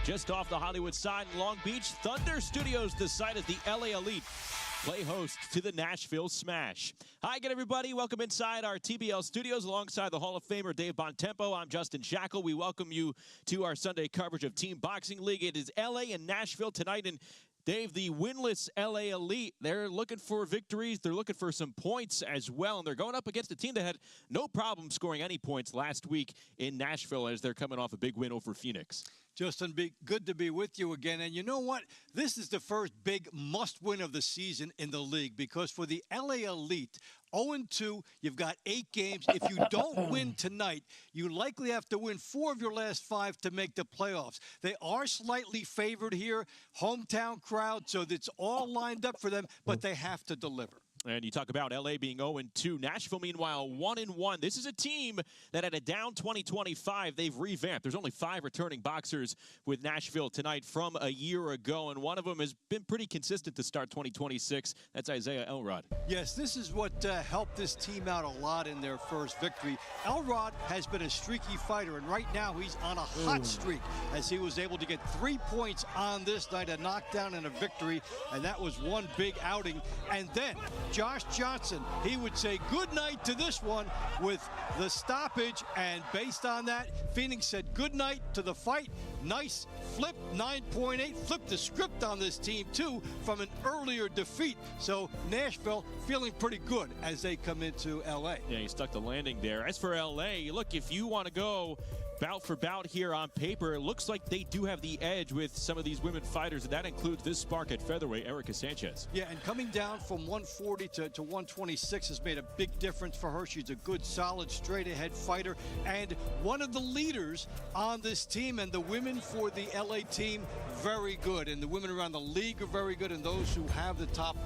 Just off the Hollywood side in Long Beach, Thunder Studios the site as the LA Elite play host to the Nashville Smash. Hi again, everybody. Welcome inside our TBL studios alongside the Hall of Famer Dave Bontempo. I'm Justin Shackle. We welcome you to our Sunday coverage of Team Boxing League. It is LA and Nashville tonight, and Dave, the winless LA Elite, they're looking for victories. They're looking for some points as well, and they're going up against a team that had no problem scoring any points last week in Nashville as they're coming off a big win over Phoenix. Justin, good to be with you again. And you know what? This is the first big must-win of the season in the league because for the LA Elite, 0-2, you've got 8 games. If you don't win tonight, you likely have to win 4 of your last 5 to make the playoffs. They are slightly favored here, hometown crowd, so it's all lined up for them, but they have to deliver. And you talk about L.A. being 0-2. Nashville, meanwhile, 1-1. This is a team that had a down 2025. They've revamped. There's only 5 returning boxers with Nashville tonight from a year ago, and one of them has been pretty consistent to start 2026. That's Isaiah Elrod. Yes, this is what helped this team out a lot in their first victory. Elrod has been a streaky fighter, and right now he's on a hot streak as he was able to get 3 points on this night, a knockdown and a victory, and that was one big outing. And then Josh Johnson, he would say good night to this one with the stoppage, and based on that, Phoenix said good night to the fight. Nice flip, 9.8, flipped the script on this team too from an earlier defeat. So Nashville feeling pretty good as they come into LA. Yeah, he stuck the landing there. As for LA, look, if you want to go bout for bout here on paper, it looks like they do have the edge with some of these women fighters, and that includes this spark at featherweight, Erica Sanchez. Yeah, and coming down from 140 to 126 has made a big difference for her. She's a good, solid, straight-ahead fighter and one of the leaders on this team. And the women for the LA team, very good. And the women around the league are very good, and those who have the top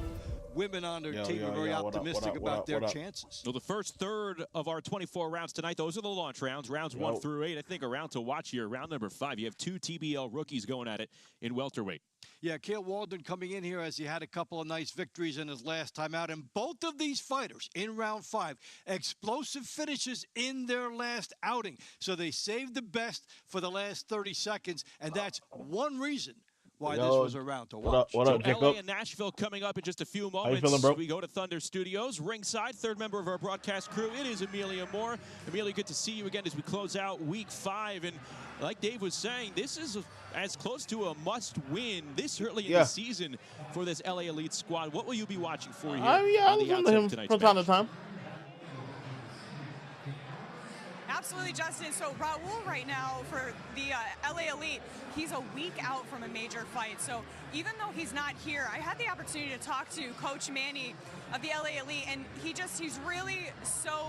women on their team are very optimistic about their chances. So the first third of our 24 rounds tonight, those are the launch rounds, rounds 1 through 8. I think a round to watch here, round number 5. You have 2 TBL rookies going at it in welterweight. Yeah, Cale Walden coming in here as he had a couple of nice victories in his last time out. And both of these fighters in round 5, explosive finishes in their last outing. So they saved the best for the last 30 seconds, and that's one reason why this was a round to watch. What up, Jacob? LA and Nashville coming up in just a few moments. How you feeling, bro? We go to Thunder Studios. Ringside, third member of our broadcast crew, it is Amelia Moore. Amelia, good to see you again as we close out week 5. And like Dave was saying, this is as close to a must-win this early in the season for this LA Elite squad. What will you be watching for here on the outside of tonight's from time to time. Absolutely, Justin. So Raul right now for the LA Elite, he's a week out from a major fight. So even though he's not here, I had the opportunity to talk to Coach Manny of the LA Elite, and he's really so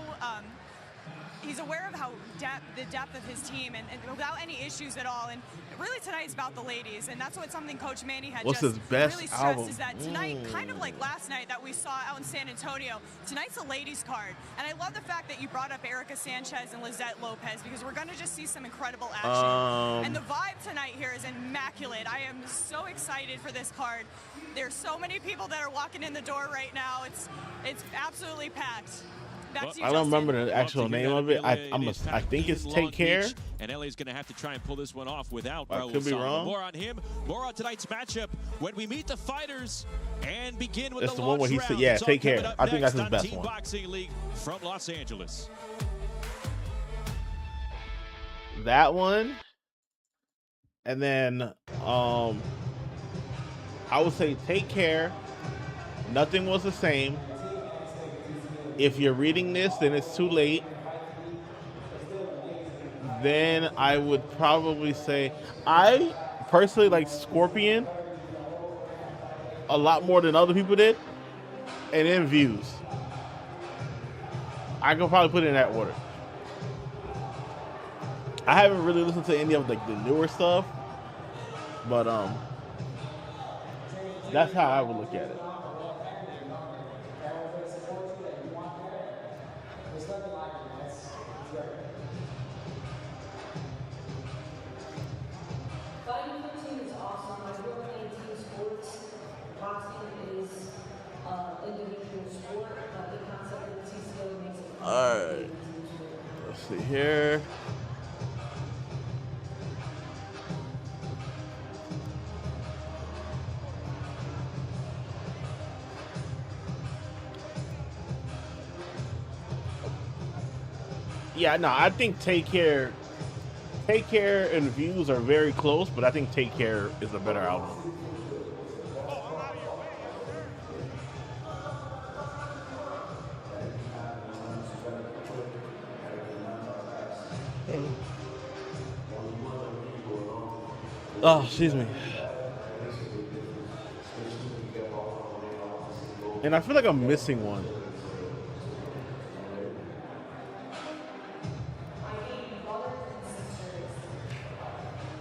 he's aware of how the depth of his team and without any issues at all. And really tonight's about the ladies, and that's something Coach Manny had What's his best really stressed album? Is that tonight, kind of like last night that we saw out in San Antonio, tonight's a ladies card. And I love the fact that you brought up Erica Sanchez and Lizette Lopez, because we're going to just see some incredible action. And the vibe tonight here is immaculate. I am so excited for this card. There's so many people that are walking in the door right now. It's absolutely packed. I don't remember the actual name of it. I think it's Take Care. And LA's going to have to try and pull this one off without Raul. Could be wrong. More on him, more on tonight's matchup when we meet the fighters and begin with That's the one where he said, yeah, Take Care. I think that's his best Team one. Boxing League from Los Angeles. That one. And then I would say Take Care. Nothing Was the Same. If you're reading this, then it's too late. Then I would probably say, I personally like Scorpion a lot more than other people did. And then Views. I could probably put it in that order. I haven't really listened to any of like the newer stuff, but that's how I would look at it. Alright, let's see here. Yeah, no, I think Take Care and Views are very close, but I think Take Care is a better album. Oh, excuse me. And I feel like I'm missing one.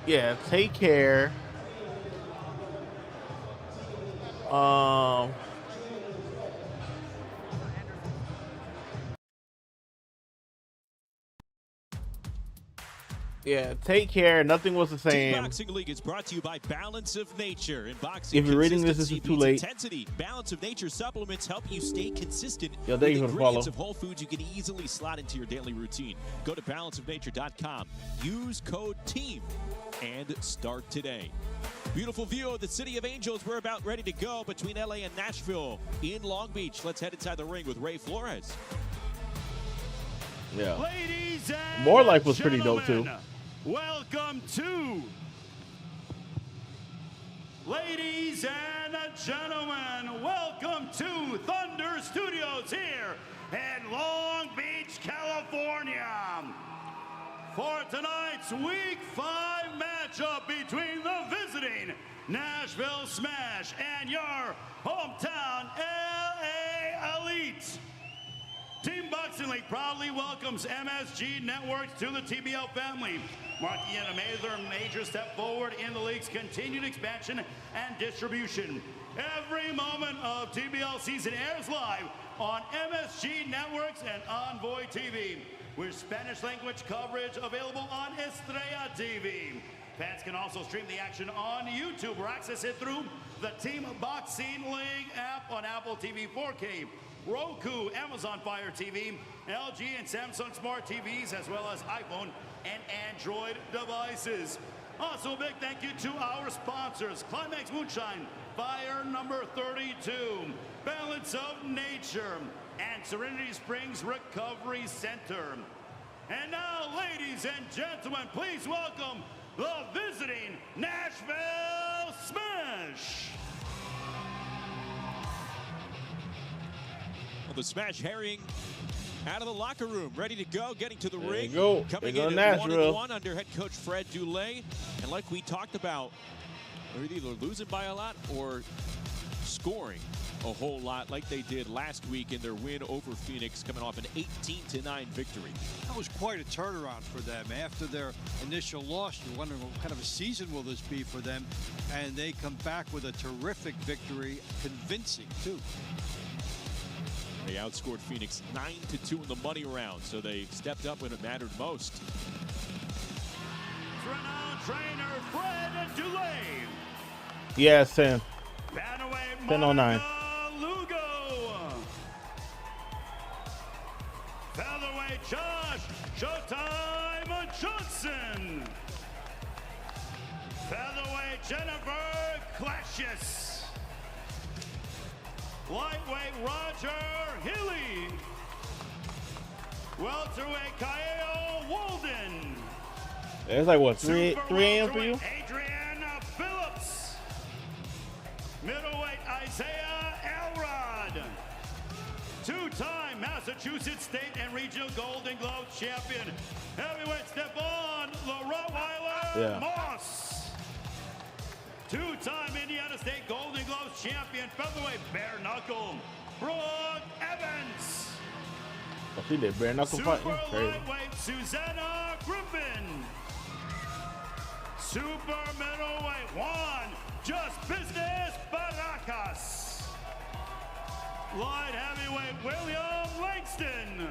Yeah, Take Care. Yeah, Take Care. Nothing was the same. Boxing League is brought to you by Balance of Nature. In boxing, if you're reading this, this is too late. Intensity. Balance of Nature supplements help you stay consistent Yo, with thank you for the ingredients follow. of whole foods you can easily slot into your daily routine. Go to balanceofnature.com. Use code TEAM and start today. Beautiful view of the City of Angels. We're about ready to go between LA and Nashville in Long Beach. Let's head inside the ring with Ray Flores. Yeah. Ladies and More Life was pretty dope too. Welcome to, ladies and gentlemen, welcome to Thunder Studios here in Long Beach, California, for tonight's Week 5 matchup between the visiting Nashville Smash and your hometown LA Elite. Team Boxing League proudly welcomes MSG Networks to the TBL family, marking a major step forward in the league's continued expansion and distribution. Every moment of TBL season airs live on MSG Networks and Envoy TV, with Spanish language coverage available on Estrella TV. Fans can also stream the action on YouTube or access it through the Team Boxing League app on Apple TV 4K, Roku, Amazon Fire TV, LG and Samsung Smart TVs, as well as iPhone and Android devices. Also, a big thank you to our sponsors, Climax Moonshine, Fire Number 32, Balance of Nature, and Serenity Springs Recovery Center. And now, ladies and gentlemen, please welcome the visiting Nashville Smash. The Smash herring out of the locker room, ready to go, getting to the There ring. you go. Coming There in go at Nashville. 1-1 under head coach Fred Dulé. And like we talked about, they're either losing by a lot or scoring a whole lot like they did last week in their win over Phoenix, coming off an 18-9 victory. That was quite a turnaround for them. After their initial loss, you're wondering what kind of a season will this be for them, and they come back with a terrific victory, convincing too. They outscored Phoenix 9-2 in the money round, so they stepped up when it mattered most. Renowned trainer Fred Dulé. Yeah, Sam. Bantamweight 10:09. Lugo. Featherweight Josh Showtime Johnson. Featherweight Jennifer Clashes. Lightweight Roger Hilly. Welterweight Kyle Walden. It's like what, 3 a.m. for you? Adrian Phillips. Middleweight Isaiah Elrod. Two-time Massachusetts State and Regional Golden Glove champion. Heavyweight Stephon the Rottweiler Moss. Two-time Indiana State Golden Gloves champion, featherweight bare knuckle, Brooke Evans. Oh, she did bare knuckle Super fighting. Crazy. lightweight Susanna Griffin. Super middleweight Juan Just Business Baracas. Light heavyweight William Langston.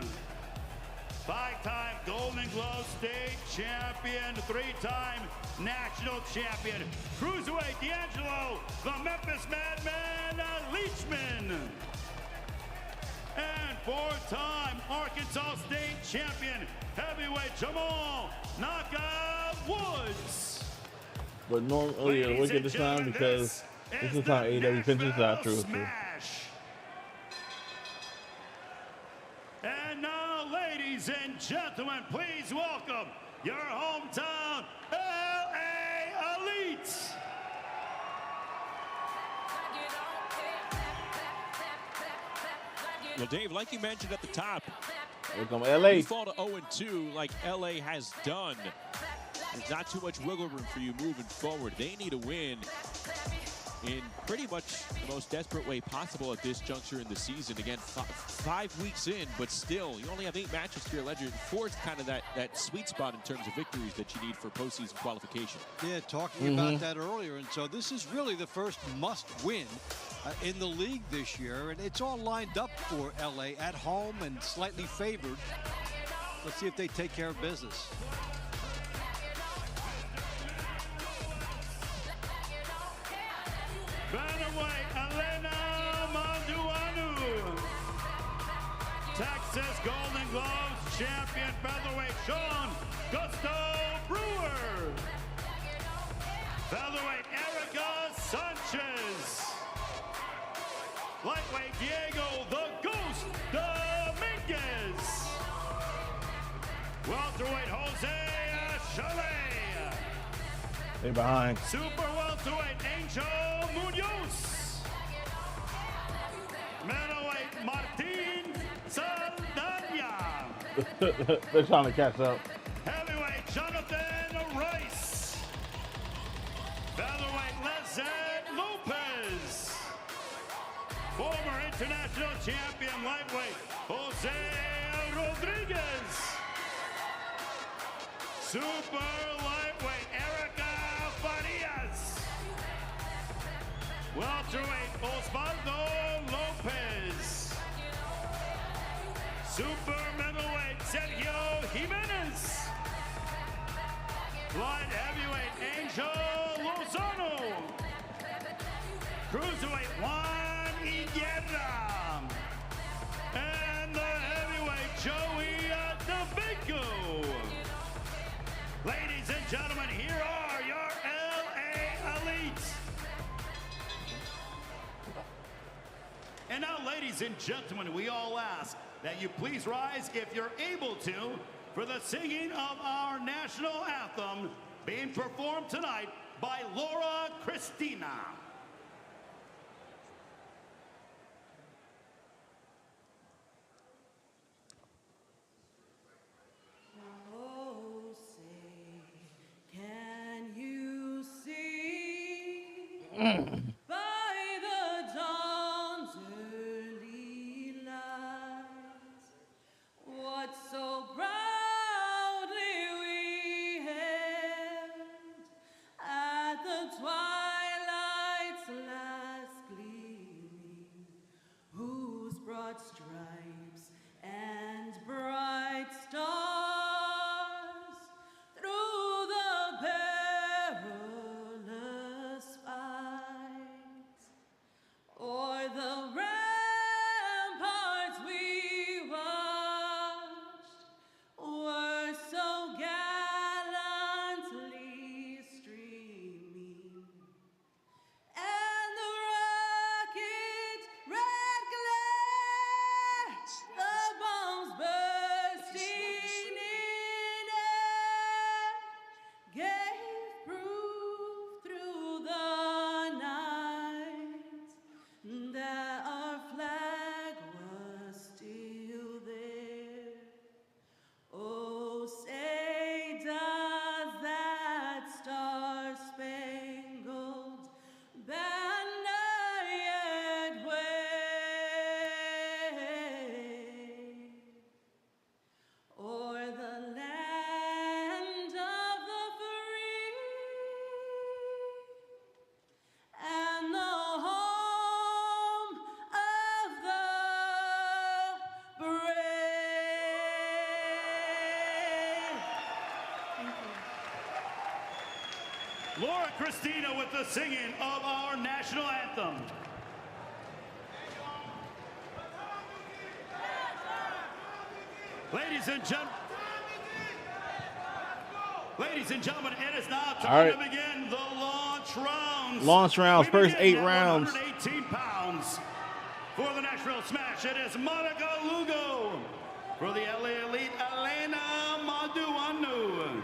Five-time Golden Glove State champion, three-time national champion, cruiserweight D'Angelo, the Memphis Madman Leachman, and four-time Arkansas State champion, heavyweight Jamal Knockout Woods. But normally we get this time because this is how AEW finishes out through. And now, ladies and gentlemen, your hometown LA Elite. Well, Dave, like you mentioned at the top, Here come LA. you fall to 0-2 like LA has done. There's not too much wiggle room for you moving forward. They need a win in pretty much the most desperate way possible at this juncture in the season. Again, 5 weeks in, but still, you only have 8 matches to your ledger. 4 is kind of that sweet spot in terms of victories that you need for postseason qualification. Yeah, talking about that earlier. And so this is really the first must-win in the league this year. And it's all lined up for LA at home and slightly favored. Let's see if they take care of business. Bantamweight Elena Manduanu. Texas Golden Gloves champion featherweight Sean Gusto Brewer. Featherweight Erica Sanchez. Lightweight Diego the Ghost Dominguez. Welterweight Jose Chalet. They behind. Super welterweight Angel Munoz. Middleweight Martin Saldana. They're trying to catch up. Heavyweight Jonathan Rice. Featherweight Lizette Lopez. Former international champion lightweight Jose Rodriguez. Super lightweight Erica Farias. Welterweight Osvaldo Lopez. Super middleweight Sergio Jimenez. Light heavyweight Angel Lozano. Cruiserweight Juan Higuera. And the heavyweight Joey DeVico. Ladies and gentlemen, here are your LA Elites. And now, ladies and gentlemen, we all ask that you please rise if you're able to for the singing of our national anthem being performed tonight by Laura Cristina. By the dawn's early light, what so proudly we hailed at the twilight's last gleaming, whose broad stripes and bright stars through the perilous o'er the ramparts we watched were so gallantly streaming, and the rocket red glare, the bombs bursting in air, gave proof through the night that our flag was still there. Oh, say does that star-spangled banner yet wave o'er the land of the free and the home of the brave? Thank you. Laura Cristina with the singing of our national anthem. Ladies and gentlemen, it is now time to begin the launch rounds. Launch rounds, We first begin 8 at rounds. 118 pounds. For the Nashville Smash, it is Monica Lugo. For the LA Elite, Elena Maduanu.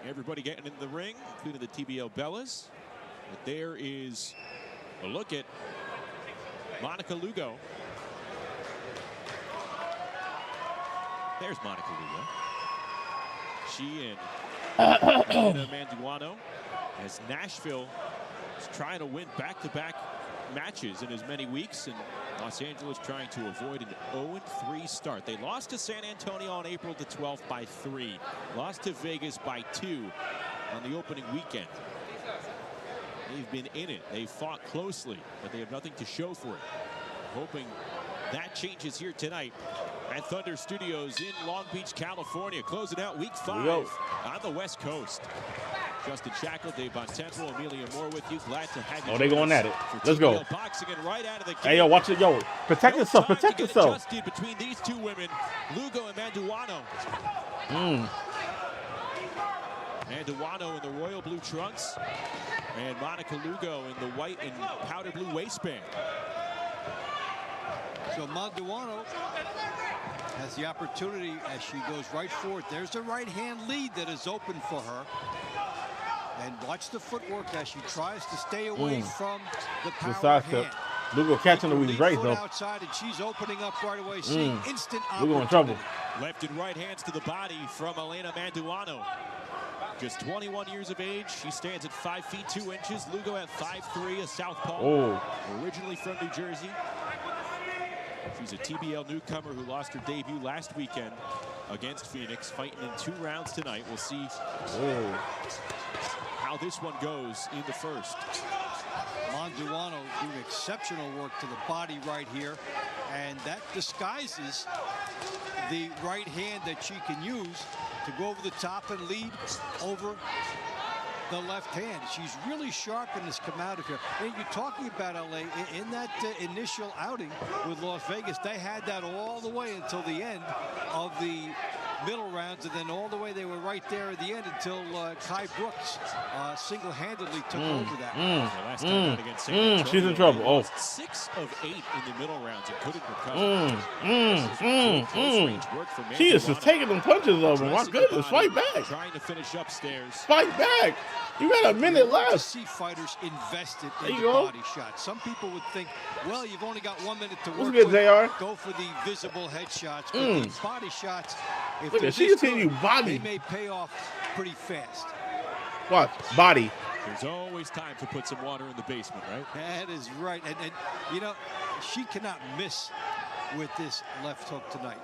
Everybody getting in the ring, including the TBL Bellas. But there is a look at Monica Lugo. There's Monica Lugo. She and Elena Manduano, as Nashville is trying to win back-to-back matches in as many weeks, and Los Angeles trying to avoid an 0-3 start. They lost to San Antonio on April the 12th by 3. Lost to Vegas by 2 on the opening weekend. They've been in it. They've fought closely, but they have nothing to show for it. Hoping that changes here tonight at Thunder Studios in Long Beach, California. Closing out week 5 on the West Coast. Justin Shackle, Dave Bontempo, Amelia Moore with you. Glad to have you. Oh, they going at it. Let's go. Boxing and right out of the gate. Hey, yo, watch it, yo. Protect yourself. Protect yourself. Adjusted between these two women, Lugo and Manduano. Manduano in the royal blue trunks, and Monica Lugo in the white and powder blue waistband. So Manduano has the opportunity as she goes right forward. There's a right hand lead that is open for her. And watch the footwork as she tries to stay away from the power hand. Lugo catching the weak right though. Outside, and she's opening up right away, seeing instant Lugo in trouble. Left and right hands to the body from Elena Manduano. Just 21 years of age. She stands at 5 feet 2 inches. Lugo at 5'3", a southpaw. Originally from New Jersey. She's a TBL newcomer who lost her debut last weekend against Phoenix, fighting in 2 rounds tonight. We'll see how this one goes in the first. Manduano doing exceptional work to the body right here, and that disguises the right hand that she can use to go over the top and lead over the left hand. She's really sharp in this come out of here. And you're talking about LA in that initial outing with Las Vegas. They had that all the way until the end of the middle rounds, and then all the way they were right there at the end until Kai Brooks single-handedly took over that. Last time out against San Antonio, she's in trouble. 6 of 8 in the middle rounds and couldn't recover. She is just taking them punches over. My goodness, fight back. Trying to finish upstairs. Fight back. You got a minute left. To see fighters invested in the body shot. Some people would think, well, you've only got 1 minute to work with. Go for the visible headshots. But these body shots, if look at she's hitting you body. They may pay off pretty fast. Watch, body. There's always time to put some water in the basement, right? That is right. And you know, she cannot miss with this left hook tonight.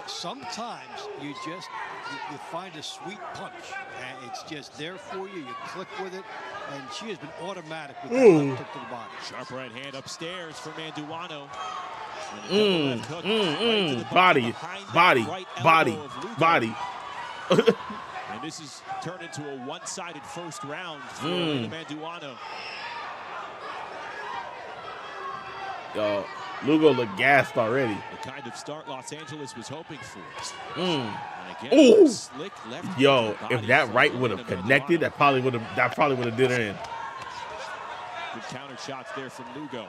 Sometimes you find a sweet punch, and it's just there for you. You click with it, and she has been automatic with that left hook to the body. Sharp right hand upstairs for Manduano. Body. And this is turned into a one-sided first round for Manduano. Yo, Lugo looked gassed already. The kind of start Los Angeles was hoping for. Ooh. Slick left. Yo, if that right would have connected, that probably would have did her in. Good counter shots there from Lugo.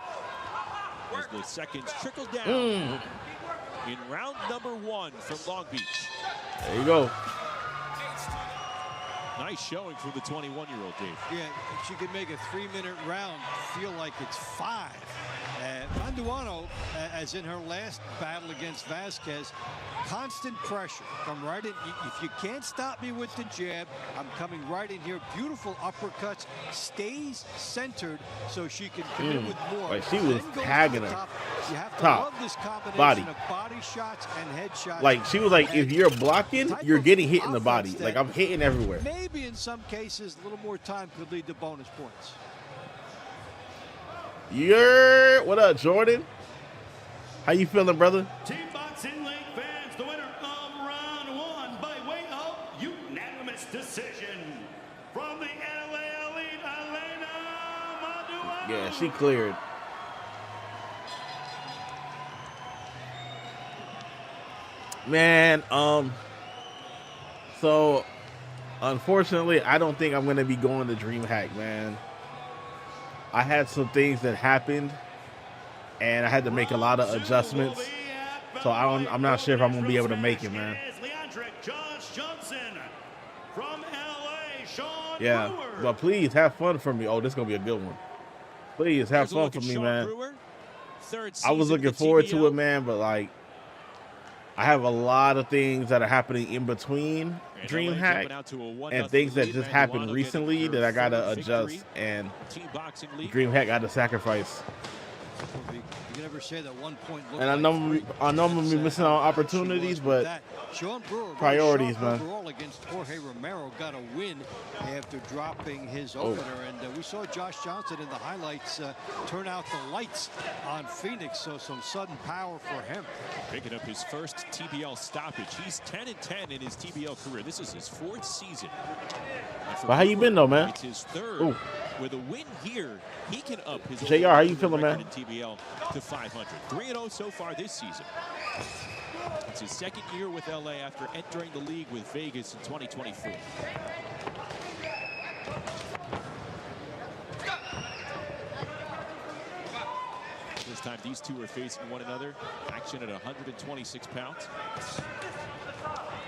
As the seconds trickle down in round number 1 from Long Beach. There you go. Nice showing for the 21-year-old, Dave. Yeah, she could make a 3-minute round feel like it's 5. Manduano, as in her last battle against Vasquez, constant pressure. Come right in. If you can't stop me with the jab, I'm coming right in here. Beautiful uppercuts. Stays centered so she can come in with more. Like she was tagging her. You have to love this combination of body shots and head shots. Like she was like, if you're blocking, you're getting hit in the body. Like I'm hitting everywhere. Maybe in some cases, a little more time could lead to bonus points. What up, Jordan? How you feeling, brother? Team Boxing League fans, the winner of round 1 by way of unanimous decision from the LA Elite, Elena Maduano. Yeah, she cleared. Man, so unfortunately, I don't think I'm gonna be going to DreamHack, man. I had some things that happened, and I had to make a lot of adjustments. So I'm not sure if I'm gonna be able to make it, man. Yeah, but please have fun for me. Oh, this is gonna be a good one. Please have fun for me, man. I was looking forward to it, man, but like, I have a lot of things that are happening in between DreamHack and things that just happened recently that I gotta adjust, and DreamHack got to sacrifice. You can never say that 1 point. And I know I'm gonna be missing out on opportunities, but Sean Brewer, priorities, man. Overall against Jorge Romero got a win after dropping his opener, and we saw Josh Johnson in the highlights turn out the lights on Phoenix, so some sudden power for him. Picking up his first TBL stoppage. He's 10-10 in his TBL career. This is his 4th season. But how you been though, man? It's his 3rd. Ooh. With a win here, he can up his JR, how you feeling, man? In TBL to 500. 3-0 so far this season. It's his 2nd year with LA after entering the league with Vegas in 2024. This time these two are facing one another. Action at 126 pounds.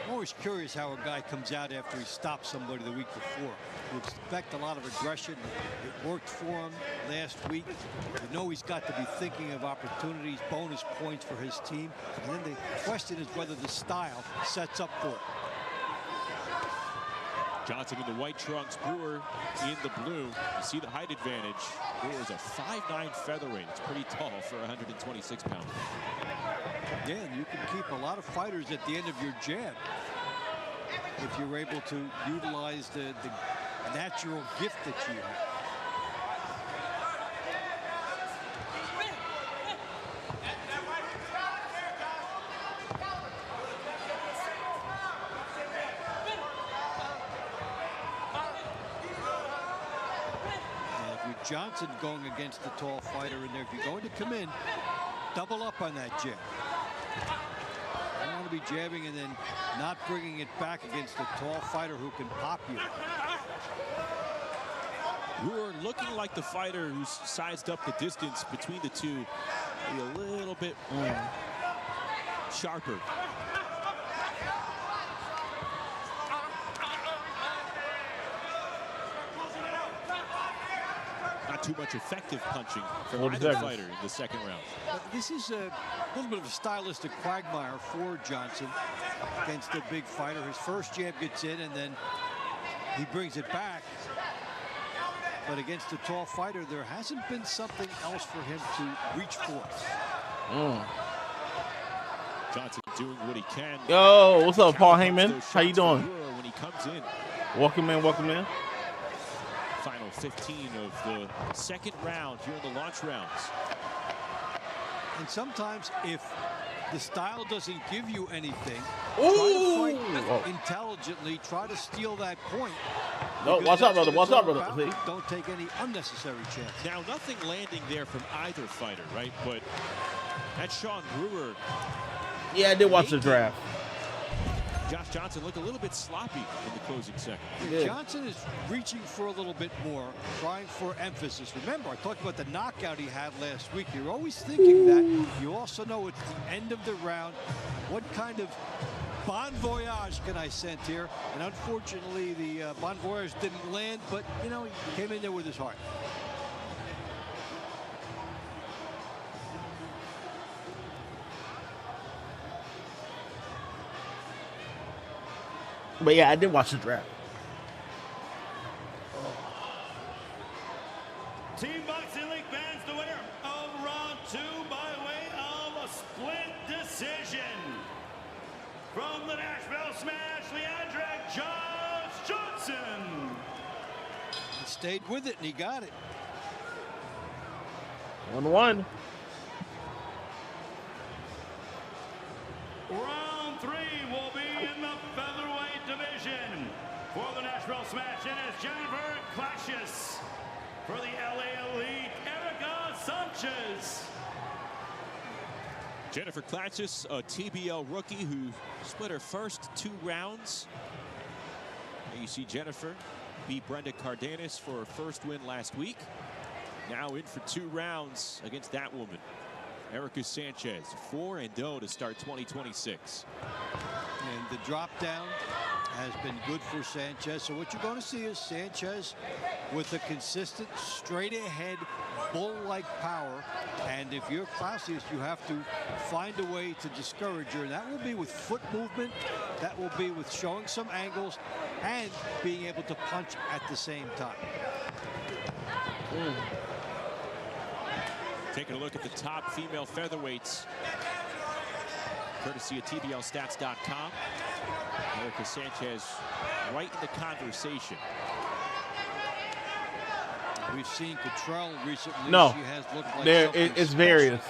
I'm always curious how a guy comes out after he stopped somebody the week before. You expect a lot of aggression. It worked for him last week. You know he's got to be thinking of opportunities, bonus points for his team. And then the question is whether the style sets up for it. Johnson in the white trunks, Brewer in the blue. You see the height advantage. Brewer's a 5'9" featherweight. It's pretty tall for a 126 pounder. Yeah, and you can keep a lot of fighters at the end of your jab if you're able to utilize the natural gift that you have. Johnson going against the tall fighter in there. If you're going to come in, double up on that jab. I don't want to be jabbing and then not bringing it back against a tall fighter who can pop you. Brewer looking like the fighter who's sized up the distance between the two a little bit sharper. Too much effective punching from either fighter in the 2nd round. This is a little bit of a stylistic quagmire for Johnson against a big fighter. His first jab gets in and then he brings it back. But against a tall fighter, there hasn't been something else for him to reach for. Johnson doing what he can. Yo, what's up, Paul Heyman? How you doing? When he comes in. Welcome in, welcome in. Final 15 of the 2nd round here in the launch rounds. And sometimes if the style doesn't give you anything, try to fight intelligently, try to steal that point. No, watch out, brother. Watch out, brother. Don't take any unnecessary chance. Now, nothing landing there from either fighter, right? But that's Sean Brewer. Yeah, I did watch the draft. Josh Johnson looked a little bit sloppy in the closing second. Yeah. Johnson is reaching for a little bit more, trying for emphasis. Remember, I talked about the knockout he had last week. You're always thinking that. You also know it's the end of the round. What kind of bon voyage can I send here? And unfortunately, the bon voyage didn't land, but, you know, he came in there with his heart. But yeah, I did watch the draft. Team Boxing League fans, the winner of round 2 by way of a split decision. From the Nashville Smash, Leandric Josh Johnson. He stayed with it and he got it. 1-1. Round 3 will be in the featherweight division. For the Nashville Smash, it is Jennifer Clashes. For the LA Elite, Erica Sanchez. Jennifer Clatchis, a TBL rookie who split her first 2 rounds. There you see Jennifer beat Brenda Cardenas for her first win last week. Now in for 2 rounds against that woman. Erica Sanchez, 4-0 to start 2026. And the drop down has been good for Sanchez. So what you're going to see is Sanchez with a consistent, straight-ahead, bull-like power. And if you're Clausius, you have to find a way to discourage her. And that will be with foot movement. That will be with showing some angles and being able to punch at the same time. Taking a look at the top female featherweights, courtesy of TBLstats.com. Erica Sanchez right in the conversation. We've seen Cottrell recently. No, she has looked like there something it's special. various.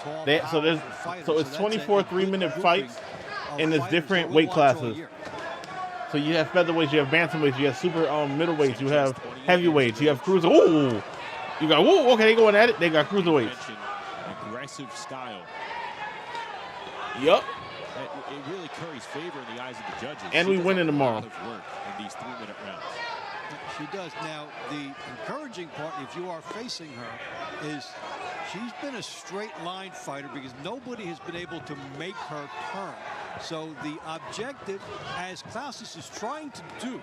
Tall, So there's powerful fighter. so it's that's 24 a good 3-minute grouping fights, of and there's fighters different that weight we'll watch all classes. year. So you have featherweights, you have bantamweights, you have super middleweights, you have heavyweights, you have cruiser. Ooh, you got okay, they going at it. They got cruiserweights. Aggressive style. Yup. It really curries favor in the eyes of the judges. And we winning tomorrow. A lot of work in these 3-minute rounds. She does. Now, the encouraging part, if you are facing her, is she's been a straight line fighter because nobody has been able to make her turn. So the objective, as Clausius is trying to do,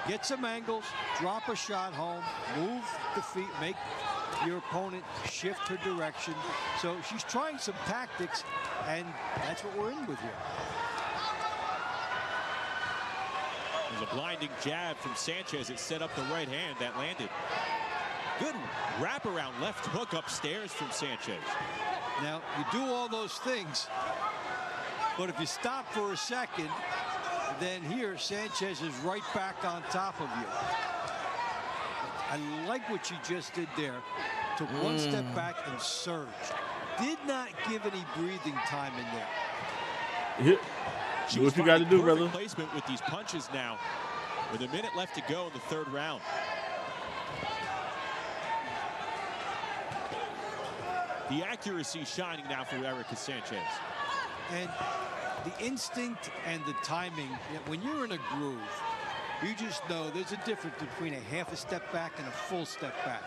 get some angles, drop a shot home, move the feet, make your opponent shift her direction. So she's trying some tactics, and that's what we're in with here. There's a blinding jab from Sanchez. It set up the right hand that landed. Good wraparound left hook upstairs from Sanchez. Now, you do all those things, but if you stop for a second, then here Sanchez is right back on top of you. I like what she just did there. Took one step back and surged. Did not give any breathing time in there. Yeah. Do what you got to do, brother. Placement with these punches now, with a minute left to go in the 3rd round. The accuracy shining now for Erica Sanchez. And the instinct and the timing, when you're in a groove, you just know there's a difference between a half a step back and a full step back,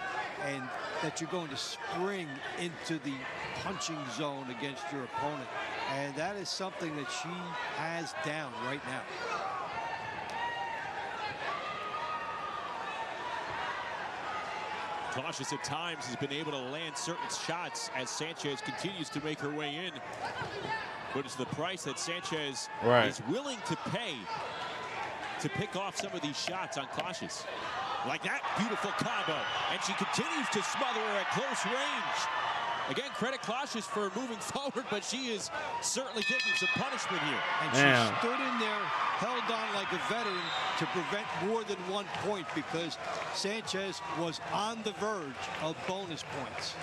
and that you're going to spring into the punching zone against your opponent. And that is something that she has down right now. Cautious at times, has been able to land certain shots as Sanchez continues to make her way in. But it's the price that Sanchez is willing to pay to pick off some of these shots on Cautious. Like that beautiful combo. And she continues to smother her at close range. Again, credit Cautious for moving forward, but she is certainly taking some punishment here. And she stood in there, held on like a veteran to prevent more than 1 point because Sanchez was on the verge of bonus points.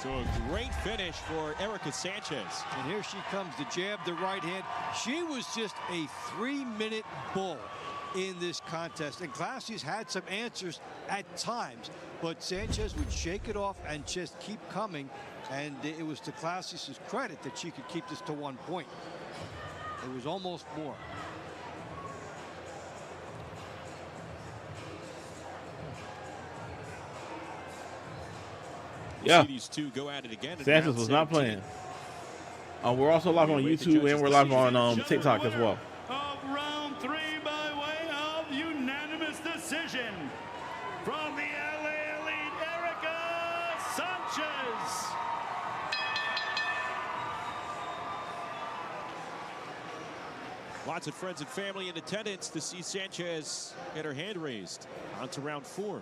So a great finish for Erica Sanchez. And here she comes, the jab, the right hand. She was just a 3-minute bull in this contest. And Clausius had some answers at times, but Sanchez would shake it off and just keep coming. And it was to Clausius' credit that she could keep this to 1 point. It was almost more. We'll see these two go at it again. Sanchez was not playing. We're also live on YouTube and we're live on TikTok as well. Of round 3 by way of unanimous decision from the LA Elite, Erica Sanchez. Lots of friends and family in attendance to see Sanchez get her hand raised. On to round 4.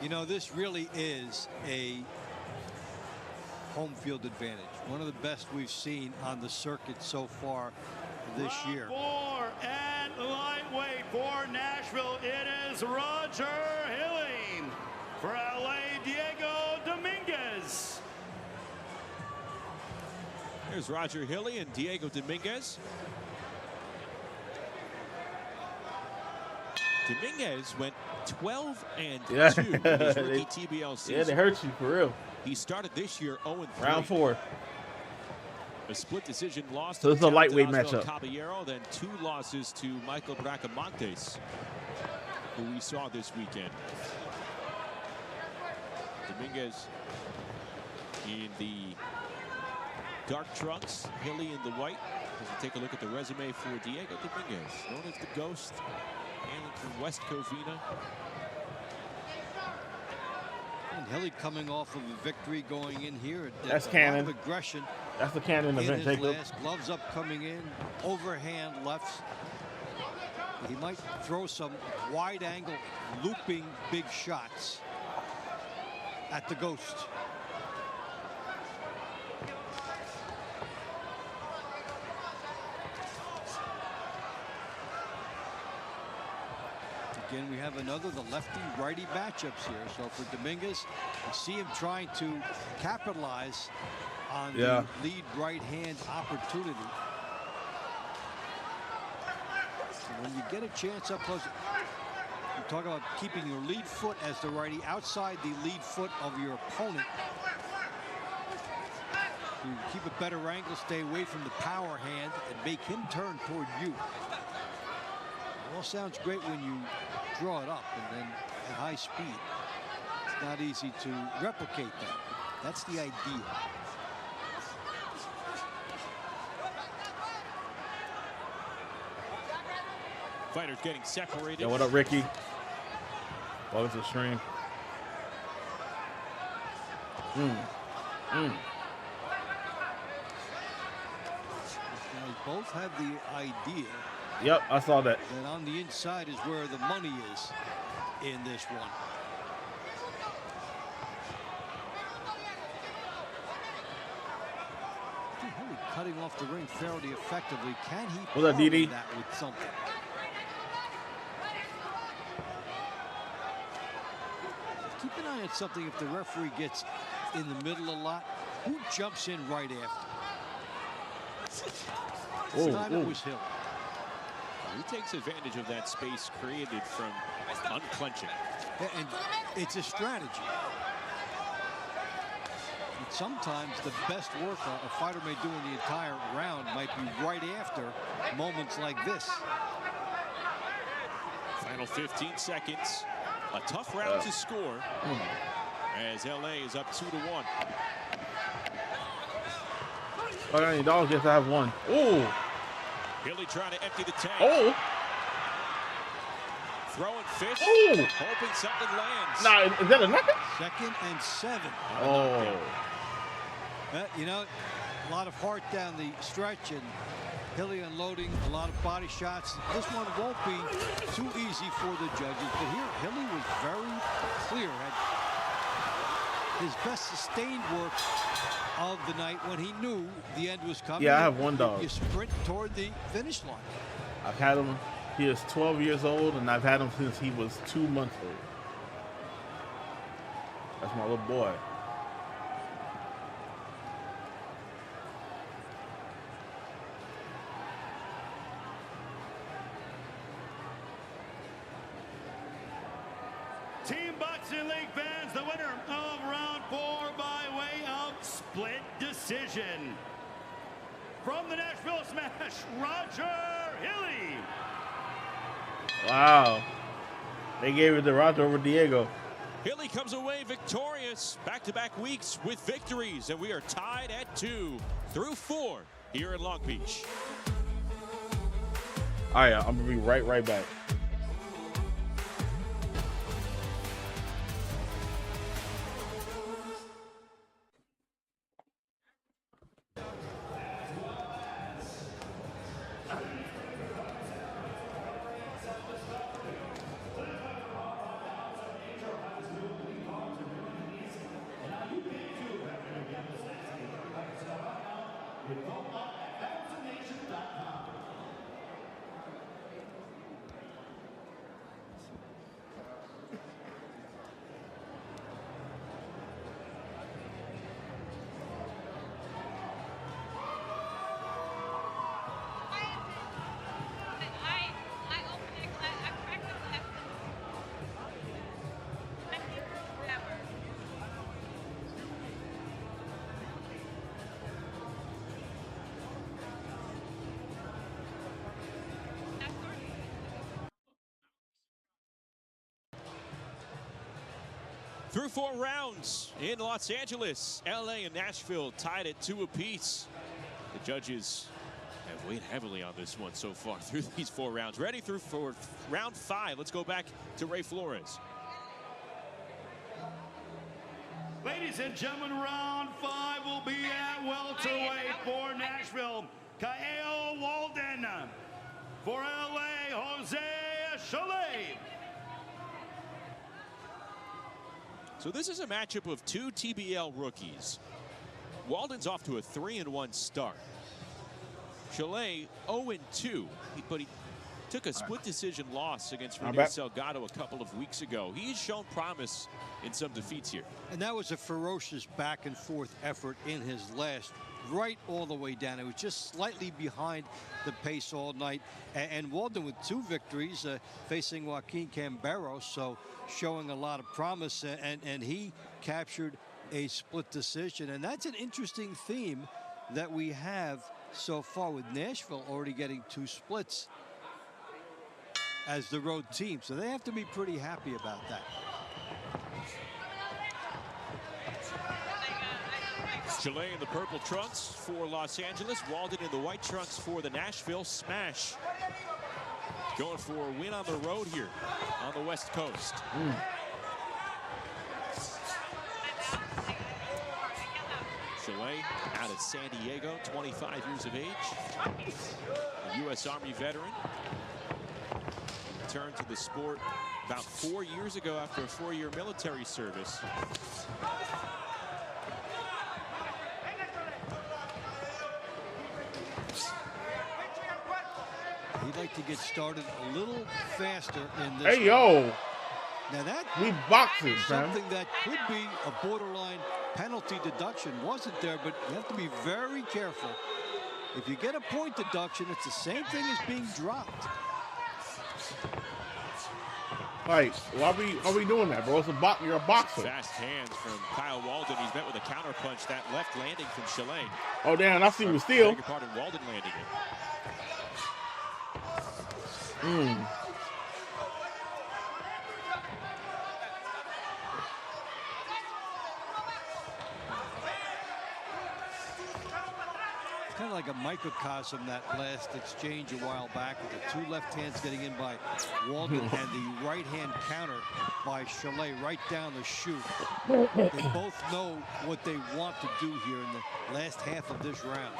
You know, this really is a home field advantage. One of the best we've seen on the circuit so far this year. Round 4 and lightweight for Nashville, it is Roger Hilling. For LA, Diego Dominguez. There's Roger Hilly and Diego Dominguez. Dominguez went 12-2 in his rookie TBL season. Yeah, they hurt you for real. He started this year 0-3. Round 4. A split decision loss. So this is a lightweight Osvaldo matchup. Caballero, then 2 losses to Michael Bracamontes, who we saw this weekend. Dominguez in the dark trunks, Hilly in the white. As we take a look at the resume for Diego Dominguez, known as the Ghost, hailing from West Covina. And Hilly coming off of a victory going in here. That's a cannon. lot of aggression. That's the cannon In event, his Jacob. last, gloves up coming in, overhand lefts. He might throw some wide angle, looping big shots at the Ghost. Again, we have another, the lefty-righty matchups here. So for Dominguez, you see him trying to capitalize on the lead right-hand opportunity. So when you get a chance up close, you talk about keeping your lead foot as the righty outside the lead foot of your opponent. You keep a better angle, stay away from the power hand, and make him turn toward you. It all sounds great when you draw it up and then at high speed. It's not easy to replicate that. That's the idea. Fighters getting separated. Yeah, what up, Ricky? Welcome to the stream. They both have the idea Yep, I saw that. that on the inside is where the money is in this one. Really cutting off the ring fairly effectively. Can he What's up, parry DD? that with something? Keep an eye on something if the referee gets in the middle a lot. Who jumps in right after? This time it was Hill. He takes advantage of that space created from unclenching. And it's a strategy. And sometimes the best work a fighter may do in the entire round might be right after moments like this. Final 15 seconds. A tough round to score as LA is up 2-1. Oh, your dog gets to have one. Oh. Hilly trying to empty the tank. Oh. Throwing fists. Oh. Hoping something lands. Nah, is that a knocker? 2nd and 7. Oh. You know, a lot of heart down the stretch and Hilly unloading a lot of body shots. This one won't be too easy for the judges, but here Hilly was very clear. Had his best sustained work of the night when he knew the end was coming. Yeah, I have one dog. You sprint toward the finish line. I've had him. He is 12 years old, and I've had him since he was 2 months old. That's my little boy. Team Boxing League fans, the winner of round 4 by way of split decision. From the Nashville Smash, Roger Hilly. Wow. They gave it to Roger over Diego. Hilly comes away victorious. Back-to-back weeks with victories, and we are tied at 2 through 4 here in Long Beach. All right, I'm gonna be right back. Through 4 rounds in Los Angeles, LA and Nashville tied at 2 apiece. The judges have weighed heavily on this one so far through these 4 rounds. Ready for round 5. Let's go back to Ray Flores. Ladies and gentlemen, round 5 will be at welterweight for Nashville. Kyle Walden. For LA, Jose Chalet. So this is a matchup of 2 TBL rookies. Walden's off to a 3-1 start. Chalet 0-2, but he took a split decision loss against Rene Salgado a couple of weeks ago. He's shown promise in some defeats here. And that was a ferocious back and forth effort in his last, right all the way down. It was just slightly behind the pace all night. And Walden with 2 victories facing Joaquin Camberos, so showing a lot of promise, and he captured a split decision. And that's an interesting theme that we have so far, with Nashville already getting 2 splits as the road team. So they have to be pretty happy about that. Chalet in the purple trunks for Los Angeles. Walden in the white trunks for the Nashville Smash. Going for a win on the road here on the West Coast. Chalet out of San Diego, 25 years of age. A U.S. Army veteran. Returned to the sport about 4 years ago after a 4-year military service. He'd like to get started a little faster in this. Hey, yo. Now that we boxing, something that could be a borderline penalty deduction. Wasn't there, but you have to be very careful. If you get a point deduction, it's the same thing as being dropped. Like, why are we doing that, bro? It's you're a boxer. Fast hands from Kyle Walden. He's met with a counter punch. That left landing from Chalet. Oh, damn, I see you steal. Beg your pardon, Walden landing it. Kind of like a microcosm, that last exchange a while back, with the 2 left hands getting in by Walden and the right hand counter by Chalet right down the chute. They both know what they want to do here in the last half of this round.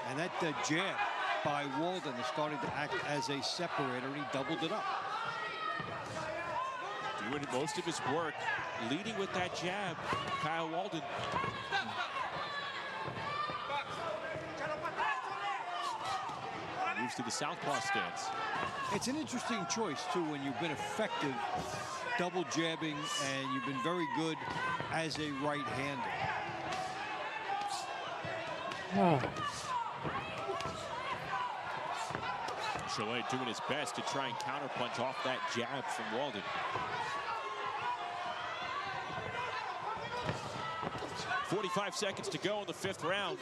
And that jab by Walden is starting to act as a separator, and he doubled it up. Doing most of his work, leading with that jab, Kyle Walden. Moves to the southpaw stance. It's an interesting choice, too, when you've been effective double jabbing and you've been very good as a right-hander. Chalet doing his best to try and counterpunch off that jab from Walden. .45 seconds to go in the 5th round.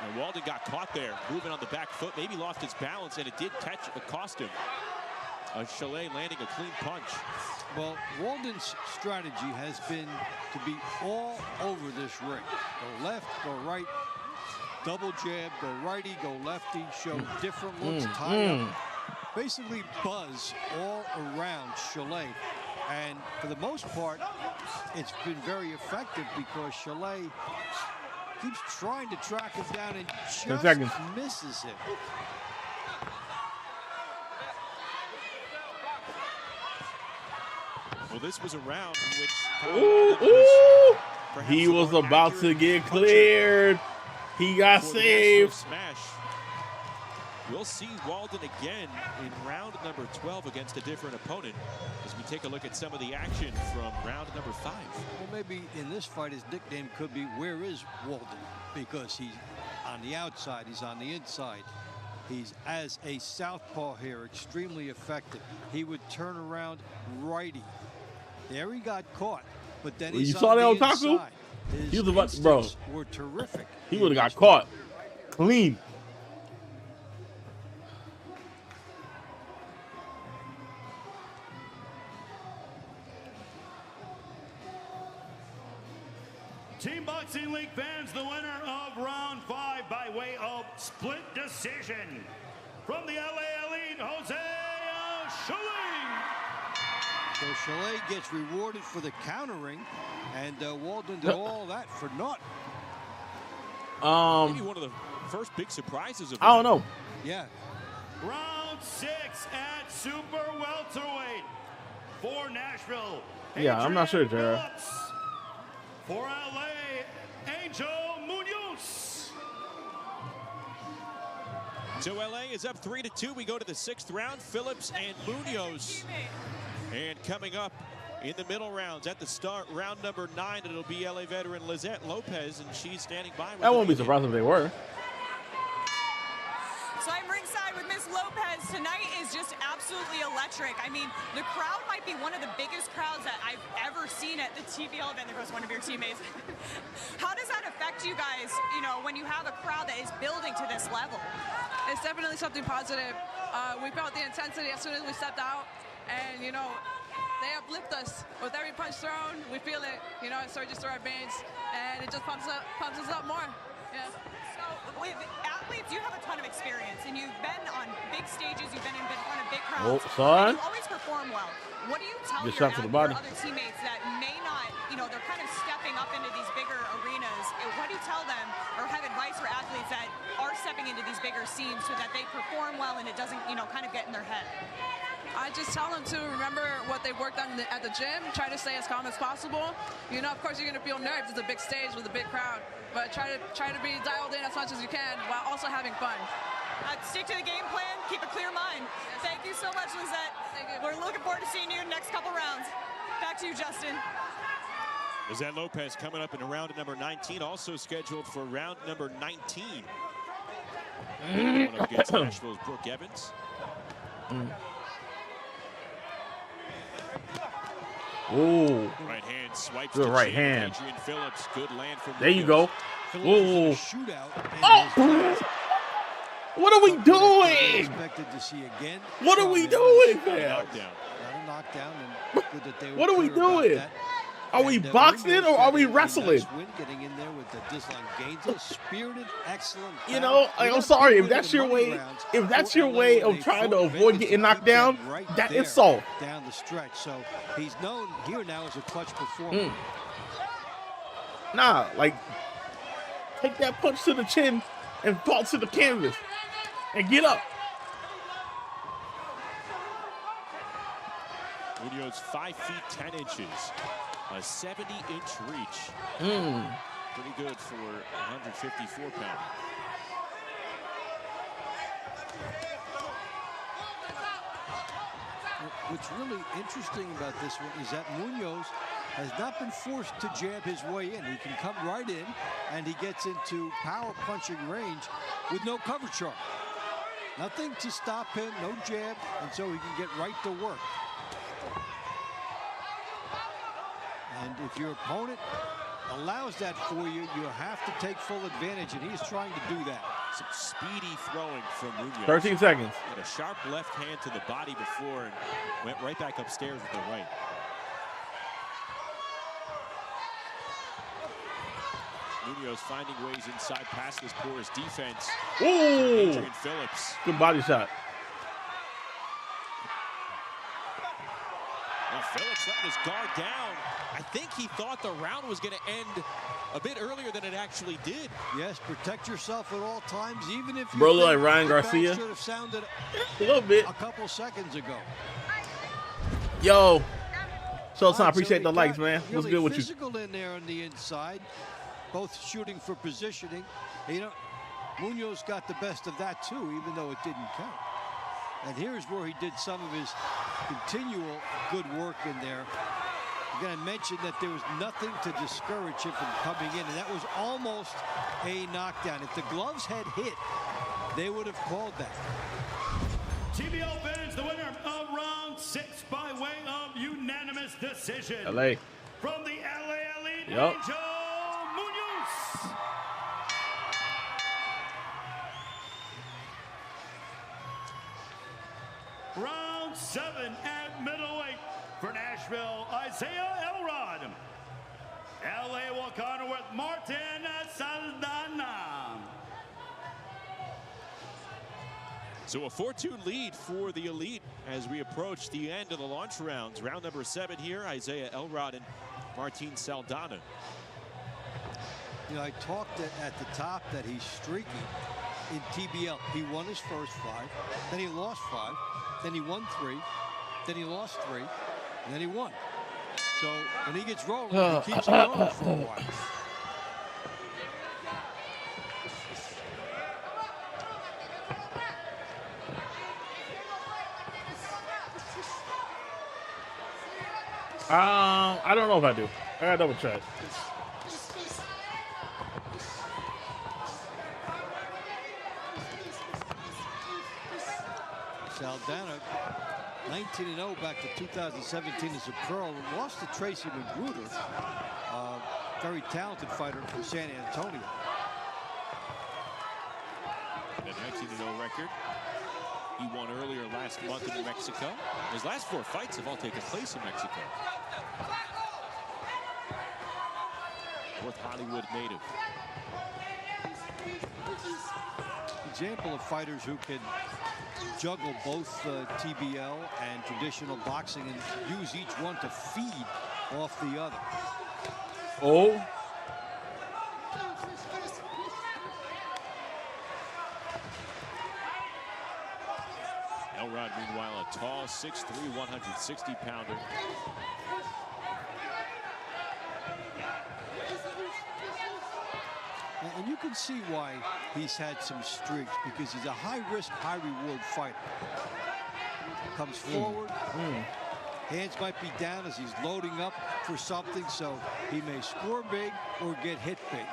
And Walden got caught there, moving on the back foot, maybe lost his balance, and it did cost him. Chalet landing a clean punch. Well, Walden's strategy has been to be all over this ring. Go left, go right, double jab, go righty, go lefty, show different looks, tie up. Basically buzz all around Chalet. And for the most part, it's been very effective because Chalet keeps trying to track him down and just misses him. Well, this was a round in which he was about to get cleared. He got saved. Smash. We'll see Walden again in round number 12 against a different opponent as we take a look at some of the action from round number 5. Well, maybe in this fight his nickname could be "Where is Walden?" because he's on the outside, he's on the inside. He's, as a southpaw here, extremely effective. He would turn around righty. There he got caught, but then you saw that on Taku? He was about to, bro. Were terrific. He would have got caught clean. fans, the winner of round 5 by way of split decision. From the LA Elite, Jose Schilling. So Chalet gets rewarded for the countering, and Walden did all that for naught. Maybe one of the first big surprises of I don't know. Yeah. Round 6 at super welterweight for Nashville. Yeah, I'm not sure, Jared. Phillips. For LA, Angel Munoz. So LA is up 3-2. We go to the 6th round. Phillips and Munoz. And coming up in the middle rounds at the start, round number 9, it'll be LA veteran Lizette Lopez, and she's standing by. With That won't be surprised if they were. So I'm ringside with Miss Lopez. Tonight is just absolutely electric. I mean, the crowd might be one of the biggest crowds that I've ever seen at the TBL event. There goes one of your teammates. How does that affect you guys, you know, when you have a crowd that is building to this level? It's definitely something positive. We felt the intensity as soon as we stepped out, and, you know, they uplift us. With every punch thrown, we feel it, you know, it surges through our veins, and it just pumps us up more. Yeah. So with athletes, you have a ton of experience, and you've been on big stages, you've been in front of big crowds, son. and you always perform well. What do you tell Good your, shot to the your body. other teammates that may not, you know, they're kind of stepping up into these bigger arenas? What do you tell them, or have advice for athletes that are stepping into these bigger scenes so that they perform well and it doesn't, you know, kind of get in their head? I just tell them to remember what they worked on at the gym, try to stay as calm as possible. You know, of course, you're going to feel nerves. It's a big stage with a big crowd, but try to be dialed in as much as you can while also having fun. Stick to the game plan, keep a clear mind. Thank you so much, Lizette. Thank you. We're looking forward to seeing you in the next couple rounds. Back to you, Justin. Lizette Lopez coming up in round number 19, also scheduled for round number 19. Going up against Nashville's Brooke Evans. Ooh. Right hand swipes. Good to right chin. hand. Adrian Phillips, good land from There you Munoz. go. Phillips was in Ooh. a shootout. Oh! What are we doing? Expected to see again. What are we doing, man? Knockdown. Not a knockdown, and good that they were What are we clear about doing? that. Are we And, boxing Munoz or are we got a wrestling? nice win, getting in there with the dislocated, spirited, excellent. You know, battle. I'm sorry if that's your way. If that's your way of trying to avoid getting knocked down, that is soft. Down the stretch, so he's known here now as a clutch performer. Nah, like take that punch to the chin and fall to the canvas and get up. Munoz 5 feet 10 inches, a 70-inch reach. Pretty good for 154 pounds. What's really interesting about this one is that Munoz has not been forced to jab his way in. He can come right in, and he gets into power punching range with no cover charge. Nothing to stop him, no jab, and so he can get right to work. And if your opponent allows that for you, you have to take full advantage, and he's trying to do that. Some speedy throwing from Munoz. 13 seconds. Had a sharp left hand to the body before and went right back upstairs with the right. Munoz finding ways inside past this porous defense. Ooh, Adrian Phillips. good body shot. Well, Phillips letting his guard down. I think he thought the round was going to end a bit earlier than it actually did. Yes, protect yourself at all times, even if you Bro, think like Ryan the bell Garcia. should have sounded A little bit. a couple seconds ago. Yo, Showtime, So appreciate they the likes, got man. What's really good with you? physical in there on the inside, both shooting for positioning. You know, Munoz got the best of that too, even though it didn't count. And here's where he did some of his continual good work in there. Again, I mentioned that there was nothing to discourage him from coming in, and that was almost a knockdown. If the gloves had hit, they would have called that. TBL fans, the winner of round 6 by way of unanimous decision. LA. From the LA Elite, Yup. Angel Munoz. Round 7 at middleweight for Nashville, Isaiah Elrod. LA will counter with Martin Saldana. So a 4-2 lead for the Elite as we approach the end of the launch rounds. Round number 7 here, Isaiah Elrod and Martin Saldana. You know, I talked at the top that he's streaky in TBL. He won his first 5, then he lost 5, then he won 3, then he lost 3, and then he won. So when he gets rolling, he keeps it going for a while. I don't know if I do. I gotta double check. Saldana, 19-0 back to 2017 as a pro. Lost to Tracy Magruder, very talented fighter from San Antonio. And a 19-0 record. He won earlier last month in Mexico. His last 4 fights have all taken place in Mexico. North Hollywood native. Example of fighters who can juggle both TBL and traditional boxing and use each one to feed off the other. Oh. Elrod, meanwhile, a tall 6'3", 160-pounder. And you can see why he's had some streaks, because he's a high-risk, high-reward fighter. Comes forward, hands might be down as he's loading up for something, so he may score big or get hit big.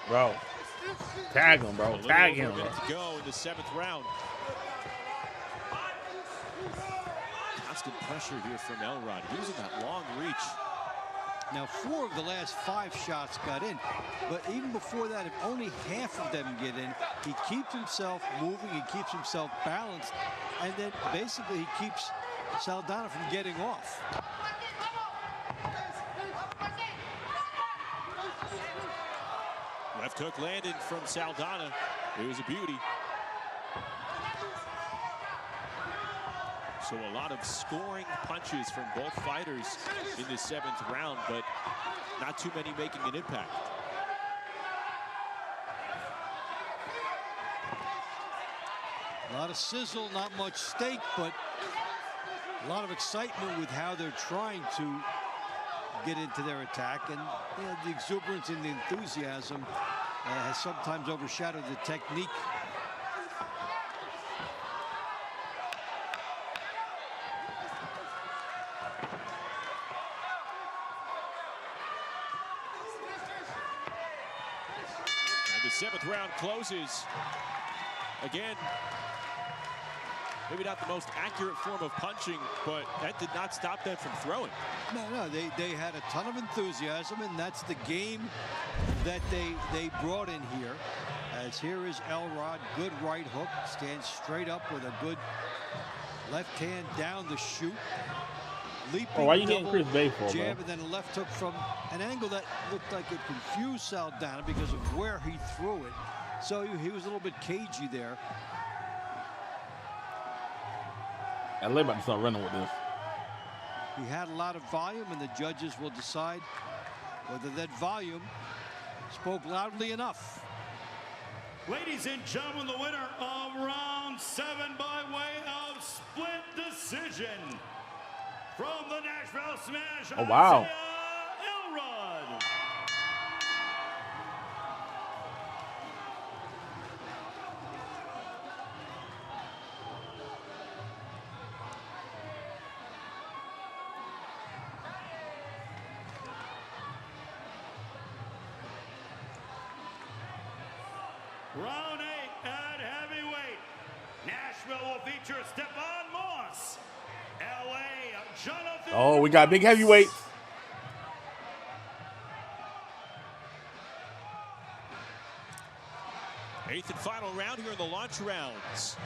Bro, tag him, bro. Tag him, bro. To go in the 7th round. Constant pressure here from Elrod, using that long reach. Now, 4 of the last 5 shots got in, but even before that, if only half of them get in, he keeps himself moving, he keeps himself balanced, and then basically he keeps Saldana from getting off. Left hook landed from Saldana. It was a beauty. So a lot of scoring punches from both fighters in the 7th round, but not too many making an impact. A lot of sizzle, not much steak, but a lot of excitement with how they're trying to get into their attack. And you know, the exuberance and the enthusiasm has sometimes overshadowed the technique. And the 7th round closes. Again, maybe not the most accurate form of punching, but that did not stop them from throwing. No, they had a ton of enthusiasm, and that's the game that they brought in here. As here is Elrod, good right hook, stands straight up with a good left hand down the chute. Leaping why you getting Chris Bay for, jab, bro? and then a left hook from an angle that looked like it confused Saldana because of where he threw it. So he was a little bit cagey there. LA about to start running with this. He had a lot of volume, and the judges will decide whether that volume spoke loudly enough. Ladies and gentlemen, the winner of round 7 by way of split decision from the Nashville Smash. Oh, wow. Isaiah Elrod. Round 8 at heavyweight. Nashville will feature Stephon Moss. LA, Jonathan. Oh, we got big heavyweights. Eighth and final round here in the launch rounds.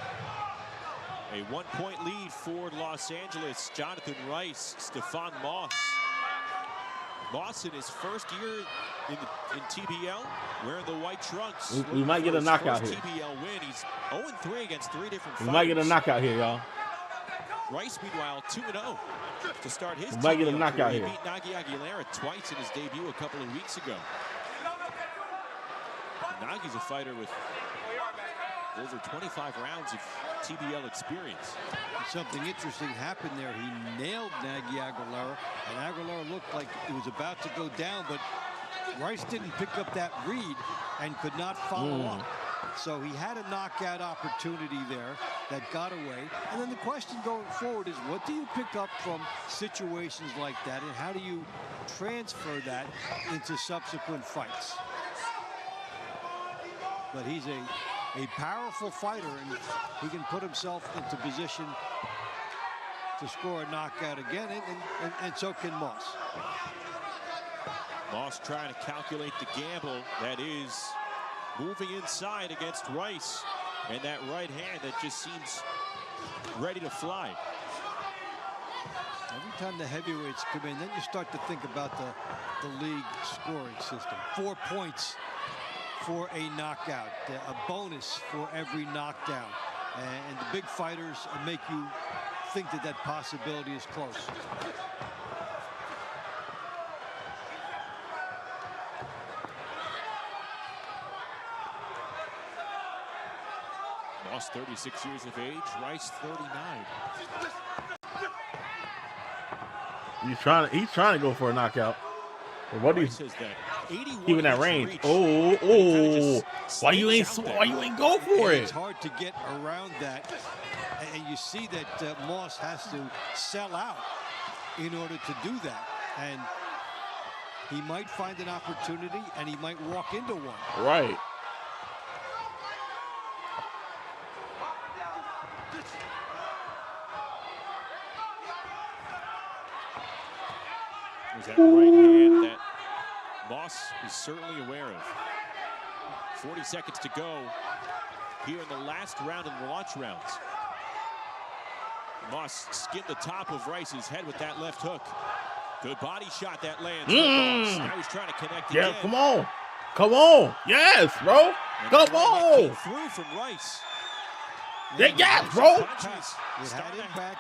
A 1-point lead for Los Angeles. Jonathan Rice, Stefan Moss. Moss in his first year in TBL, wearing the white trunks. We might get a knockout here. TBL win. He's 0-3 against 3 different fighters. We might get a knockout here, y'all. Rice, meanwhile, 2-0 to start his. We might get a knockout career. here. He beat Nagy Aguilera twice in his debut a couple of weeks ago. Nagy's a fighter with over 25 rounds of TBL experience. Something interesting happened there. He nailed Nagy Aguilera, and Aguilera looked like he was about to go down, but Rice didn't pick up that read and could not follow up. So he had a knockout opportunity there that got away. And then the question going forward is, what do you pick up from situations like that, and how do you transfer that into subsequent fights? But he's a powerful fighter, and he can put himself into position to score a knockout again, and so can Moss. Moss trying to calculate the gamble that is moving inside against Rice, and that right hand that just seems ready to fly. Every time the heavyweights come in, then you start to think about the league scoring system. 4 points for a knockout, a bonus for every knockdown, and the big fighters make you think that possibility is close. Moss 36 years of age, Rice 39. He's trying to go for a knockout. But what do you keeping that range? Oh! Why you ain't go for it? It's hard to get around that, and you see that Moss has to sell out in order to do that, and he might find an opportunity, and he might walk into one. Right. There's that right hand that Moss is certainly aware of. 40 seconds to go here in the last round in the launch rounds. Moss skinned the top of Rice's head with that left hook. Good body shot that lands. Now he's trying to connect again. Yeah, come on. Come on. Yes, bro. Come on. Through from Rice. Yes, bro.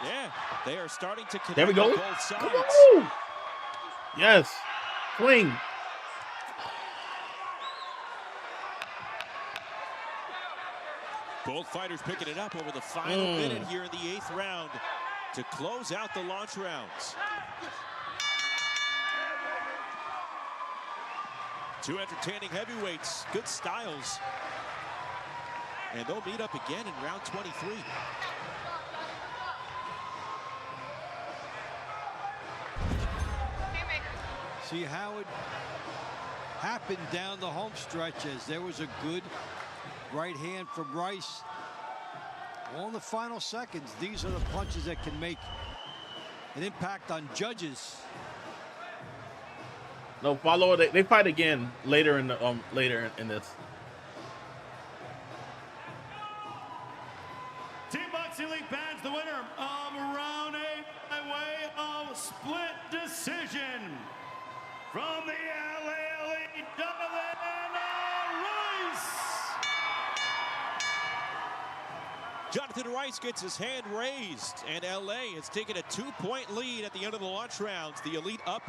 Yeah, they are starting to connect. There we go. Both sides. Come on. Yes. Swing. Both fighters picking it up over the final minute here in the 8th round to close out the launch rounds. Two entertaining heavyweights, good styles. And they'll meet up again in round 23. See how it happened down the home stretch, as there was a good right hand from Rice. Well, in the final seconds, these are the punches that can make an impact on judges. No, follow it. They fight again later in the this. Team Boxing League fans, the winner of round 8 by way of split decision from the LA Elite, Jonathan Rice. Jonathan Rice gets his hand raised, and LA has taken a 2-point lead at the end of the launch rounds. The Elite up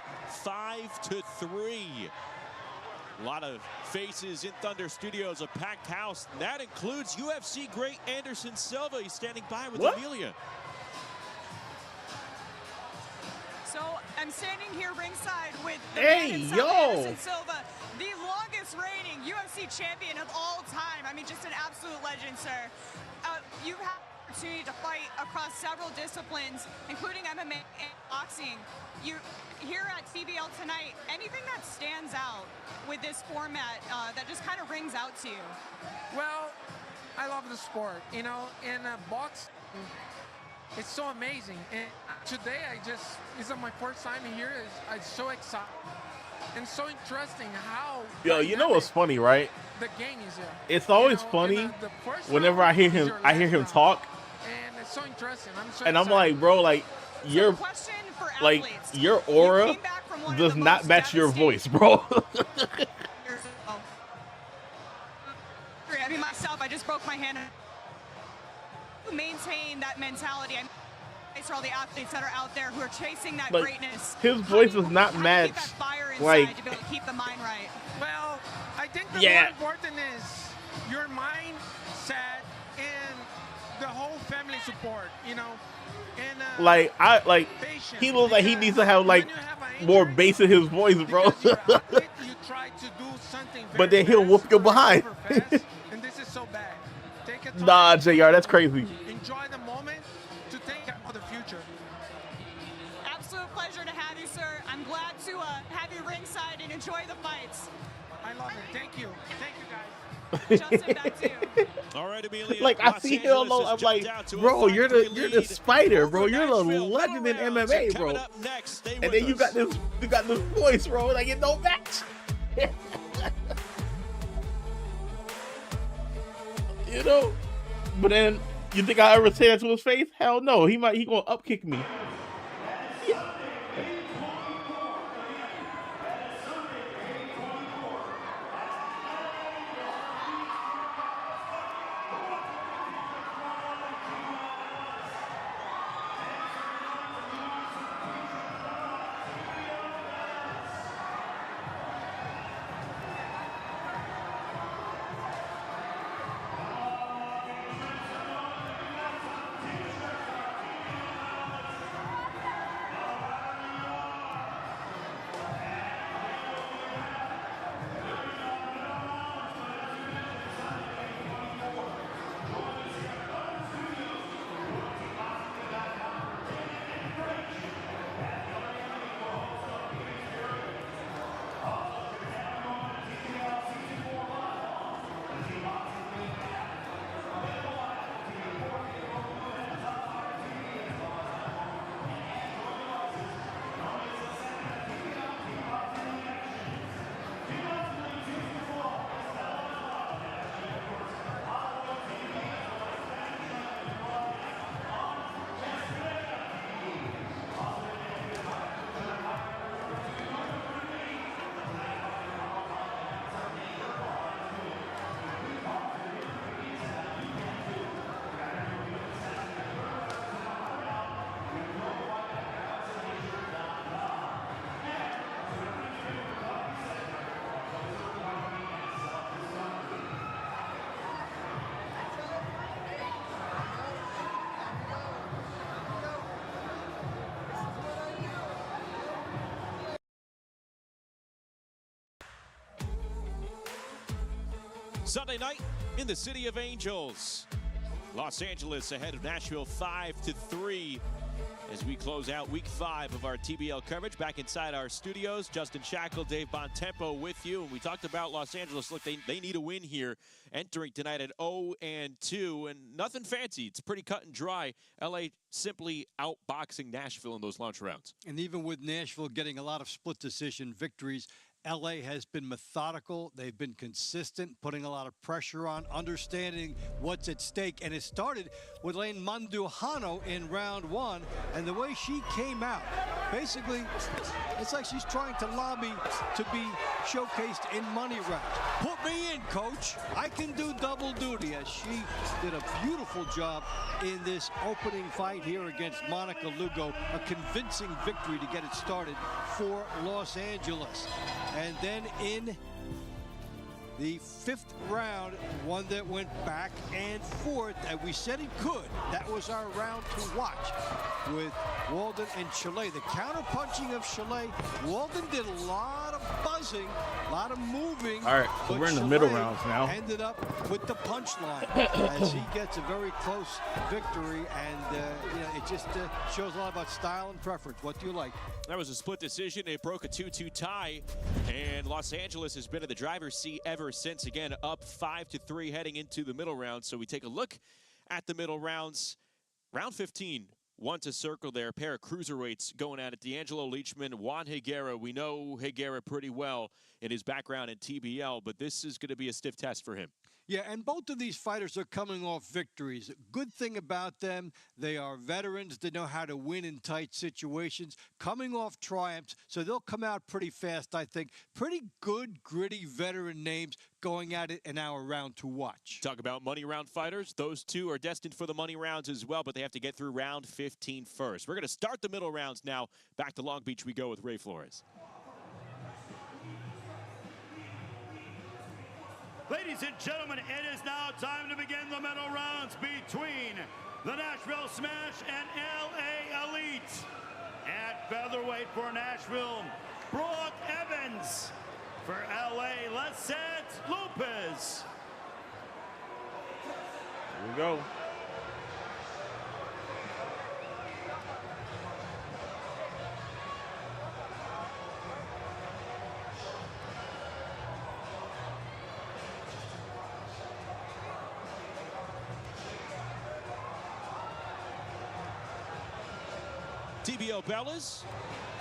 5-3. A lot of faces in Thunder Studios, a packed house. And that includes UFC great Anderson Silva. He's standing by with Amelia. So I'm standing here ringside with the Anderson Silva, the longest reigning UFC champion of all time. I mean, just an absolute legend, sir. You've had the opportunity to fight across several disciplines, including MMA and boxing. You're here at TBL tonight. Anything that stands out with this format that just kind of rings out to you? Well, I love the sport. You know, in boxing, it's so amazing. And today, this is my first time here. I'm so excited. and so interesting how. Yo, you know what's funny, right? The game is here. It's always funny whenever I hear him talk, and it's so interesting. And I'm like, bro, like your aura does not match your voice, bro. I mean, myself, I just broke my hand. Maintain that mentality. For all the athletes that are out there who are chasing that greatness. His voice does not match. Like, to be able to keep the mind right. Well, I think the more important is your mindset and the whole family support. You know, and he looks like he needs to have like more bass in his voice, bro. You try to do something but then he'll whoop your behind. And this is so bad. Take it. Nah, JR, that's crazy. Enjoy the moment to think about the future. Absolute pleasure to have you, sir. I'm glad to have you ringside and enjoy the fights. I love it. Thank you. Thank you, guys. Justin, back to you. All right, Amelia. Like I see him, I'm like, bro, you're the spider, bro. You're the legend in MMA, bro. And then you got this voice, bro. Like it don't match. You know. But then you think I ever say that to his face? Hell no. He gonna upkick me. Sunday night in the City of Angels. Los Angeles ahead of Nashville 5-3 as we close out week 5 of our TBL coverage. Back inside our studios, Justin Shackle, Dave Bontempo with you. And we talked about Los Angeles. Look, they need a win here, entering tonight at 0-2, and nothing fancy. It's pretty cut and dry. LA simply outboxing Nashville in those launch rounds. And even with Nashville getting a lot of split decision victories, LA has been methodical. They've been consistent, putting a lot of pressure on, understanding what's at stake. And it started with Lane Manduhano in round 1. And the way she came out, basically, it's like she's trying to lobby to be showcased in money rounds. Put me in, coach. I can do double duty, as she did a beautiful job in this opening fight here against Monica Lugo. A convincing victory to get it started for Los Angeles. And then in the 5th round, one that went back and forth, and we said it could. That was our round to watch with Walden and Chalet. The counter-punching of Chalet. Walden did a lot of buzzing, a lot of moving. All right, so we're in the middle rounds now. Ended up with the punchline as he gets a very close victory, and you know, it just shows a lot about style and preference. What do you like? That was a split decision. It broke a 2-2 tie, and Los Angeles has been in the driver's seat ever since. Again, up 5-3 heading into the middle round. So we take a look at the middle rounds. Round 15 One to circle there, a pair of cruiserweights going at it. D'Angelo Leachman, Juan Higuera. We know Higuera pretty well in his background in TBL, but this is going to be a stiff test for him. Yeah, and both of these fighters are coming off victories. Good thing about them, they are veterans. They know how to win in tight situations, coming off triumphs, so they'll come out pretty fast, I think. Pretty good, gritty veteran names going at it in our round to watch. Talk about money round fighters. Those two are destined for the money rounds as well, but they have to get through round 15 first. We're going to start the middle rounds now. Back to Long Beach we go with Ray Flores. Ladies and gentlemen, it is now time to begin the middle rounds between the Nashville Smash and LA Elite. At featherweight for Nashville, Brock Evans. For LA, Lizette Lopez. Here we go. TBO Bellas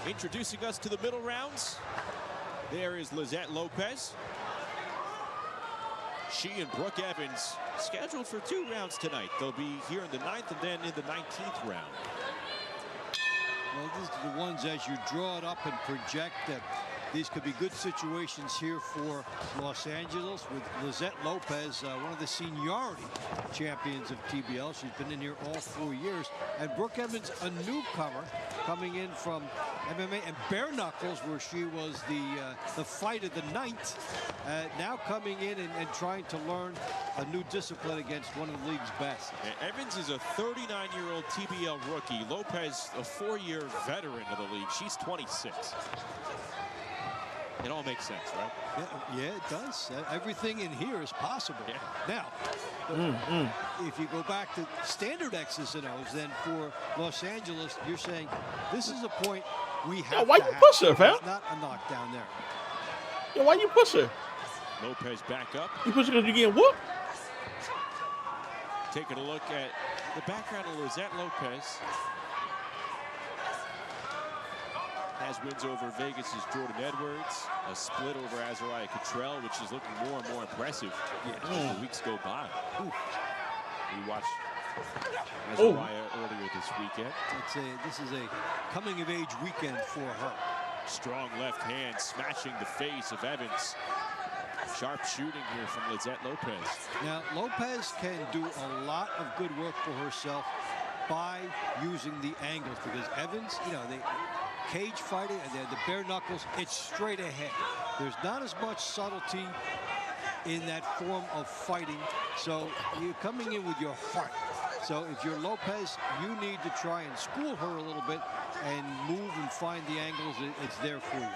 introducing us to the middle rounds. There is Lizette Lopez. She and Brooke Evans scheduled for 2 rounds tonight. They'll be here in the 9th and then in the 19th round. Well, these are the ones as you draw it up and project that these could be good situations here for Los Angeles with Lizette Lopez, one of the seniority champions of TBL. She's been in here all 4 years. And Brooke Evans, a newcomer, coming in from MMA and bare knuckles, where she was the fight of the night. Now coming in and trying to learn a new discipline against one of the league's best. Evans is a 39-year-old TBL rookie. Lopez, a 4-year veteran of the league. She's 26. It all makes sense, right? Yeah, it does. Everything in here is possible. Yeah. Now, if you go back to standard X's and O's, then for Los Angeles, you're saying this is a point we have. Yo, why you push her, fam? Not a knockdown there. Yo, why you push her? Lopez back up. You push her because you getting whooped? Taking a look at the background of Lizette Lopez. Has wins over Vegas's Jordan Edwards, a split over Azariah Cottrell, which is looking more and more impressive as the weeks go by. We watched Azariah earlier this weekend. This is a coming-of-age weekend for her. Strong left hand smashing the face of Evans. Sharp shooting here from Lizette Lopez. Now, Lopez can do a lot of good work for herself by using the angles, because Evans, you know, they cage fighting and the bare knuckles, it's straight ahead. There's not as much subtlety in that form of fighting, so you're coming in with your heart. So if you're Lopez, you need to try and school her a little bit and move and find the angles. It's there for you.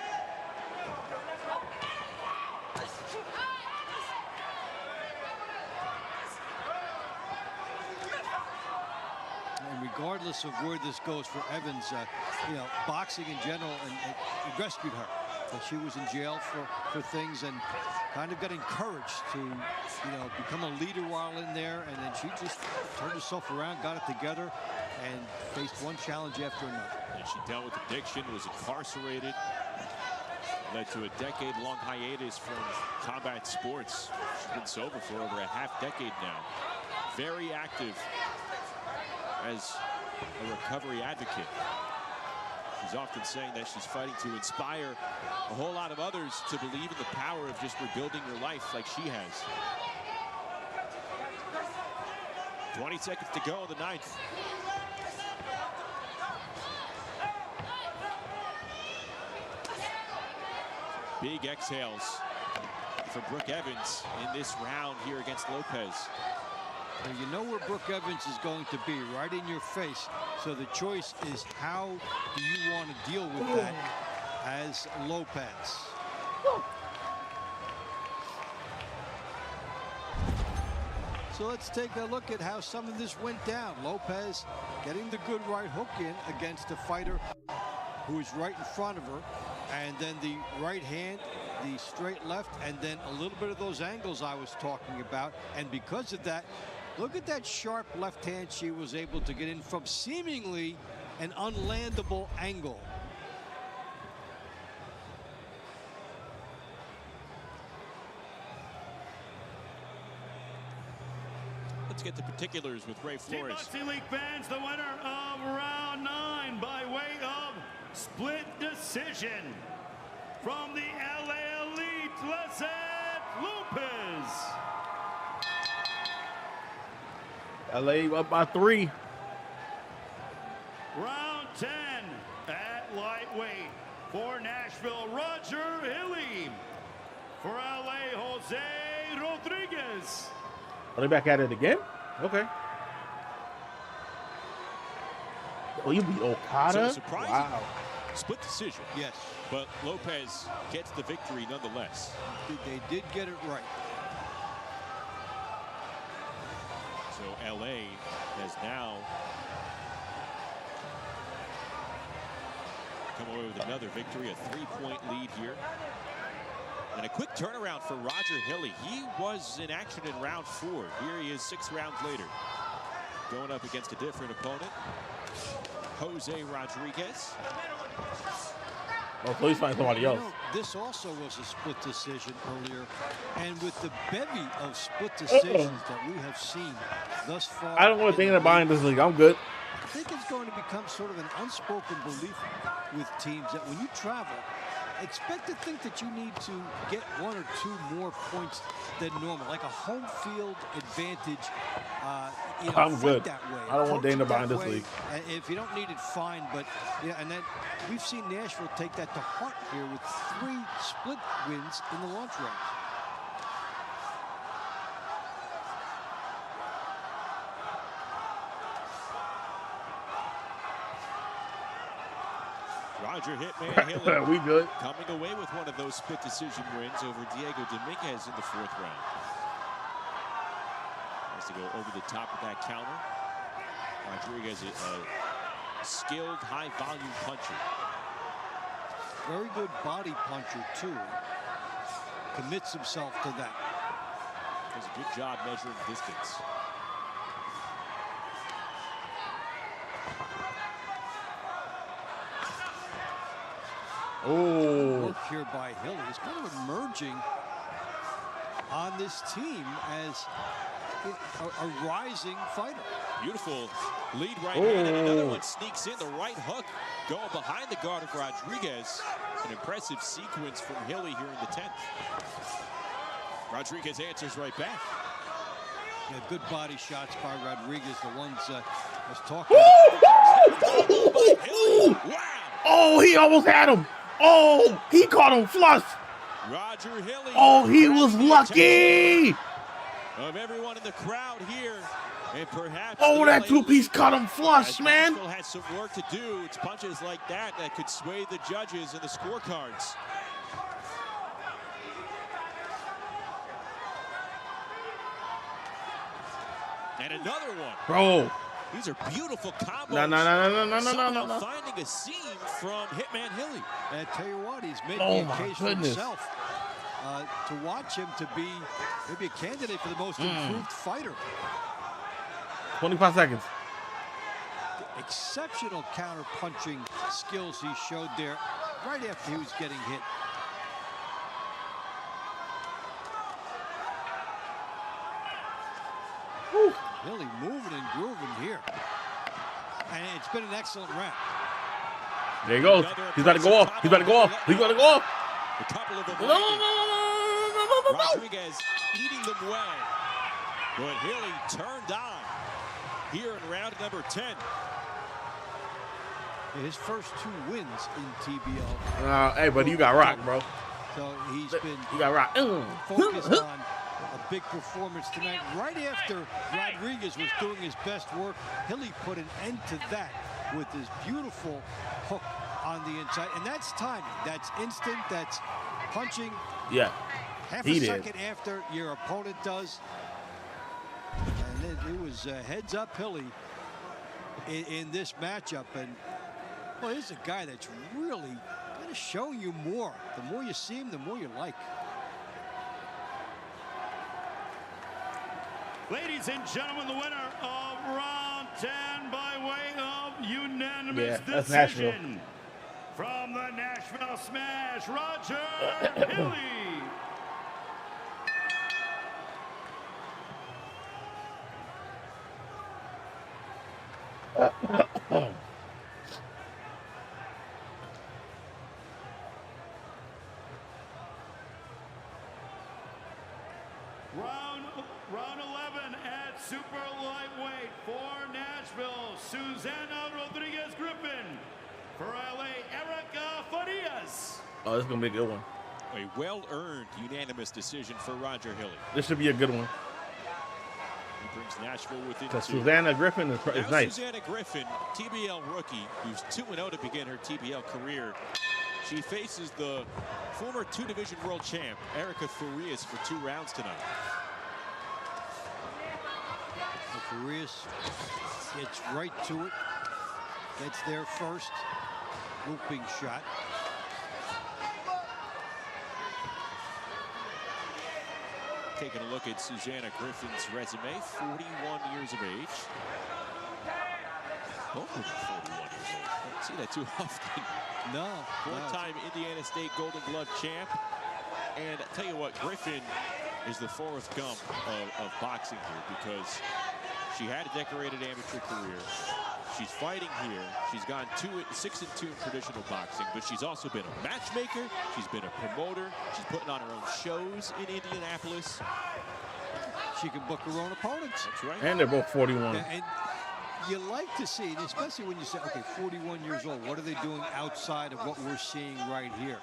Regardless of where this goes for Evans, you know, boxing in general and rescued her. She was in jail for things and kind of got encouraged to, you know, become a leader while in there. And then she just turned herself around, got it together, and faced one challenge after another. And she dealt with addiction, was incarcerated, led to a decade-long hiatus from combat sports. She's been sober for over a half-decade now. Very active as a recovery advocate. She's often saying that she's fighting to inspire a whole lot of others to believe in the power of just rebuilding your life like she has. 20 seconds to go in the 9th. Big exhales for Brooke Evans in this round here against Lopez. Now, you know where Brooke Evans is going to be, right in your face. So the choice is, how do you want to deal with that as Lopez? So let's take a look at how some of this went down. Lopez getting the good right hook in against a fighter who is right in front of her. And then the right hand, the straight left, and then a little bit of those angles I was talking about. And because of that, Look at that sharp left hand she was able to get in from seemingly an unlandable angle. Let's get the particulars with Ray Flores. Team League fans, the winner of round 9 by way of split decision from the LA Elite, Lizette Lopez. LA up by 3. Round 10 at lightweight for Nashville, Roger Hilly. For LA, Jose Rodriguez. Are they back at it again? Okay. Oh, you beat Okada? So surprising. Wow. Split decision. Yes. But Lopez gets the victory nonetheless. They did get it right. So LA has now come away with another victory, a 3-point lead here. And a quick turnaround for Roger Hilly. He was in action in round 4. Here he is 6 rounds later. Going up against a different opponent, Jose Rodriguez. Oh, please find somebody else. This also was a split decision earlier. And with the bevy of split decisions that we have seen thus far. I don't want to think of buying this league. I'm good. I think it's going to become sort of an unspoken belief with teams that when you travel, expect to think that you need to get 1 or 2 more points than normal, like a home field advantage. I'm good. That way. I don't want Dana buying this way. league. If you don't need it, fine. But yeah, and then we've seen Nashville take that to heart here with 3 split wins in the launch round. Roger Hitman Hilly We good. coming away with one of those split decision wins over Diego Dominguez in the 4th round. Has to go over the top of that counter. Rodriguez, a skilled, high-volume puncher. Very good body puncher, too. Commits himself to that. Does a good job measuring distance. Oh. Work here by Hilly is kind of emerging on this team as a rising fighter. Beautiful lead right hand, and another one sneaks in. The right hook going behind the guard of Rodriguez. An impressive sequence from Hilly here in the 10th. Rodriguez answers right back. Yeah, good body shots by Rodriguez, the ones I was talking about. Wow! Oh, he almost had him. Oh, he caught him flush. Roger Hilly. Oh, he was lucky. Of everyone in the crowd here, and perhaps. Oh, that 2-piece caught him flush, man. Nashville has some work to do. It's punches like that that could sway the judges and the scorecards. And another one. Bro. These are beautiful combos. No. Finding a seam from Hitman Hilly. And I tell you what, he's making a case for himself. To watch him to be maybe a candidate for the most improved fighter. 25 seconds. The exceptional counter-punching skills he showed there right after he was getting hit. Whew. Hilly moving and grooving here. And it's been an excellent round. There he goes. He's about to go off. He's about to go off. He's about to go off. A couple of them. No. Rodriguez eating them well. But Hilly turned on here in round number 10. His first 2 wins in TBL. Hey, buddy, you got rocked, bro. So he's been You got rocked. focused on a big performance tonight. Right after Rodriguez was doing his best work, Hilly put an end to that with his beautiful hook on the inside. And that's timing. That's instant. That's punching. Yeah. Half a second after your opponent does. And it was heads up Hilly in this matchup. And, well, he's a guy that's really going to show you more. The more you see him, the more you like. Ladies and gentlemen, the winner of round 10 by way of unanimous that's Nashville. decision from the Nashville Smash, Roger Hilly. Round 11 at super lightweight for Nashville, Susana Rodriguez Griffin. For LA, Erica Farias. Oh, this is going to be a good one. A well-earned unanimous decision for Roger Hilly. This should be a good one. He brings Nashville within Because two. Susana Griffin is nice. Susana Griffin, TBL rookie, who's 2-0 to begin her TBL career. She faces the former two-division world champ, Erica Farias, for 2 rounds tonight. Farias gets right to it. Gets there first. Looping shot. Taking a look at Susana Griffin's resume, 41 years of age. Both of them 41 years old. I don't see that too often. No. Four-time Indiana State Golden Glove champ. And I tell you what, Griffin is the Forrest Gump of boxing here, because she had a decorated amateur career. She's fighting here. She's gone 6-2 in traditional boxing, but she's also been a matchmaker. She's been a promoter. She's putting on her own shows in Indianapolis. She can book her own opponents. That's right. And they're both 41. And you like to see, and especially when you say, okay, 41 years old, what are they doing outside of what we're seeing right here?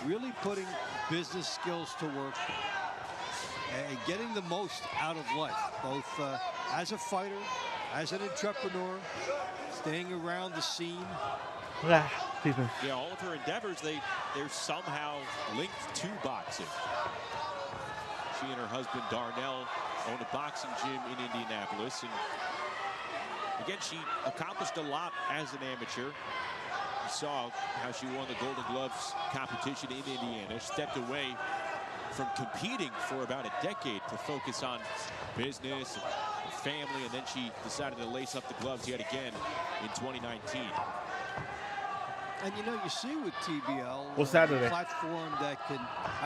Really putting business skills to work and getting the most out of life, both as a fighter, as an entrepreneur, staying around the scene. Yeah, all of her endeavors, they're somehow linked to boxing. She and her husband Darnell own a boxing gym in Indianapolis, and again, she accomplished a lot as an amateur. You saw how she won the Golden Gloves competition in Indiana, stepped away from competing for about a decade to focus on business and family, and then she decided to lace up the gloves yet again in 2019. And you know, you see with TBL, What's Saturday? A platform that can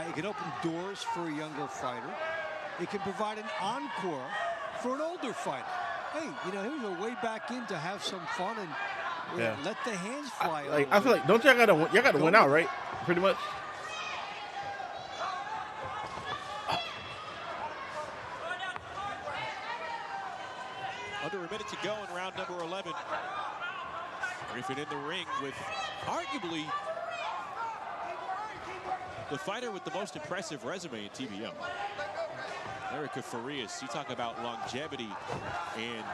it can open doors for a younger fighter. It can provide an encore for an older fighter. Hey, you know, here's a way back in to have some fun and let the hands fly. I feel like, don't y'all gotta win out, right? Pretty much. Under a minute to go in round number 11. Griffin in the ring with arguably the fighter with the most impressive resume in TBL. Erica Farias, you talk about longevity and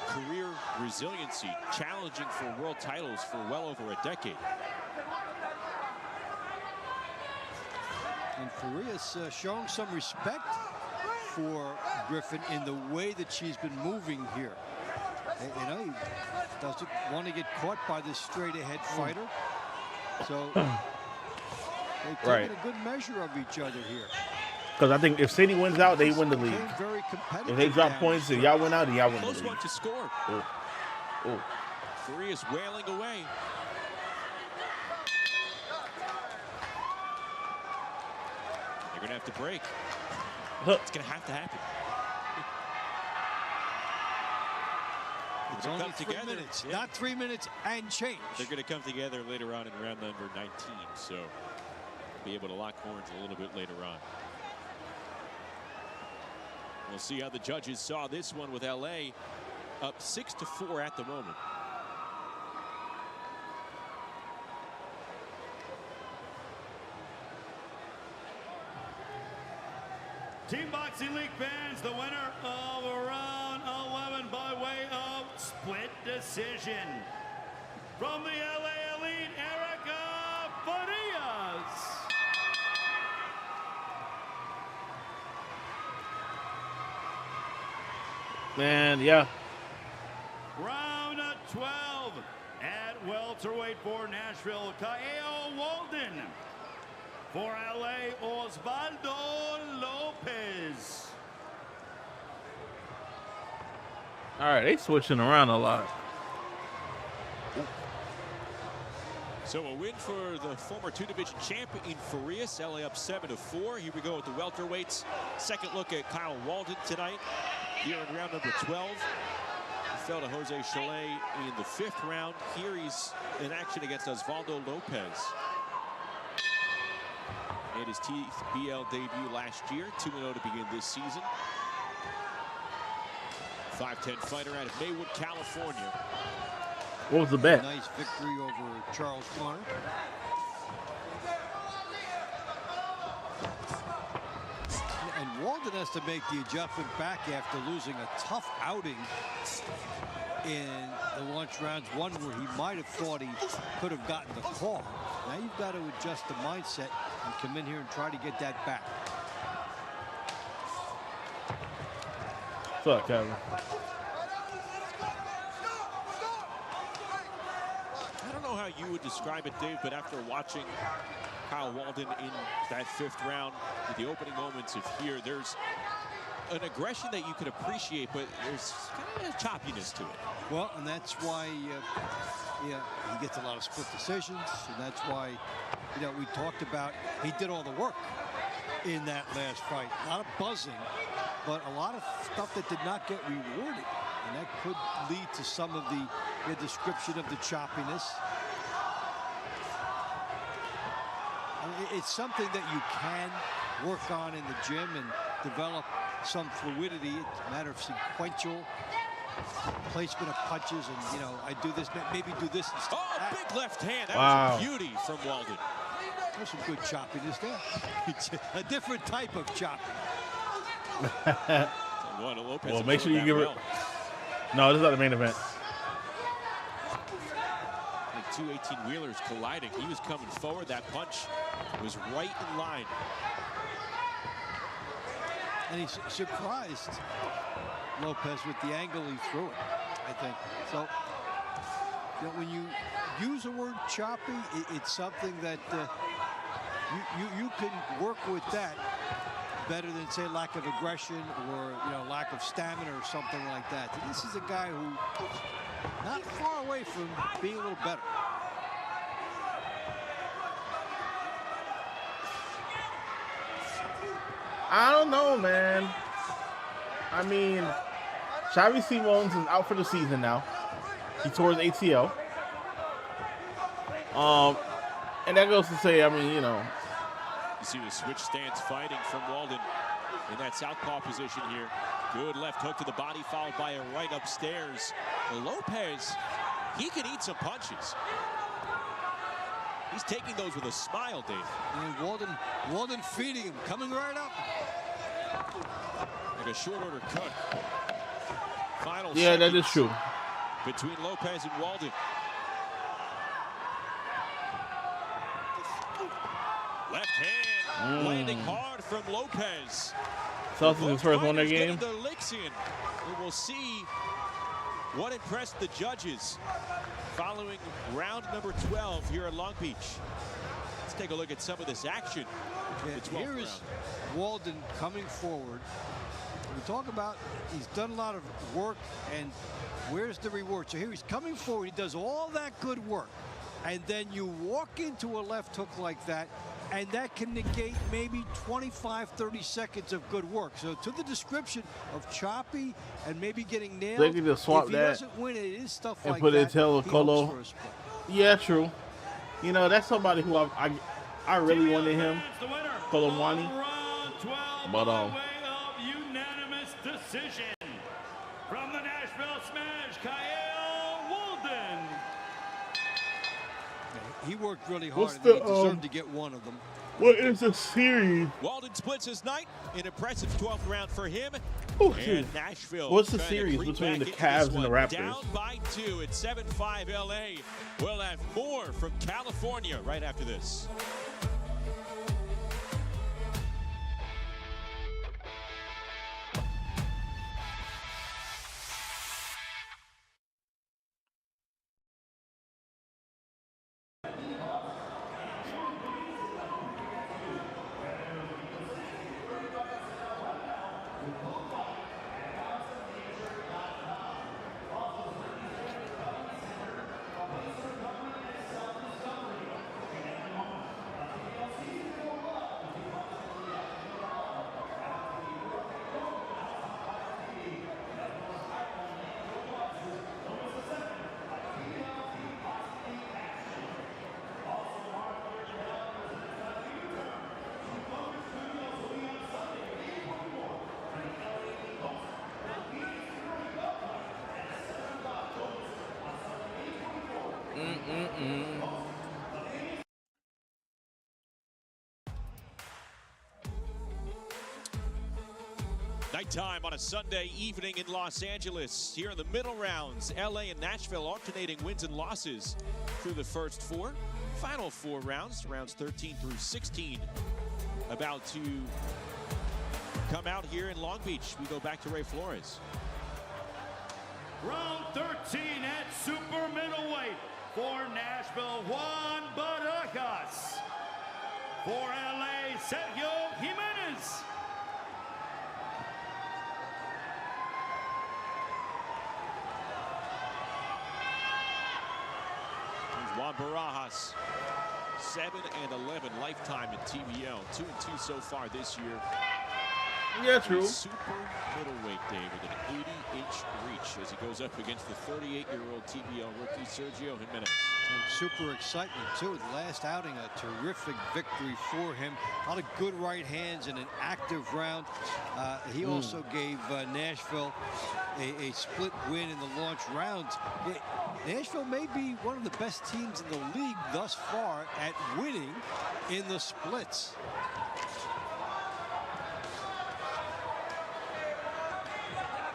career resiliency, challenging for world titles for well over a decade. And Farias showing some respect for Griffin in the way that she's been moving here. You know, he doesn't want to get caught by this straight-ahead fighter. So they've taken a good measure of each other here. Because I think if City wins out, they win the league. Very competitive. If they drop points, if y'all win out, then y'all win the Close league. one to score. Oh. Farias wailing away. They're going to have to break. It's going to have to happen. It's only 3 minutes, not 3 minutes and change. They're going to come together later on in round number 19, so be able to lock horns a little bit later on. We'll see how the judges saw this one with LA up 6-4 at the moment. Team Boxing League fans, the winner of round 11 by way of split decision. From the LA Elite, Erica Farias. Man, yeah. Round 12 at welterweight for Nashville, Caio Walden. For LA, Osvaldo Lopez. All right, they switching around a lot. So a win for the former two-division champion in Farias. LA up 7-4. Here we go with the welterweights. Second look at Kyle Walden tonight. Here in round number 12. He fell to Jose Chalet in the 5th round. Here he's in action against Osvaldo Lopez. Made his TBL debut last year. 2-0 to begin this season. 5'10" fighter out of Maywood, California. What was the bet? Nice victory over Charles Conner. And Walden has to make the adjustment back after losing a tough outing in the lunch rounds, one where he might have thought he could have gotten the call. Now you've got to adjust the mindset and come in here and try to get that back. What's up, Kevin? I don't know how you would describe it, Dave, but after watching Kyle Walden in that 5th round, with the opening moments of here, there's an aggression that you could appreciate, but there's kind of a choppiness to it. Well, and that's why he gets a lot of split decisions, and that's why, we talked about he did all the work in that last fight. A lot of buzzing, but a lot of stuff that did not get rewarded, and that could lead to some of the description of the choppiness. I mean, it's something that you can work on in the gym and develop some fluidity. It's a matter of sequential placement of punches, and I do this, maybe do this instead. Oh, big left hand. That Wow. was a beauty from Walden. There's some good choppiness there. It's a different type of chopping. Well, make sure you give it. No, this is not the main event. Like two 18-wheelers colliding. He was coming forward. That punch was right in line. And he's surprised Lopez with the angle he threw it, I think. So, when you use the word choppy, it's something that you can work with that better than, say, lack of aggression or lack of stamina or something like that. So this is a guy who not far away from being a little better. I don't know, man. I mean, Xavi Simons is out for the season now. He tore his ACL. And that goes to say, I mean, You see the switch stance fighting from Walden in that southpaw position here. Good left hook to the body, followed by a right upstairs. Lopez, he can eat some punches. He's taking those with a smile, Dave. And Walden feeding him, coming right up. Like a short order cut. Final yeah, that is seconds true. between Lopez and Walden. Left hand landing hard from Lopez. Celtics' first one their game. The licks in. And we'll see what impressed the judges following round number 12 here at Long Beach. Let's take a look at some of this action. Here is Walden coming forward. We talk about he's done a lot of work, and where's the reward? So here he's coming forward. He does all that good work, and then you walk into a left hook like that, and that can negate maybe 25, 30 seconds of good work. So to the description of choppy and maybe getting nailed, They can just swap if he that doesn't win it, it is stuff and like put that. it to He Colo. hopes for a split. Yeah, true. That's somebody who I really wanted him, Colomwani. But unanimous decision from the Nashville Smash, Kyle Walden. He worked really hard. What's and he the, deserved to get one of them. what is the series? Walden splits his night. An impressive 12th round for him. Oh, And Nashville. What's the trying to series creep between back the into Cavs this and the one. Raptors? Down by 2 at 7-5 LA. We'll have more from California right after this. Nighttime on a Sunday evening in Los Angeles. Here in the middle rounds, LA and Nashville alternating wins and losses through the first four. Final four rounds, rounds 13 through 16, about to come out here in Long Beach. We go back to Ray Flores. Round 13 at super middleweight for Nashville, Juan Barajas. For LA, Sergio Jimenez. Juan Barajas, 7-11 lifetime in TBL, 2-2 so far this year. Yeah, true. Super middleweight day with an 80-inch reach as he goes up against the 38-year-old TBL rookie Sergio Jimenez. And super excitement too. The last outing, a terrific victory for him. A lot of good right hands in an active round. He also gave Nashville a split win in the launch rounds. Nashville may be one of the best teams in the league thus far at winning in the splits.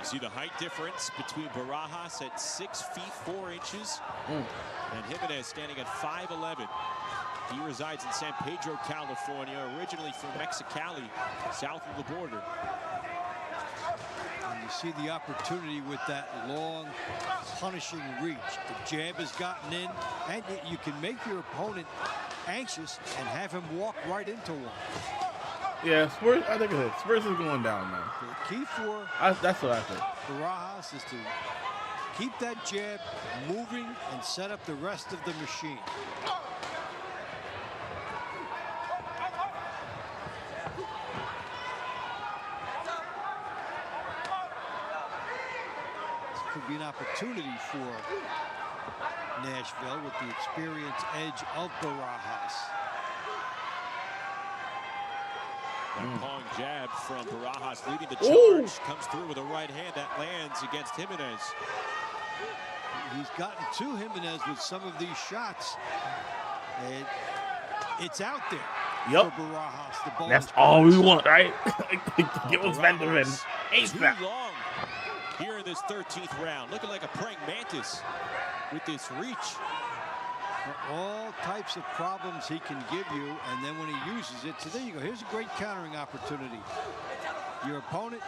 See the height difference between Barajas at 6 feet 4 inches and Jimenez standing at 5'11". He resides in San Pedro, California, originally from Mexicali, south of the border. And you see the opportunity with that long, punishing reach. The jab has gotten in, and you can make your opponent anxious and have him walk right into one. Yeah, Spurs, I think Spurs is going down, man. The key for that's what I think. Barajas is to keep that jab moving and set up the rest of the machine. This could be an opportunity for Nashville with the experience edge of Barajas. That long jab from Barajas leading the charge. Comes through with a right hand that lands against Jimenez. He's gotten to Jimenez with some of these shots. It's out there for Barajas. That's all we want, right? Give us Benjamin. Too long here in this 13th round. Looking like a praying mantis with this reach. All types of problems he can give you, and then when he uses it, so there you go. Here's a great countering opportunity. Your opponent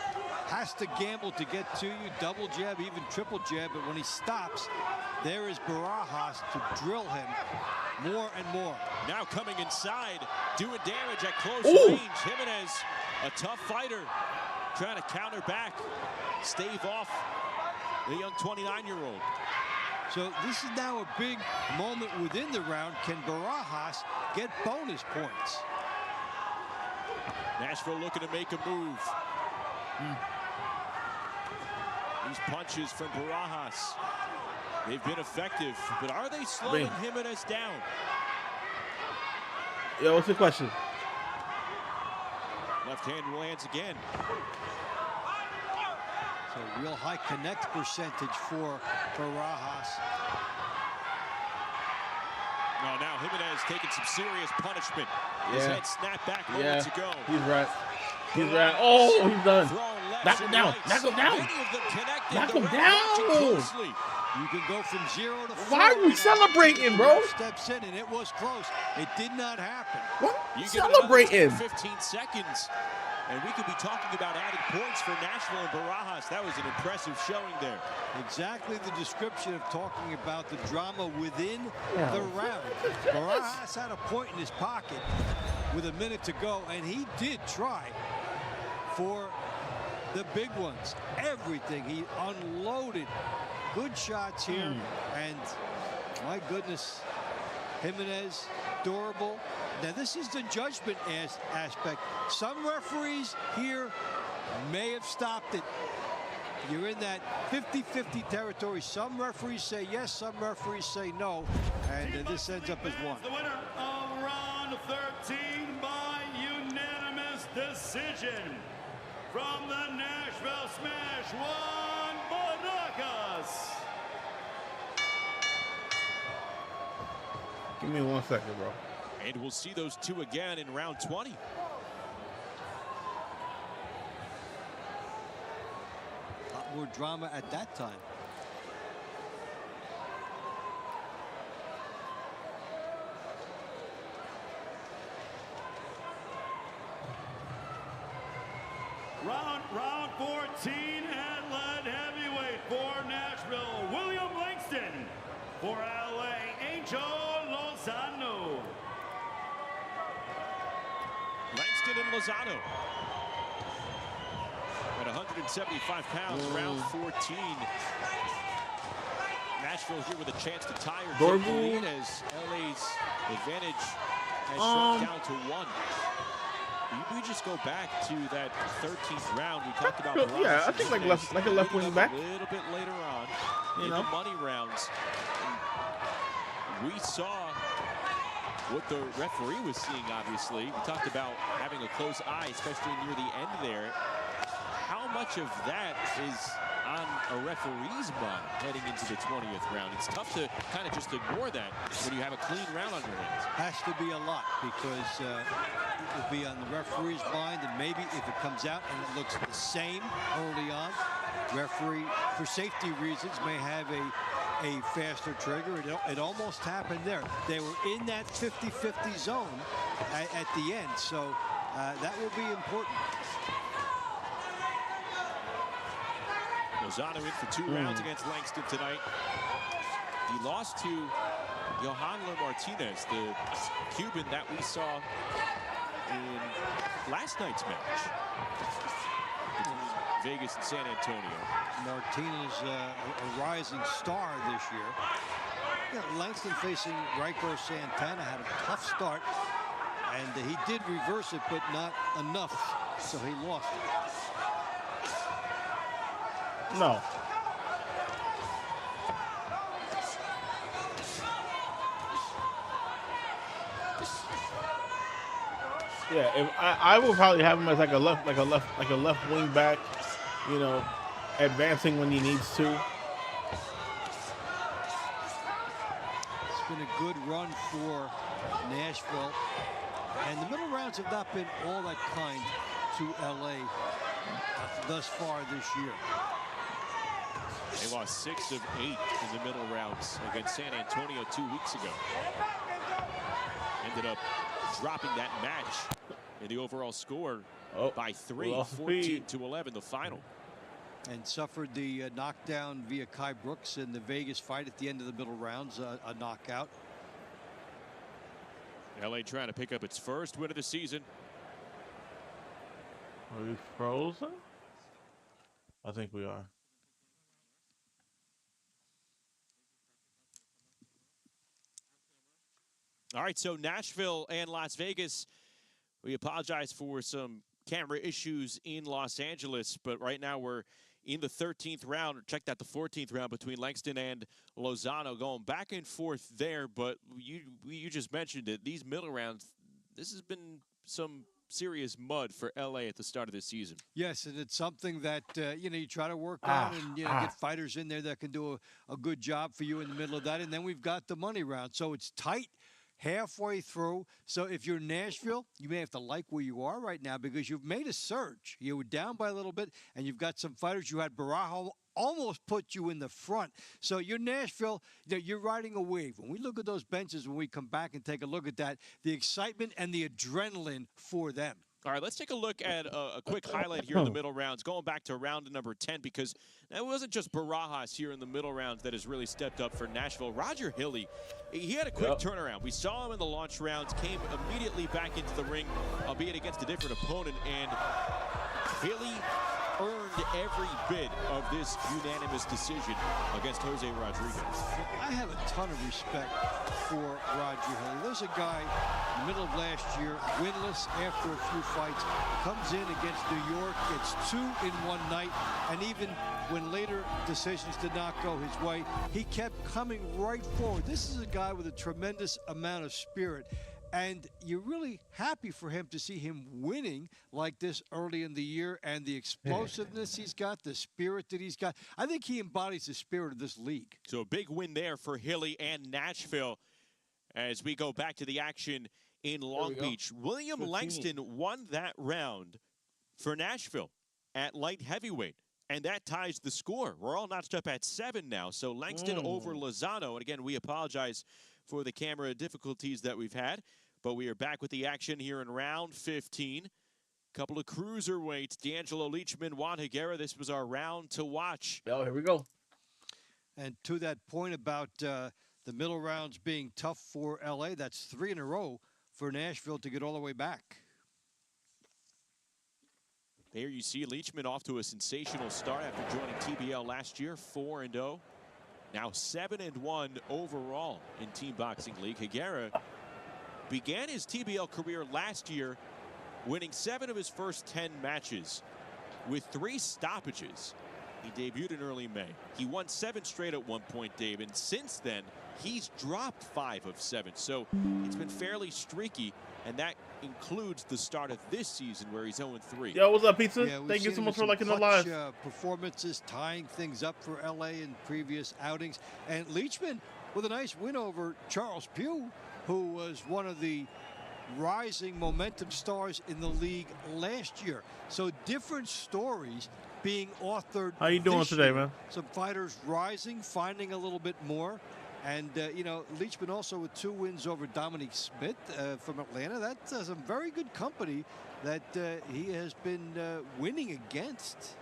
has to gamble to get to you, double jab, even triple jab, but when he stops, there is Barajas to drill him more and more. Now coming inside, doing damage at close range. Jimenez, a tough fighter, trying to counter back, stave off the young 29-year-old. So this is now a big moment within the round. Can Barajas get bonus points? Nashville looking to make a move. These punches from Barajas, they've been effective, but are they slowing Jimenez down? Yo, what's the question? Left hand lands again. So real high connect percentage for Barajas. Now Jimenez taking some serious punishment. His head snapped back moments ago. He's right. He's right. Oh, he's done. Knock him down. Knock him down. Knock him down. You can go from 0 to 4. Why are you celebrating, bro? Steps in, and it was close. It did not happen. What are you celebrating? 15 seconds. And we could be talking about added points for Nashville and Barajas. That was an impressive showing there. Exactly the description of talking about the drama within the round. Barajas had a point in his pocket with a minute to go, and he did try for the big ones. Everything. He unloaded good shots here, and my goodness, Jimenez, durable. Now this is the judgment aspect. Some referees here may have stopped it. You're in that 50-50 territory. Some referees say yes, some referees say no, and this ends up as one. The winner of round 13 by unanimous decision from the Nashville Smash, Juan Barajas. Give me 1 second, bro. And we'll see those two again in round 20. A lot more drama at that time. Round 14 at light heavyweight for Nashville, William Langston. For LA, Angel Lozano. Langston and Lozano. At 175 pounds, round 14. Nashville here with a chance to tie or take the lead as LA's advantage has shrunk down to 1. We just go back to that 13th round. We talked about yeah, I think like a left wing back. A little bit later on in the money rounds. We saw what the referee was seeing, obviously. We talked about having a close eye, especially near the end there. How much of that is on a referee's mind heading into the 20th round? It's tough to kind of just ignore that when you have a clean round on your hands. Has to be a lot because it will be on the referee's mind, and maybe if it comes out and it looks the same early on, referee, for safety reasons, may have a faster trigger. It almost happened there. They were in that 50-50 zone at the end, so that will be important. Lozano in for 2 rounds against Langston tonight. He lost to Johanler Martinez, the Cuban that we saw in last night's match between Vegas and San Antonio. Martinez, a rising star this year. Yeah, Langston facing Rico Santana had a tough start, and he did reverse it, but not enough, so he lost it. No. Yeah, if I will probably have him as like a left wing back, you know, advancing when he needs to. It's been a good run for Nashville, and the middle rounds have not been all that kind to LA thus far this year. They lost 6 of 8 in the middle rounds against San Antonio 2 weeks ago. Ended up dropping that match in the overall score by 3, 14-11, the final. And suffered the knockdown via Kai Brooks in the Vegas fight at the end of the middle rounds, a knockout. LA trying to pick up its first win of the season. Are we frozen? I think we are. All right, so Nashville and Las Vegas, we apologize for some camera issues in Los Angeles, but right now we're in the 13th round, or checked out the 14th round between Langston and Lozano, going back and forth there. But you just mentioned it. These middle rounds, this has been some serious mud for LA at the start of this season. Yes, and it's something that you try to work on, and get fighters in there that can do a good job for you in the middle of that. And then we've got the money round, so it's tight halfway through. So if you're Nashville, you may have to like where you are right now because you've made a surge. You were down by a little bit, and you've got some fighters. You had Barajo almost put you in the front. So you're Nashville, you're riding a wave. When we look at those benches, when we come back and take a look at that, the excitement and the adrenaline for them. All right, let's take a look at a quick highlight here in the middle rounds, going back to round number 10, because it wasn't just Barajas here in the middle rounds that has really stepped up for Nashville. Roger Hilly, he had a quick turnaround. We saw him in the launch rounds, came immediately back into the ring, albeit against a different opponent, and Hilly earned every bit of this unanimous decision against Jose Rodriguez. I have a ton of respect for Roger Hilly. There's a guy in the middle of last year, winless after a few fights, comes in against New York, gets 2 in one night, and even when later decisions did not go his way, he kept coming right forward. This is a guy with a tremendous amount of spirit. And you're really happy for him to see him winning like this early in the year, and the explosiveness he's got, the spirit that he's got. I think he embodies the spirit of this league. So a big win there for Hilly and Nashville. As we go back to the action in Long Beach, William 15. Langston won that round for Nashville at light heavyweight, and that ties the score. We're all notched up at 7 now, so Langston over Lozano. And again, we apologize for the camera difficulties that we've had, but we are back with the action here in round 15. Couple of cruiserweights, D'Angelo Leachman, Juan Higuera. This was our round to watch. Oh, here we go. And to that point about the middle rounds being tough for LA, that's 3 in a row for Nashville to get all the way back. There you see Leachman off to a sensational start after joining TBL last year, 4-0. Now 7-1 overall in Team Boxing League. Higuera began his TBL career last year, winning 7 of his first 10 matches with 3 stoppages. He debuted in early May. He won 7 straight at one point, Dave, and since then, he's dropped 5 of 7. So it's been fairly streaky, and that includes the start of this season where he's 0-3. Yo, what's up, Pizza? Yeah, Thank you so much for liking the clutch, live. Performances, tying things up for LA in previous outings. And Leachman with a nice win over Charles Pugh, who was one of the rising momentum stars in the league last year. So different stories being authored. How you doing today, man? Some fighters rising, finding a little bit more. And, you know, Leachman also with 2 wins over Dominic Smith from Atlanta. That's some very good company that he has been winning against.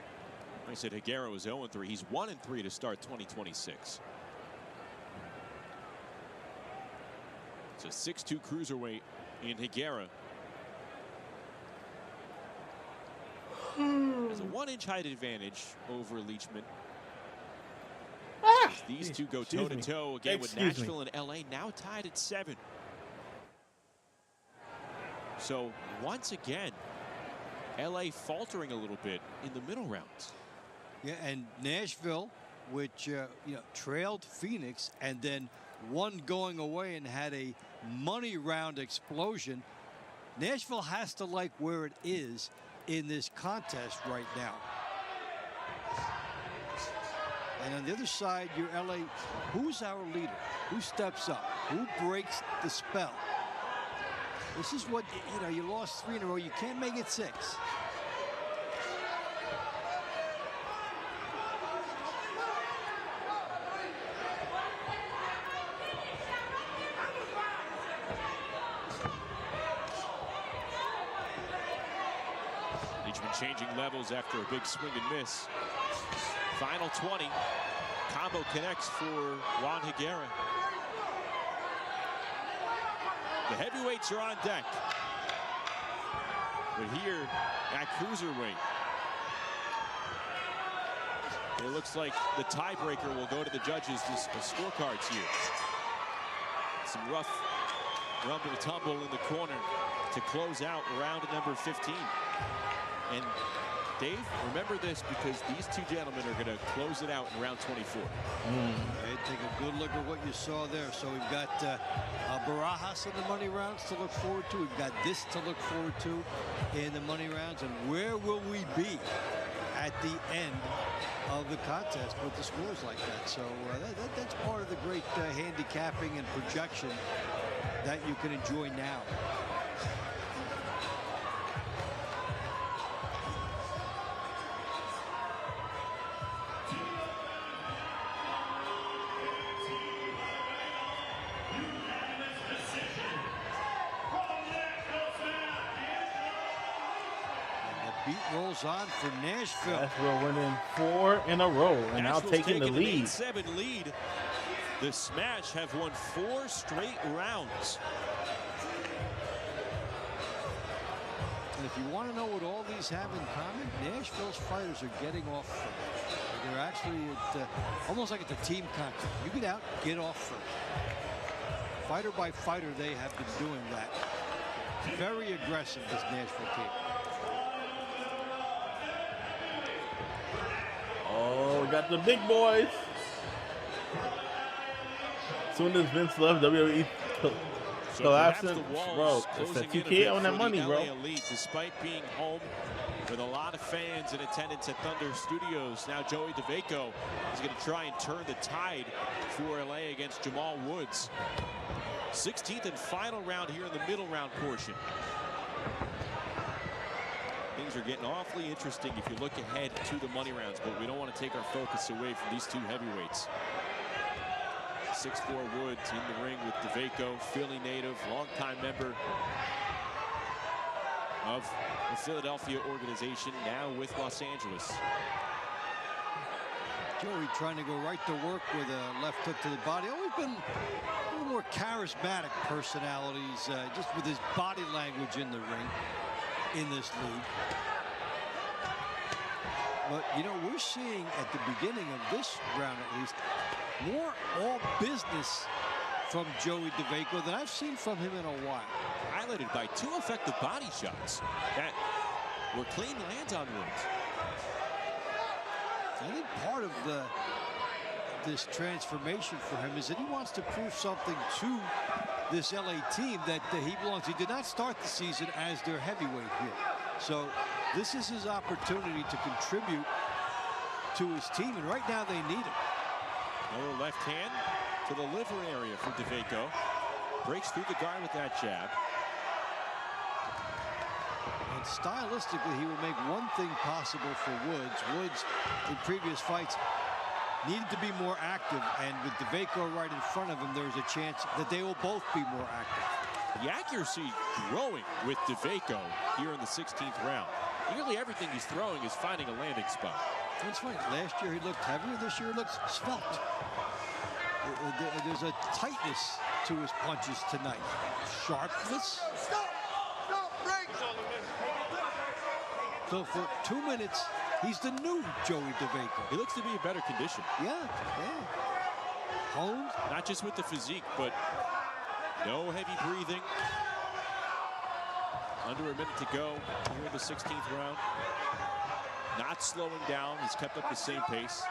I said Higuera was 0-3. He's 1-3 to start 2026. It's a 6'2 cruiserweight in Higuera. There's a 1-inch height advantage over Leachman. As these two go toe-to-toe again with Nashville and LA, now tied at 7. So once again, LA faltering a little bit in the middle rounds. Yeah, and Nashville, which you know, trailed Phoenix and then won going away and had a money round explosion. Nashville has to like where it is in this contest right now. And on the other side, your LA, who's our leader? Who steps up? Who breaks the spell? This is what, you know, you lost 3 in a row. You can't make it 6. Leachman changing levels after a big swing and miss. Final 20. Combo connects for Juan Higuera. The heavyweights are on deck. But here at cruiserweight, it looks like the tiebreaker will go to the judges' scorecards here. Some rough rumble tumble in the corner to close out round number 15. And Dave, remember this because these two gentlemen are going to close it out in round 24. Hey, take a good look at what you saw there. So we've got Barajas in the money rounds to look forward to. We've got this to look forward to in the money rounds. And where will we be at the end of the contest with the scores like that? So that's part of the great handicapping and projection that you can enjoy now. Beat rolls on for Nashville. Nashville winning 4 in a row and now taking the lead. An 8-7 lead. The Smash have won 4 straight rounds. And if you want to know what all these have in common, Nashville's fighters are getting off first. They're actually almost like it's a team concept. You get out, get off first. Fighter by fighter, they have been doing that. Very aggressive, this Nashville team. Oh, we got the big boys. As soon as Vince left, WWE collapsing. Bro, it's the 2K on that money, bro. Elite, despite being home with a lot of fans in attendance at Thunder Studios, now Joey DeVaco is going to try and turn the tide for LA against Jamal Woods. 16th and final round here in the middle round portion. Things are getting awfully interesting if you look ahead to the money rounds, but we don't want to take our focus away from these two heavyweights. 6'4" Woods in the ring with DeVaco, Philly native, longtime member of the Philadelphia organization, now with Los Angeles. Joey trying to go right to work with a left hook to the body. Always been a little more charismatic personalities, just with his body language in the ring in this league. But, you know, we're seeing at the beginning of this round at least, more all business from Joey DeVaco than I've seen from him in a while. Highlighted by 2 effective body shots that were clean lands on Woods. I think part of this transformation for him is that he wants to prove something to this LA team that he belongs. He did not start the season as their heavyweight here. So this is his opportunity to contribute to his team, and right now they need him. Lower left hand to the liver area for DeVaco. Breaks through the guard with that jab. And stylistically, he will make one thing possible for Woods. Woods, in previous fights, needed to be more active, and with DeVaco right in front of him, there's a chance that they will both be more active. The accuracy growing with DeVaco here in the 16th round. Nearly everything he's throwing is finding a landing spot. That's right. Last year he looked heavier. This year he looks svelte. There's a tightness to his punches tonight. Sharpness. So for 2 minutes, he's the new Joey DeVaco. He looks to be in better condition. Yeah. Honed. Not just with the physique, but no heavy breathing. Under a minute to go here in the 16th round. Not slowing down. He's kept up the same pace.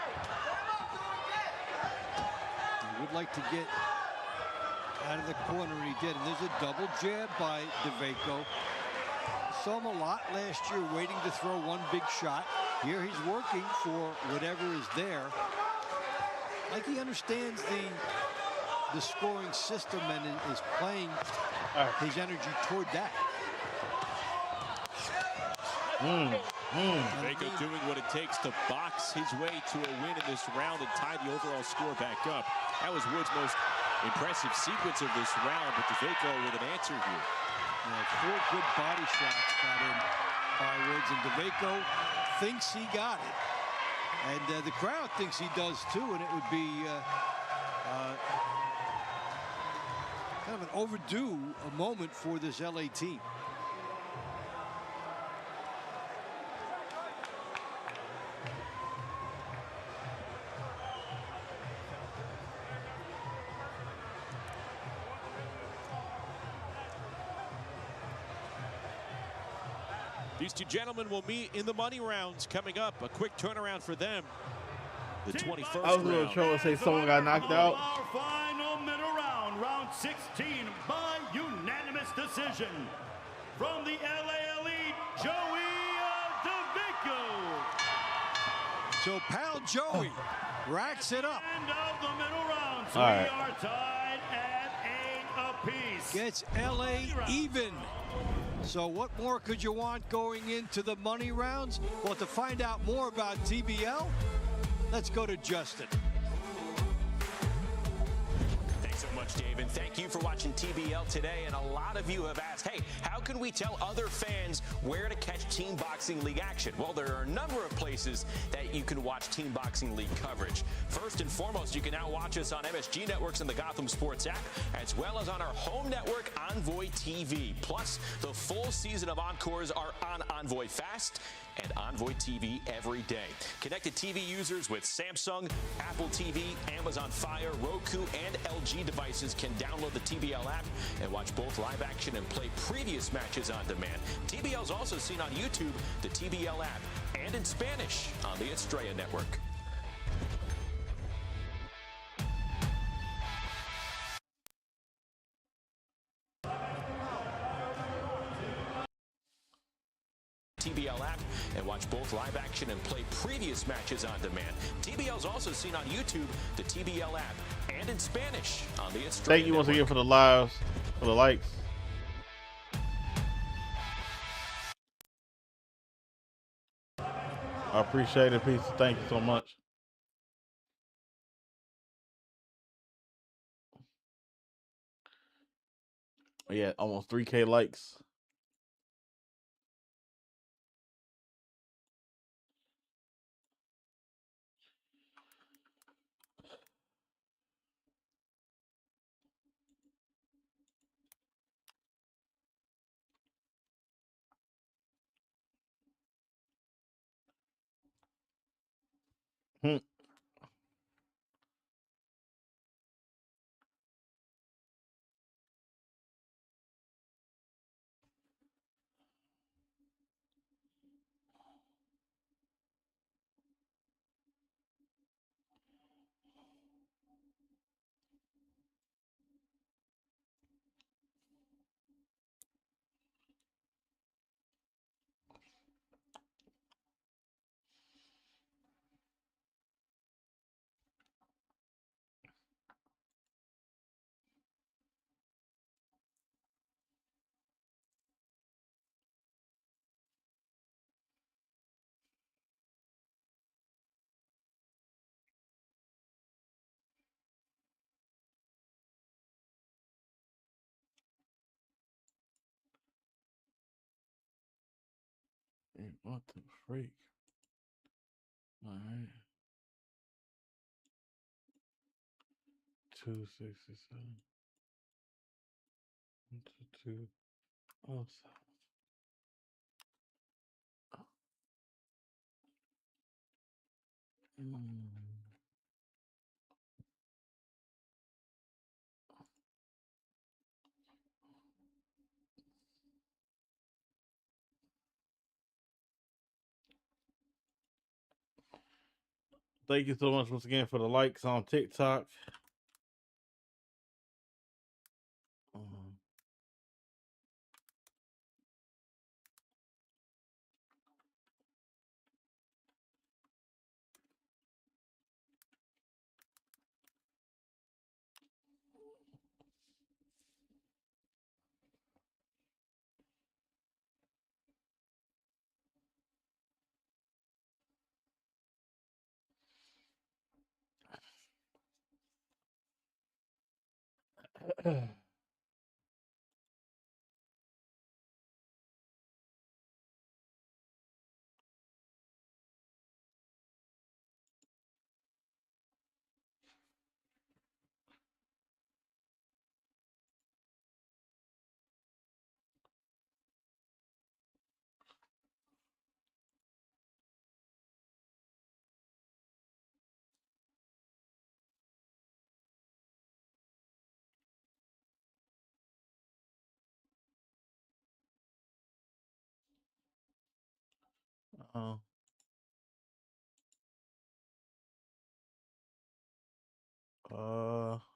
He would like to get out of the corner, and he did. And there's a double jab by DeVaco. Saw him a lot last year waiting to throw one big shot. Here he's working for whatever is there. Like he understands the scoring system and is playing his energy toward that. DeVaco doing what it takes to box his way to a win in this round and tie the overall score back up. That was Woods' most impressive sequence of this round, but DeVaco with an answer here. Yeah, 4 good body shots got in by Woods, and DeVaco thinks he got it. And the crowd thinks he does too, and it would be kind of an overdue moment for this LA team. These two gentlemen will meet in the money rounds coming up. A quick turnaround for them. The 21st round. I was going to try to say someone got knocked out. Our final middle round, round 16, by unanimous decision. From the LA Elite, Joey DeVaco. So pal Joey racks it up. End of the middle round. So All we right. are tied at 8 apiece. Gets LA even. So what more could you want going into the money rounds? Well, to find out more about TBL, let's go to Justin. Thanks so much, Dave, and thank you for watching TBL today. And a lot of you have asked, hey, how can we tell other fans where to catch Team Boxing League action? Well, there are a number of places that you can watch Team Boxing League coverage. First and foremost, you can now watch us on MSG Networks and the Gotham Sports app, as well as on our home network, Envoy TV. Plus, the full season of Encores are on Envoy Fast and Envoy TV every day. Connected TV users with Samsung, Apple TV, Amazon Fire, Roku, and LG devices can download the TBL app and watch both live action and play previous matches on demand. TBL is also seen on YouTube, the TBL app, and in Spanish on the Estrella Network. TBL app and watch both live action and play previous matches on demand. TBL is also seen on YouTube, the TBL app, and in Spanish on the Estrella Thank you once again for the lives, for the likes. I appreciate it, peace. Thank you so much. Yeah, almost 3K likes. Hmm. What the freak? All right. 267. 2. Oh, Thank you so much once again for the likes on TikTok.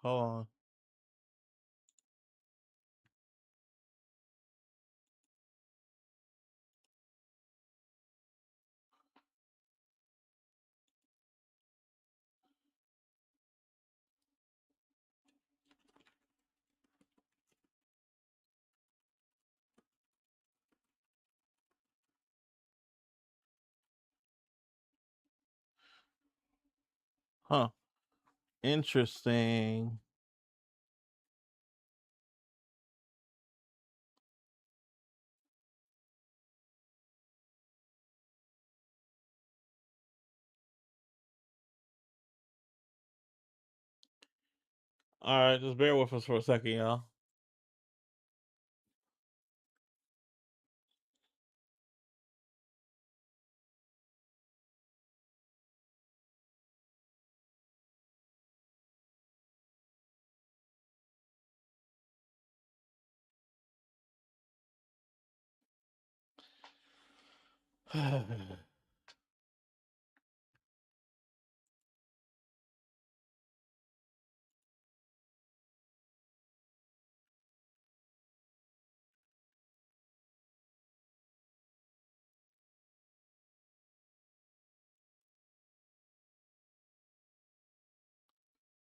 Hold on. Huh. Interesting. All right, just bear with us for a second, y'all.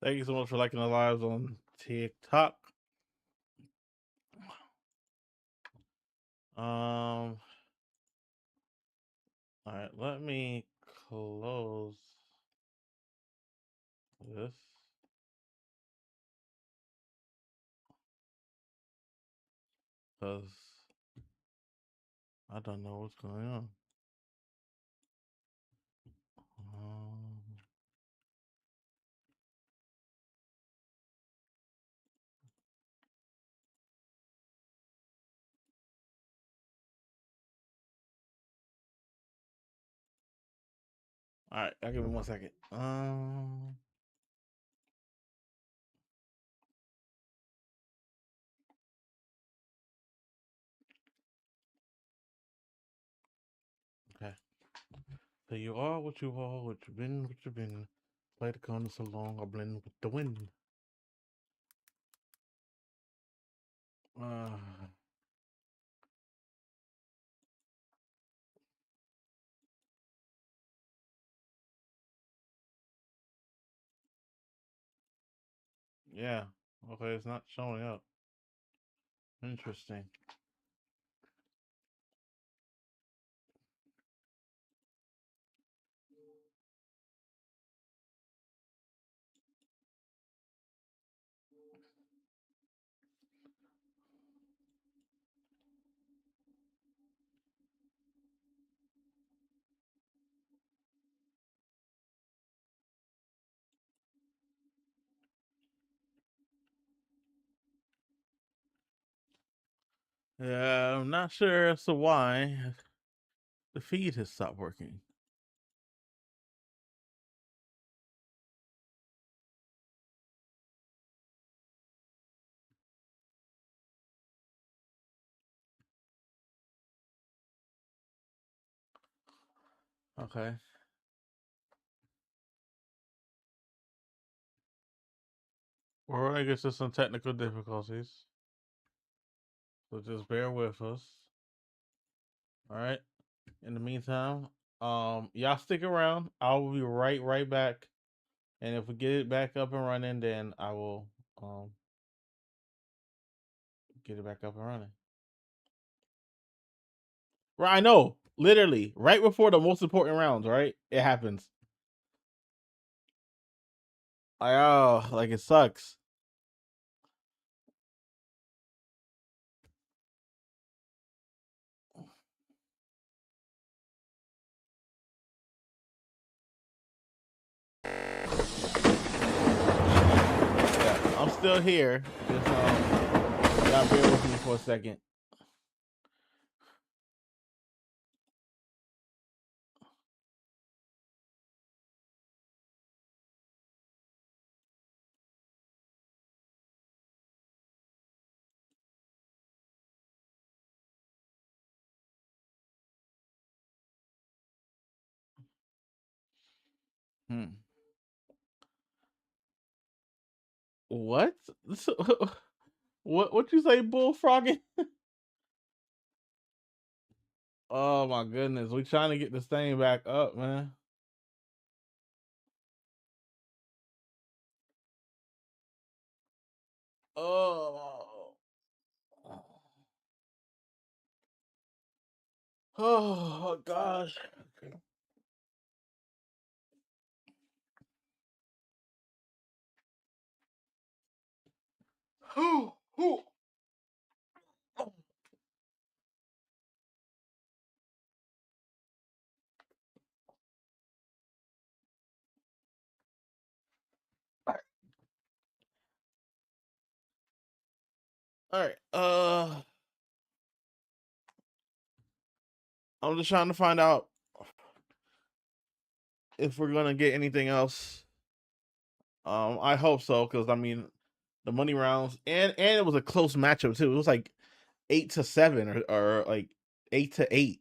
Thank you so much for liking the lives on TikTok. All right, let me close this. Because I don't know what's going on. All right, I'll give me 1 second. Okay. So you are what you are, what you've been. Play the corner so long, I'll blend with the wind. Yeah. Okay, it's not showing up. Interesting. Yeah, I'm not sure as to why the feed has stopped working. Okay. Or I guess there's some technical difficulties. So just bear with us. All right. In the meantime, y'all stick around. I will be right back. And if we get it back up and running, then I will get it back up and running. Right, I know. Literally, right before the most important rounds, right? It happens. Like it sucks. Yeah, I'm still here. Just y'all bear with me for a second. What? What you say, bullfrogging? Oh my goodness, we trying to get this thing back up, man. Oh. Oh gosh. All right. I'm just trying to find out if we're gonna get anything else. I hope so, because I mean, the money rounds and it was a close matchup too. It was like 8-7 or like 8-8.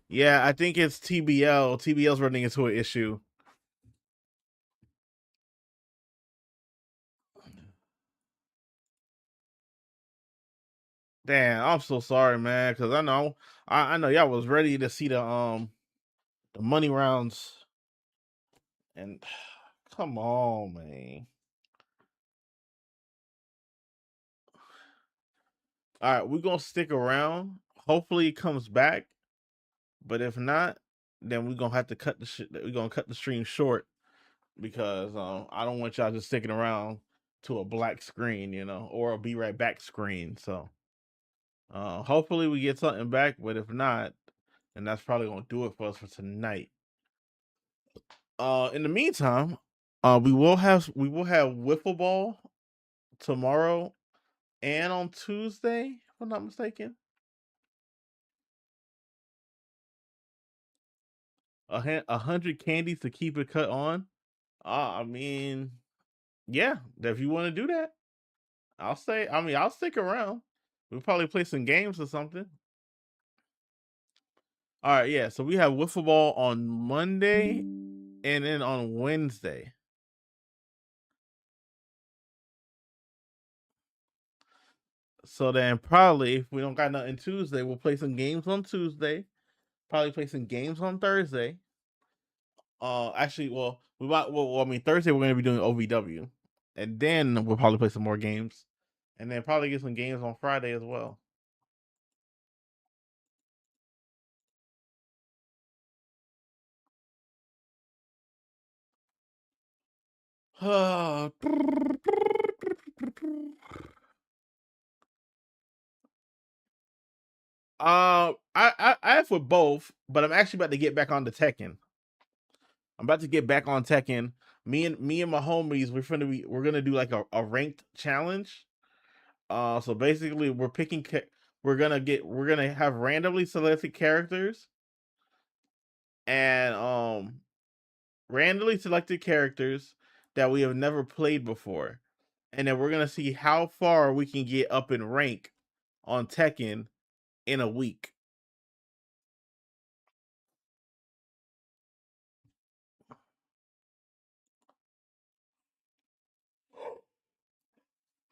Yeah, I think it's TBL. TBL's running into an issue. Damn, I'm so sorry, man, because I know y'all was ready to see the money rounds, and come on, man. All right, we're gonna stick around. Hopefully, it comes back. But if not, then we're gonna have to cut the shit. We're gonna cut the stream short because I don't want y'all just sticking around to a black screen, or a be right back screen. So hopefully we get something back. But if not, then that's probably gonna do it for us for tonight. In the meantime, we will have wiffle ball tomorrow and on Tuesday, if I'm not mistaken. 100 candies to keep it cut on. I mean, yeah, if you want to do that, I'll say. I mean, I'll stick around. We'll probably play some games or something. All right, yeah. So we have wiffle ball on Monday, and then on Wednesday. So then probably if we don't got nothing Tuesday, we'll play some games on Tuesday. Probably play some games on Thursday. Actually, well, we might. Well, I mean, Thursday we're gonna be doing OVW, and then we'll probably play some more games, and then probably get some games on Friday as well. I have for both, but I'm actually about to get back on the Tekken. I'm about to get back on Tekken. Me and my homies, we're gonna do like a ranked challenge. So basically, we're gonna have randomly selected characters, and randomly selected characters that we have never played before, and then we're gonna see how far we can get up in rank on Tekken in a week.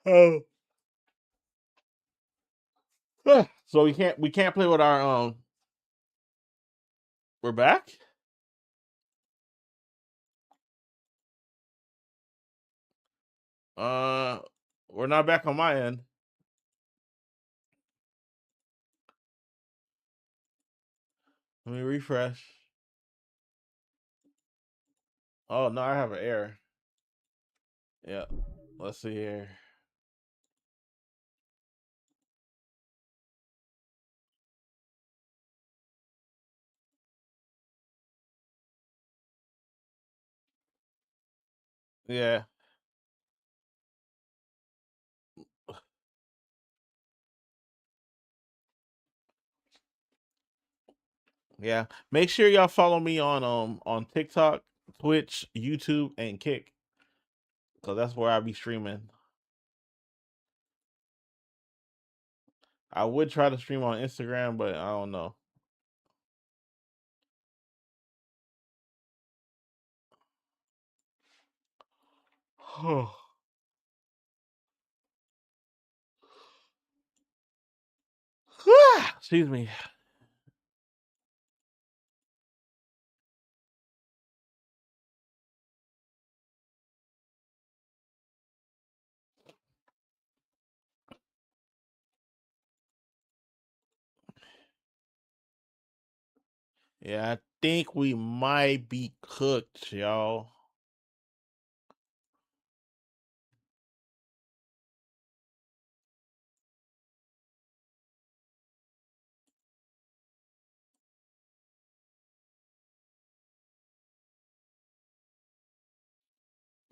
Oh. So we can't play with our we're back? Uh we're not back on my end. Let me refresh. Oh no, I have an error. Yeah. Let's see here. Yeah. Yeah. Make sure y'all follow me on TikTok, Twitch, YouTube, and Kick. Cause that's where I be streaming. I would try to stream on Instagram, but I don't know. Excuse me. Yeah, I think we might be cooked, y'all.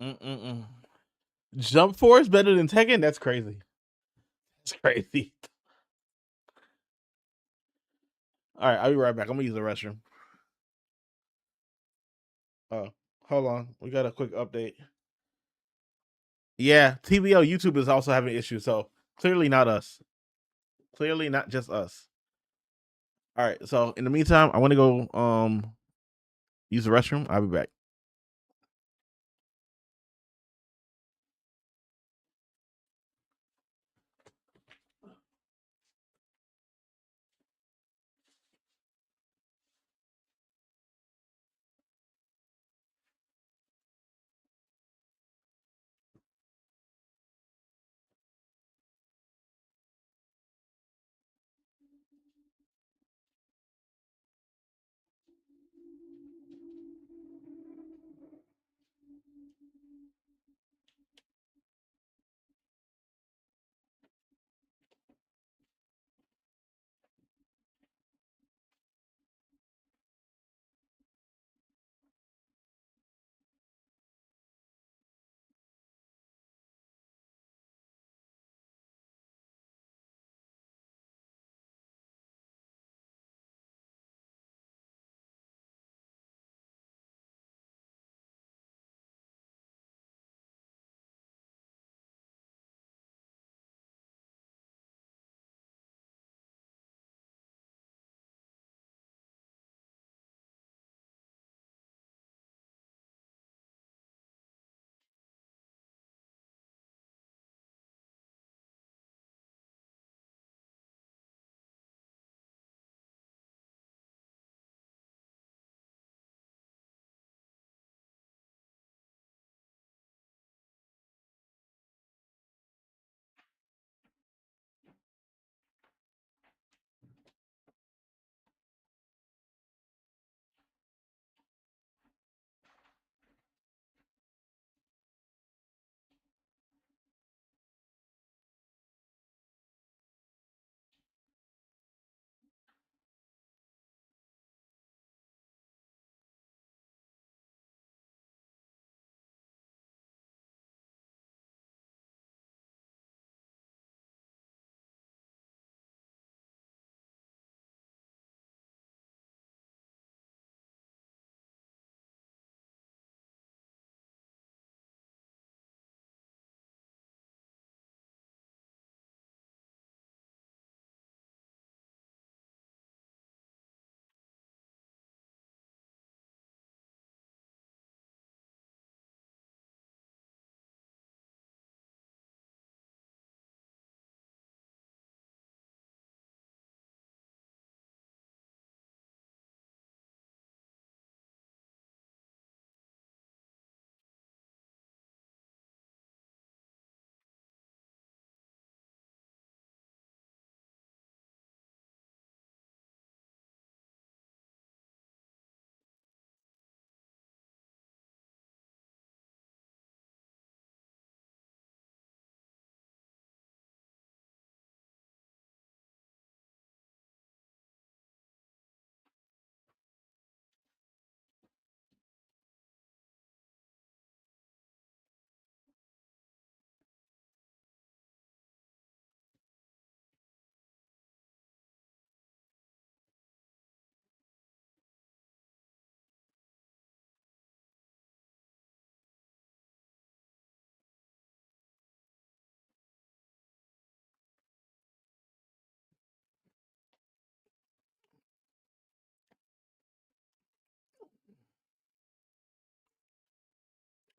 Mm-mm-mm. Jump Force better than Tekken? That's crazy. That's crazy. All right, I'll be right back. I'm gonna use the restroom. Oh, hold on. We got a quick update. Yeah, TBL YouTube is also having issues, so clearly not us. Clearly not just us. All right, so in the meantime, I want to go use the restroom. I'll be back.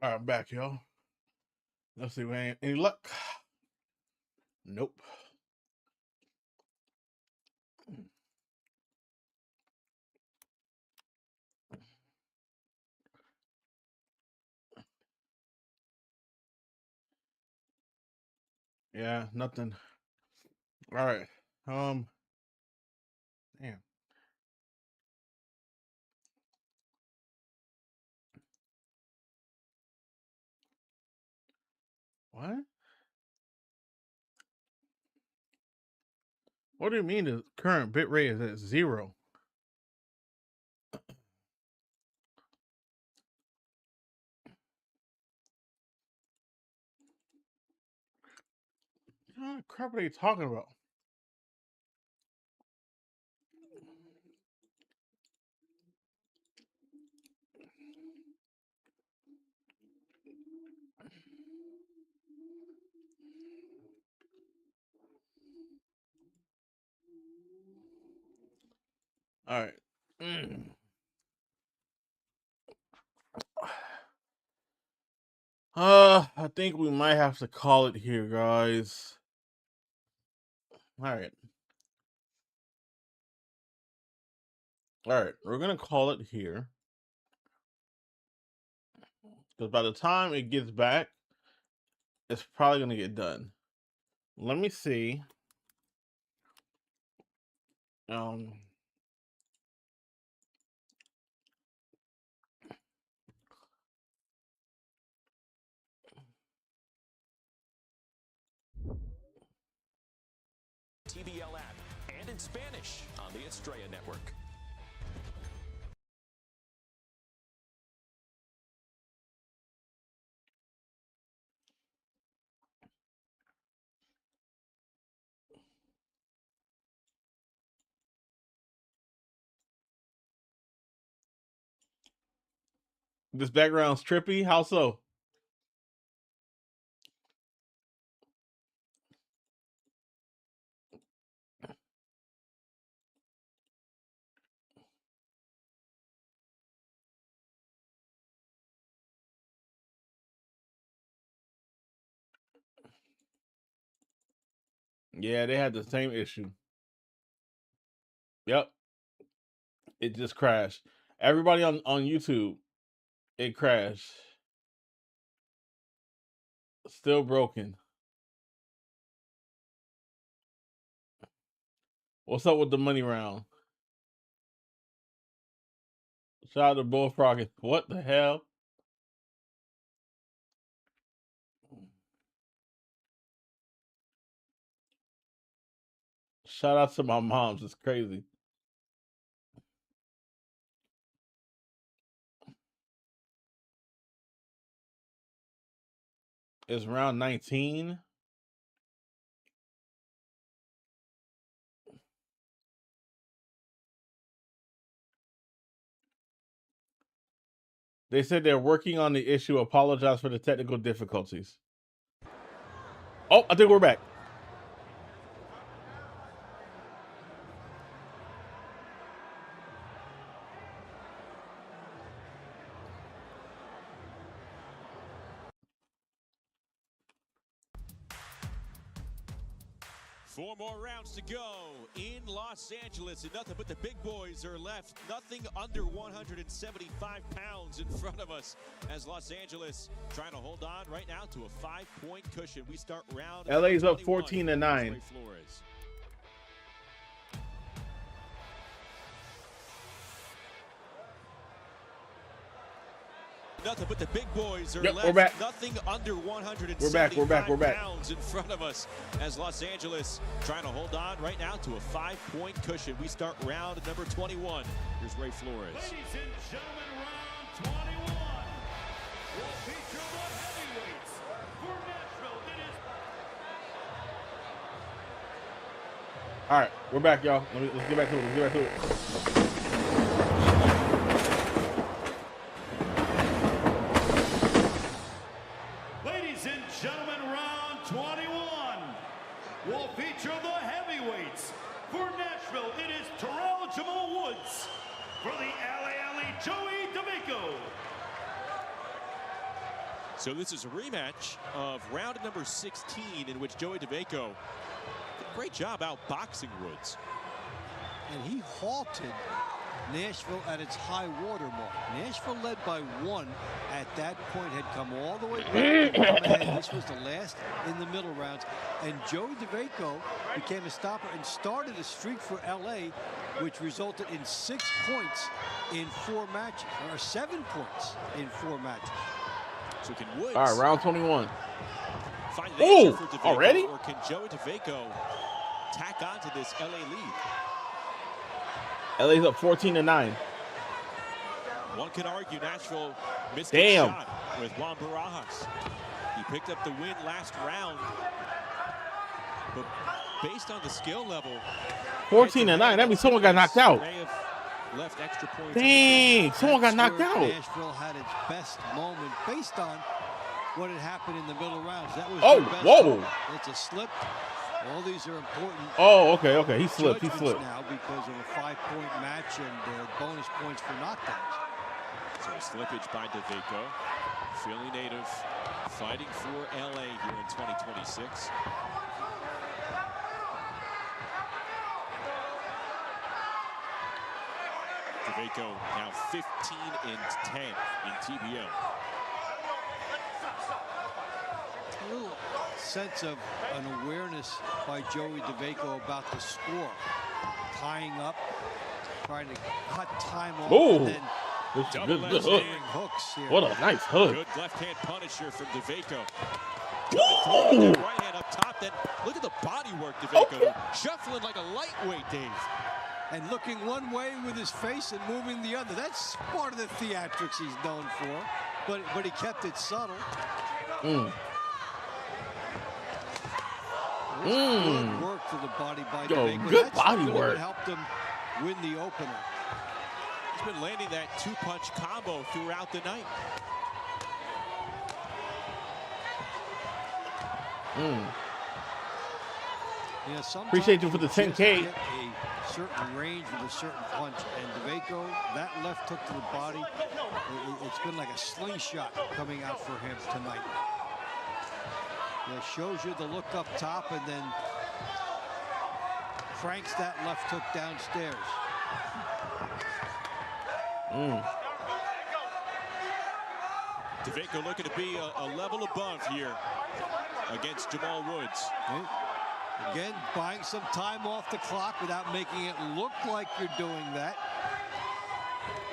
All right, I'm back, y'all. Let's see, man. Any luck? Nope. Yeah, nothing. All right. Damn. What? What do you mean the current bit rate is at 0? What crap are you talking about? All right. I think we might have to call it here, guys. All right. All right, we're gonna call it here because by the time it gets back, it's probably gonna get done. Let me see. Um, Spanish on the Estrella Network. This background's trippy. How so? Yeah, they had the same issue. Yep. It just crashed. Everybody on YouTube, it crashed. Still broken. What's up with the money round? Shout out to Bullfrog. What the hell? Shout out to my moms. It's crazy. It's round 19. They said they're working on the issue. Apologize for the technical difficulties. Oh, I think we're back. Four more rounds to go in Los Angeles, and nothing but the big boys are left. Nothing under 175 pounds in front of us as Los Angeles trying to hold on right now to a 5-point cushion. We start round. LA's up 14-9. Nothing but the big boys are Yep, left. we're back. Nothing under 175 We're back. pounds in front of us as Los Angeles trying to hold on right now to a 5-point cushion. We start round number 21. Here's Ray Flores. Ladies and gentlemen, round 21 will feature the heavyweights for Nashville. It is... All right, we're back, y'all. Let's get back to it. Ladies and gentlemen, round 21 will feature the heavyweights for Nashville. It is Terrell Jamal Woods for the LA Elite, Joey DeVico. So this is a rematch of round number 16 in which Joey DeVico did a great job outboxing Woods. And he halted Nashville at its high water mark. Nashville led by 1 at that point, had come all the way back and come ahead. This was the last in the middle rounds. And Joey DeVico became a stopper and started a streak for LA, which resulted in 6 points in 4 matches, or 7 points in 4 matches. So can Woods All right, round 21. find an answer for DeVico, already? or can Joey DeVico tack on to this LA lead? LA's up 14-9. One could argue Nashville missed a Damn. shot with Juan Barajas. He picked up the win last round, but based on the skill level, 14-9. That means someone got knocked out. may have left extra points. Dang, someone got That's knocked where out. Nashville had its best moment based on what had happened in the middle rounds. That was Oh, their best whoa. moment. It's a slip. All these are important. Oh, okay. He slipped. Judgments now because of a 5-point match and bonus points for knockdowns. So slippage by DeVico, Philly native, fighting for LA here in 2026. DeVico now 15-10 in TBO. A little sense of an awareness by Joey DeVico about the score. Tying up, trying to cut time off. Ooh. And then Good Double-edged hook. hooks here. What a nice hook. Good left hand punisher from DeVico. Ooh. Right hand up top. Then look at the body work, DeVaco. Shuffling like a lightweight, Dave. And looking one way with his face and moving the other. That's part of the theatrics he's known for. But he kept it subtle. Good work to the body by DeVaco. Good body work. Helped him win the opener. He's been landing that two-punch combo throughout the night. Yeah, appreciate you for the 10K. A certain range with a certain punch, and DeVaco, that left hook to the body, it's been like a slingshot coming out for him tonight. Yeah, shows you the look up top and then cranks that left hook downstairs. DeVaco looking to be a level above here against Jamal Woods. Again, buying some time off the clock without making it look like you're doing that.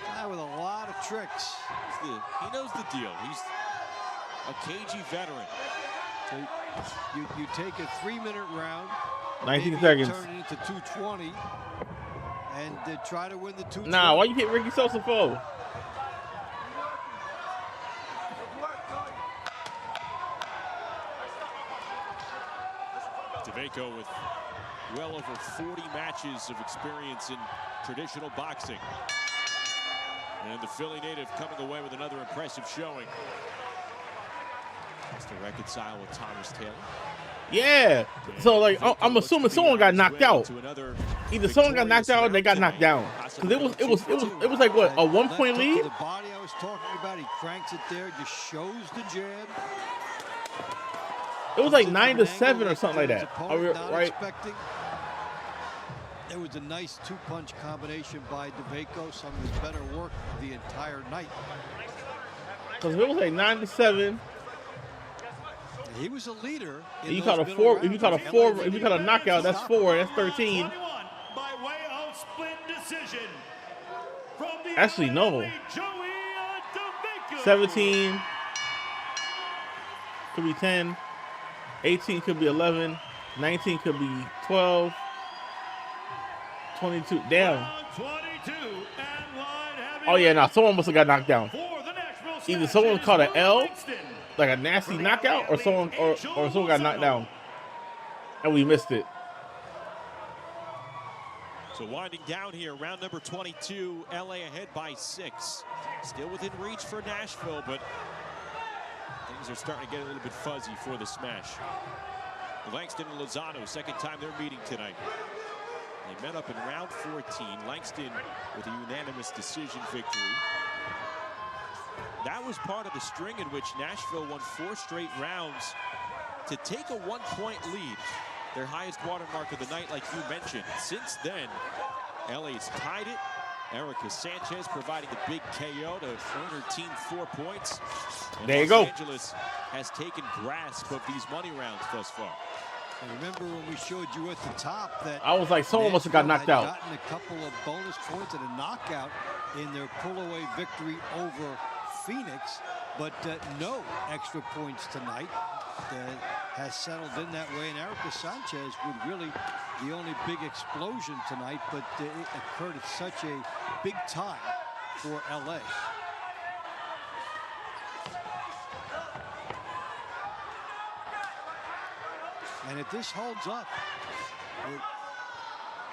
Guy with a lot of tricks. He knows the deal. He's a cagey veteran. So you take a 3-minute round, 19 seconds. Turn it into 220, and try to win the 220. Nah, why you hit Ricky Sosa for? DeVaco with well over 40 matches of experience in traditional boxing. And the Philly native coming away with another impressive showing. Has to reconcile with Thomas Taylor. Yeah. So like I'm assuming someone got knocked out. Either someone got knocked out or they got knocked down. Because it was like what, a 1-point lead? The body I was talking about, he cranks it there, just shows the jab. It was like 9-7 or something like that. Right? It was a nice two-punch combination by DeVaco. Some of his better work the entire night. Because it was like 9-7. He was a leader. You caught a 4. If you caught a 4, if you caught a knockout, that's 4. That's 13. By way of split decision. Actually, no. 17 could be 10. 18 could be 11. 19 could be 12. 22. Damn. Oh yeah, nah. Someone must have got knocked down. Either someone caught an L, like a nasty knockout, or someone got knocked down, and we missed it. So winding down here, round number 22, LA ahead by 6. Still within reach for Nashville, but things are starting to get a little bit fuzzy for the Smash. Langston and Lozano, second time they're meeting tonight. They met up in round 14. Langston with a unanimous decision victory. That was part of the string in which Nashville won 4 straight rounds to take a 1-point lead. Their highest watermark of the night, like you mentioned. Since then, LA's tied it. Erica Sanchez providing the big KO to earn her team 4 points. And there you go. Los Angeles has taken grasp of these money rounds thus far. And remember when we showed you at the top that I was like, someone must have got knocked out. Gotten a couple of bonus points and a knockout in their pull-away victory over Phoenix, but no extra points tonight. Has settled in that way, and Erica Sanchez with really the only big explosion tonight, but it occurred at such a big time for LA. And if this holds up,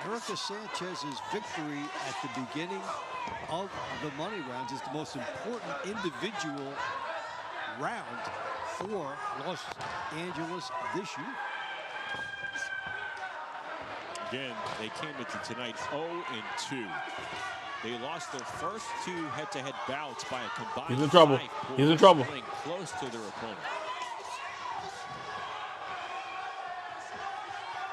Erica Sanchez's victory at the beginning of the money rounds is the most important individual round for Los Angeles this year. Again, they came into tonight 0-2. They lost their first 2 head-to-head bouts by a combined 5 He's in trouble. He's in trouble. Playing close to their opponent.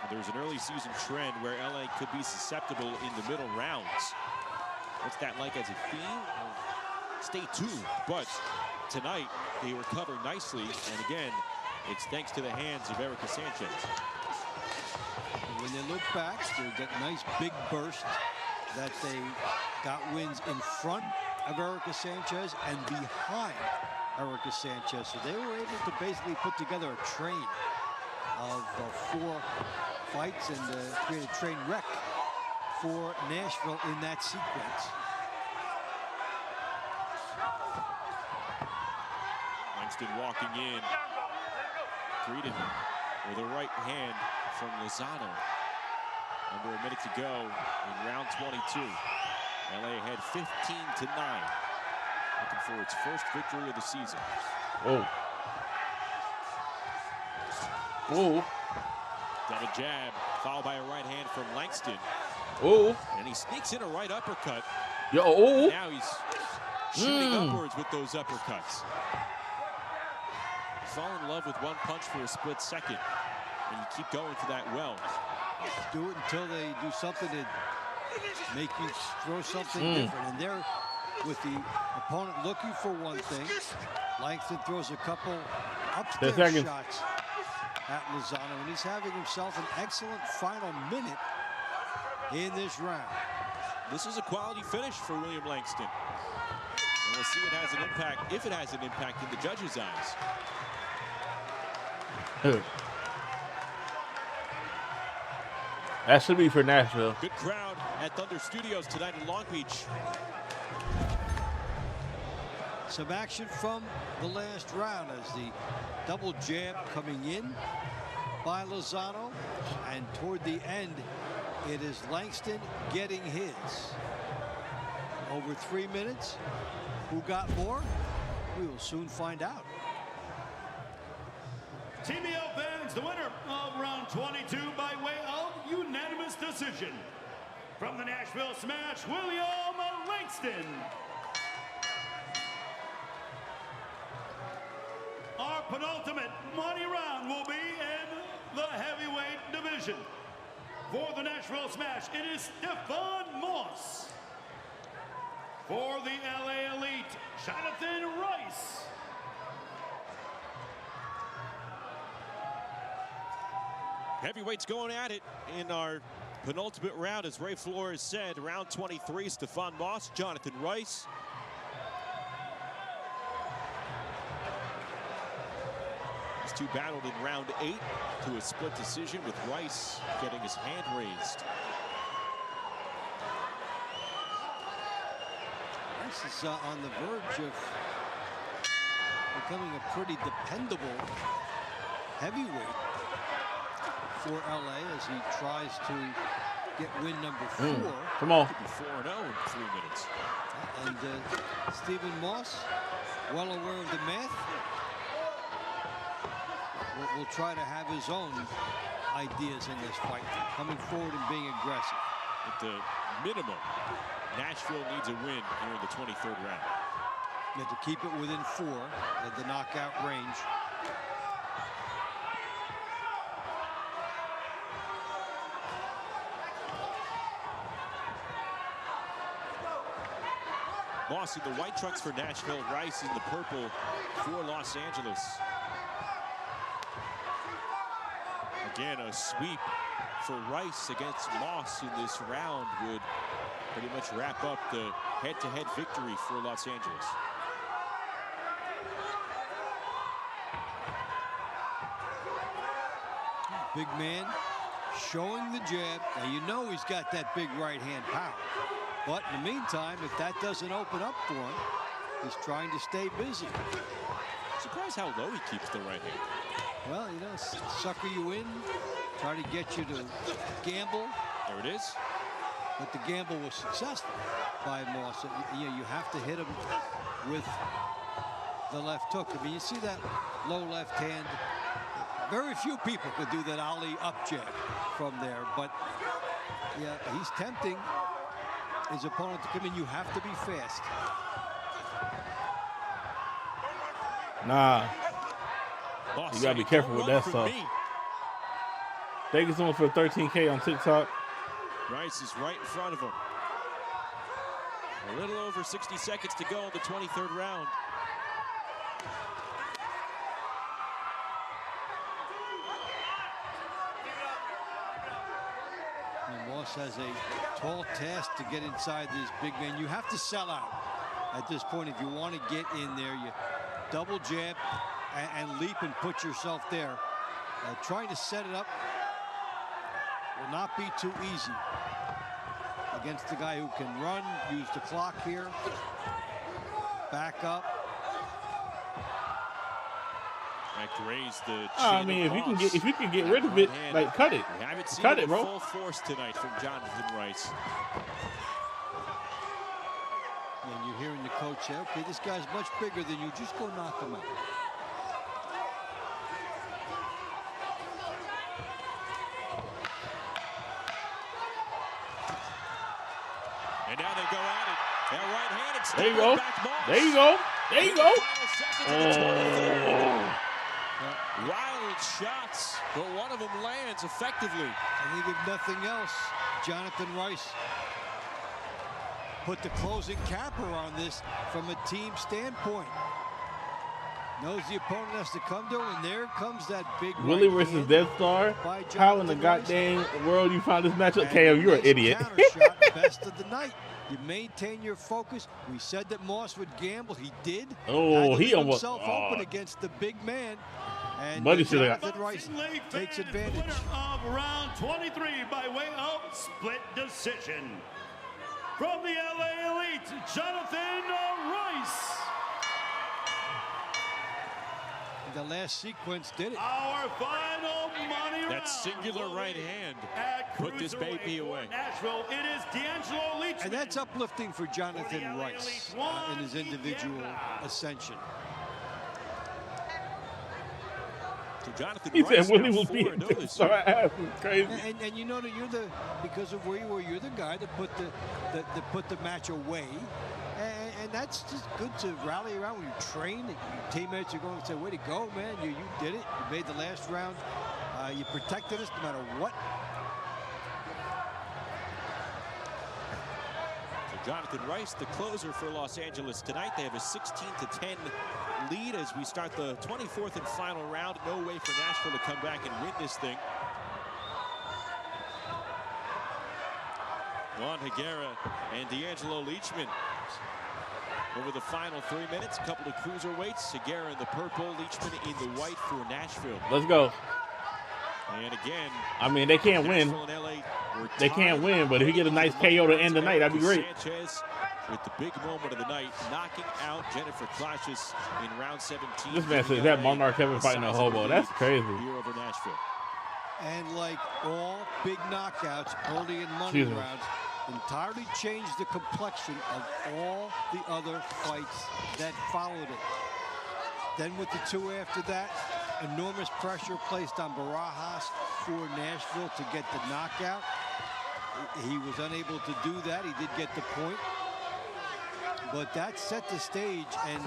There's an early season trend where LA could be susceptible in the middle rounds. What's that like as a theme? Well, stay tuned. But tonight, they recover nicely. And again, it's thanks to the hands of Erica Sanchez. And when they look back, they get nice big burst that they got wins in front of Erica Sanchez and behind Erica Sanchez. So they were able to basically put together a train of 4 fights and create a train wreck for Nashville in that sequence. Langston walking in, greeted with a right hand from Lozano. Under a minute to go in round 22. LA ahead 15-9. Looking for its first victory of the season. Oh. Oh. Double jab, followed by a right hand from Langston. Oh. And he sneaks in a right uppercut. Yo, oh. Now he's shooting upwards with those uppercuts. Fall in love with one punch for a split second. And you keep going to that well. Do it until they do something to make you throw something different. And they're with the opponent looking for one thing. Langston throws a couple upstairs shots at Lozano, and he's having himself an excellent final minute in this round. This is a quality finish for William Langston. And we'll see it has an impact, if it has an impact in the judges' eyes. That should be for Nashville. Good crowd at Thunder Studios tonight in Long Beach. Some action from the last round as the double jab coming in by Lozano, and toward the end it is Langston getting his. Over 3 minutes. Who got more? We will soon find out. TBL fans, the winner of round 22 by way of unanimous decision. From the Nashville Smash, William Langston. Our penultimate money round will be in the heavyweight division. For the Nashville Smash, it is Stefan Moss. For the LA Elite, Jonathan Rice. Heavyweights going at it in our penultimate round, as Ray Flores said. Round 23, Stefan Moss, Jonathan Rice. These two battled in round 8 to a split decision, with Rice getting his hand raised. Rice is on the verge of becoming a pretty dependable heavyweight for LA as he tries to get win number 4. Come on. Could be 4-0 in 3 minutes. And Stephen Moss, well aware of the math, will try to have his own ideas in this fight, coming forward and being aggressive. At the minimum, Nashville needs a win here in the 23rd round. You have to keep it within 4 at the knockout range. Moss in the white trunks for Nashville, Rice in the purple for Los Angeles. Again, a sweep for Rice against Moss in this round would pretty much wrap up the head-to-head victory for Los Angeles. Big man showing the jab. Now you know he's got that big right hand power. But in the meantime, if that doesn't open up for him, he's trying to stay busy. Surprised how low he keeps the right hand. Well, you know, sucker you in, try to get you to gamble. There it is. But the gamble was successful by Moss. You have to hit him with the left hook. I mean, you see that low left hand. Very few people could do that ollie up jab from there. But yeah, he's tempting his opponent to come in. You have to be fast. Nah. Boss, you gotta be careful with that stuff. Thank you so much for the 13K on TikTok. Rice is right in front of him. A little over 60 seconds to go in the 23rd round. And Moss has a tall task to get inside this big man. You have to sell out at this point if you want to get in there. You double jab and leap and put yourself there Trying to set it up will not be too easy against the guy who can run, use the clock here, back up. To raise the I mean, if you can get rid of it, like cut it. We haven't seen cut it it, bro. Full force tonight from Jonathan Rice. And you're hearing the coach say, okay, this guy's much bigger than you. Just go knock him out. And now they go at it. That right-handed there you go. There you go. There you go. Oh. Wild shots, but one of them lands effectively. I think if nothing else, Jonathan Rice put the closing capper on this from a team standpoint. Knows the opponent has to come to him, and there comes that big Willie versus Death Star. How in the goddamn world you found this matchup? KO, you're an idiot. Shot, best of the night. You maintain your focus. We said that Moss would gamble. He did. Oh, he almost himself open against the big man. And Buddy should have Jonathan Rice takes advantage. Of round 23 by way of split decision. From the LA Elite, Jonathan Rice. The last sequence did it. Our final money round. That singular right hand put this baby away. Nashville, it is D'Angelo Leachman. And that's uplifting for Jonathan Rice in his individual ascension. So Jonathan He Rice said Willie will be crazy. And you know that you're the, because of where you were, you're the guy that put the match away. And that's just good to rally around when you train. And your teammates are going to say, way to go, man. You did it. You made the last round. You protected us no matter what. So Jonathan Rice, the closer for Los Angeles tonight. They have a 16-10 lead as we start the 24th and final round. No way for Nashville to come back and win this thing. Juan Higuera and D'Angelo Leachman over the final 3 minutes. A couple of cruiserweights. Higuera in the purple, Leachman in the white for Nashville. Let's go. And again, I mean, they can't win. They can't win, but if you get a nice KO to end the night, that'd be great. Sanchez with the big moment of the night, knocking out Jennifer Clashes in round 17. This man says that Monarch Kevin fighting a hobo. That's crazy. Here over Nashville. And like all big knockouts early in money rounds, entirely changed the complexion of all the other fights that followed it. Then with the two after that, enormous pressure placed on Barajas for Nashville to get the knockout. He was unable to do that. He did get the point. But that set the stage, and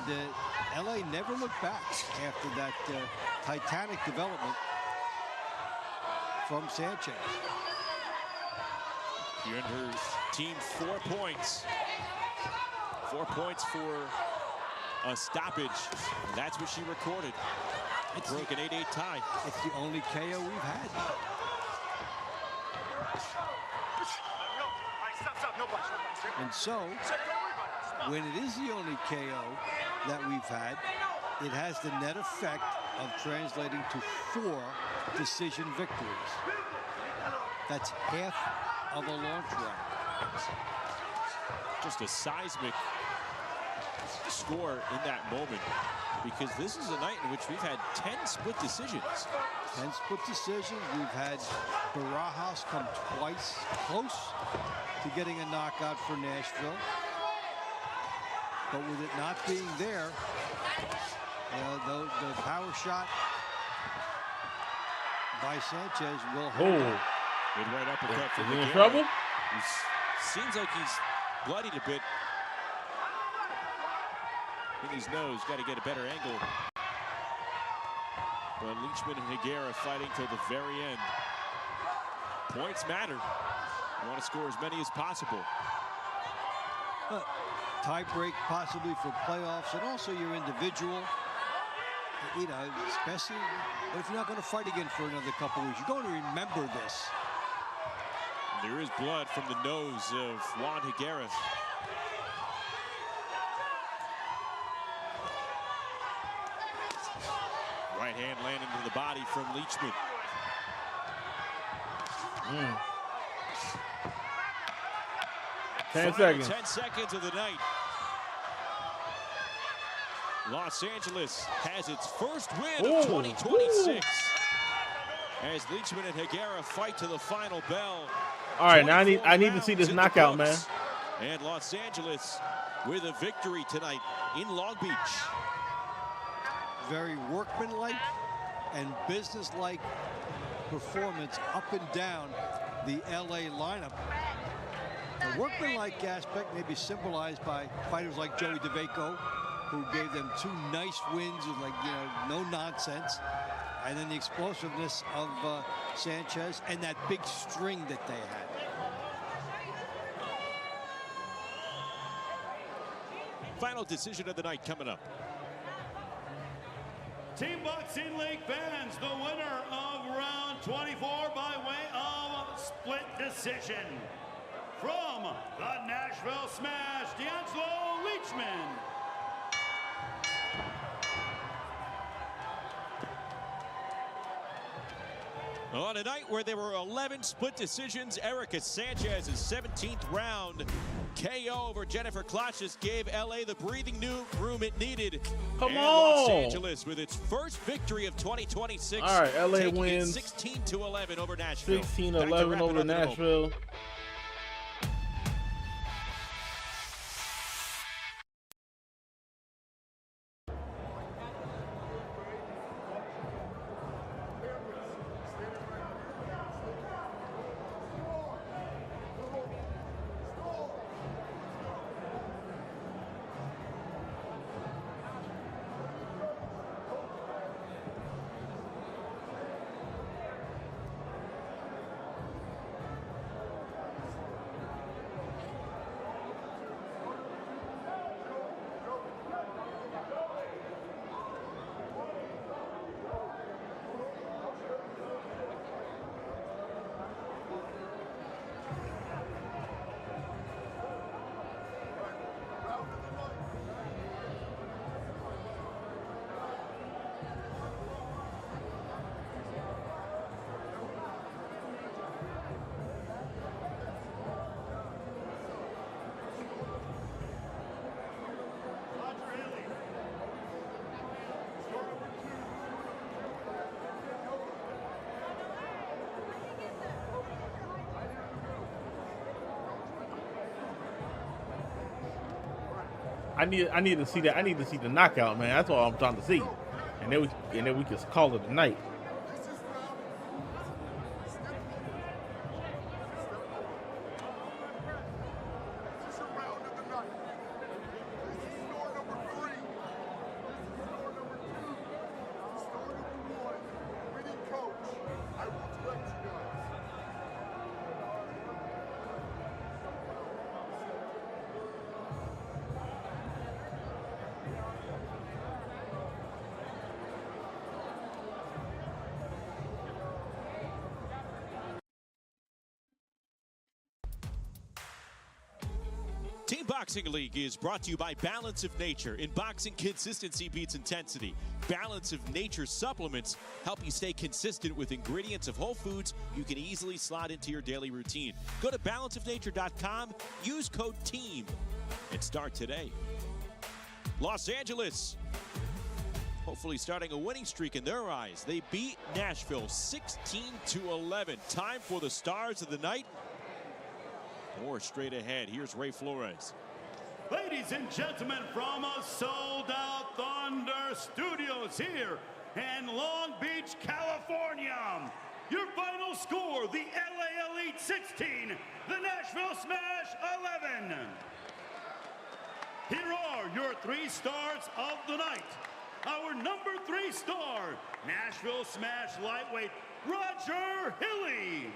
LA never looked back after that titanic development from Sanchez. She earned her team 4 points. 4 points for a stoppage. That's what she recorded. It broke an 8-8 tie. It's the only KO we've had. And so, when it is the only KO that we've had, it has the net effect of translating to 4 decision victories. That's half of a launch round. Just a seismic score in that moment, because this is a night in which we've had 10 split decisions. 10 split decisions. We've had Barajas come twice close to getting a knockout for Nashville. But with it not being there, the power shot by Sanchez will hold. Good right uppercut from in trouble? Seems like he's bloodied a bit in his nose. Got to get a better angle. But Leachman and Higuera fighting till the very end. Points matter. You want to score as many as possible. Tie break possibly for playoffs, and also your individual. You know, especially if you're not going to fight again for another couple weeks, you're going to remember this. There is blood from the nose of Juan Higuera. Right hand landing to the body from Leachman. 10 Final seconds. 10 seconds of the night. Los Angeles has its first win of 2026. As Leachman and Higuera fight to the final bell. All right, now I need to see this knockout, man. And Los Angeles with a victory tonight in Long Beach. Very workmanlike and businesslike performance up and down the LA lineup. The workmanlike aspect may be symbolized by fighters like Joey DeVaco, who gave them 2 nice wins with, like, no nonsense. And then the explosiveness of Sanchez and that big string that they had. Final decision of the night coming up. Team Boxing League fans, the winner of round 24 by way of split decision. From the Nashville Smash, D'Angelo Leachman. On a night where there were 11 split decisions, Erica Sanchez's 17th round KO over Jennifer Klotches gave LA the breathing room it needed. Come and on. Los Angeles with its first victory of 2026. All right, LA taking wins 16-11 over Nashville. 16-11 over Nashville. I need to see that. I need to see the knockout, man. That's all I'm trying to see. And then we can call it a night. Team Boxing League is brought to you by Balance of Nature. In boxing, consistency beats intensity. Balance of Nature supplements help you stay consistent with ingredients of whole foods you can easily slot into your daily routine. Go to balanceofnature.com, use code TEAM, and start today. Los Angeles, hopefully starting a winning streak in their eyes. They beat Nashville 16-11. Time for the stars of the night. More straight ahead. Here's Ray Flores. Ladies and gentlemen, from a sold-out Thunder Studios here in Long Beach, California. Your final score, the LA Elite 16, the Nashville Smash 11. Here are your 3 stars of the night. Our number 3 star, Nashville Smash lightweight, Roger Hilly.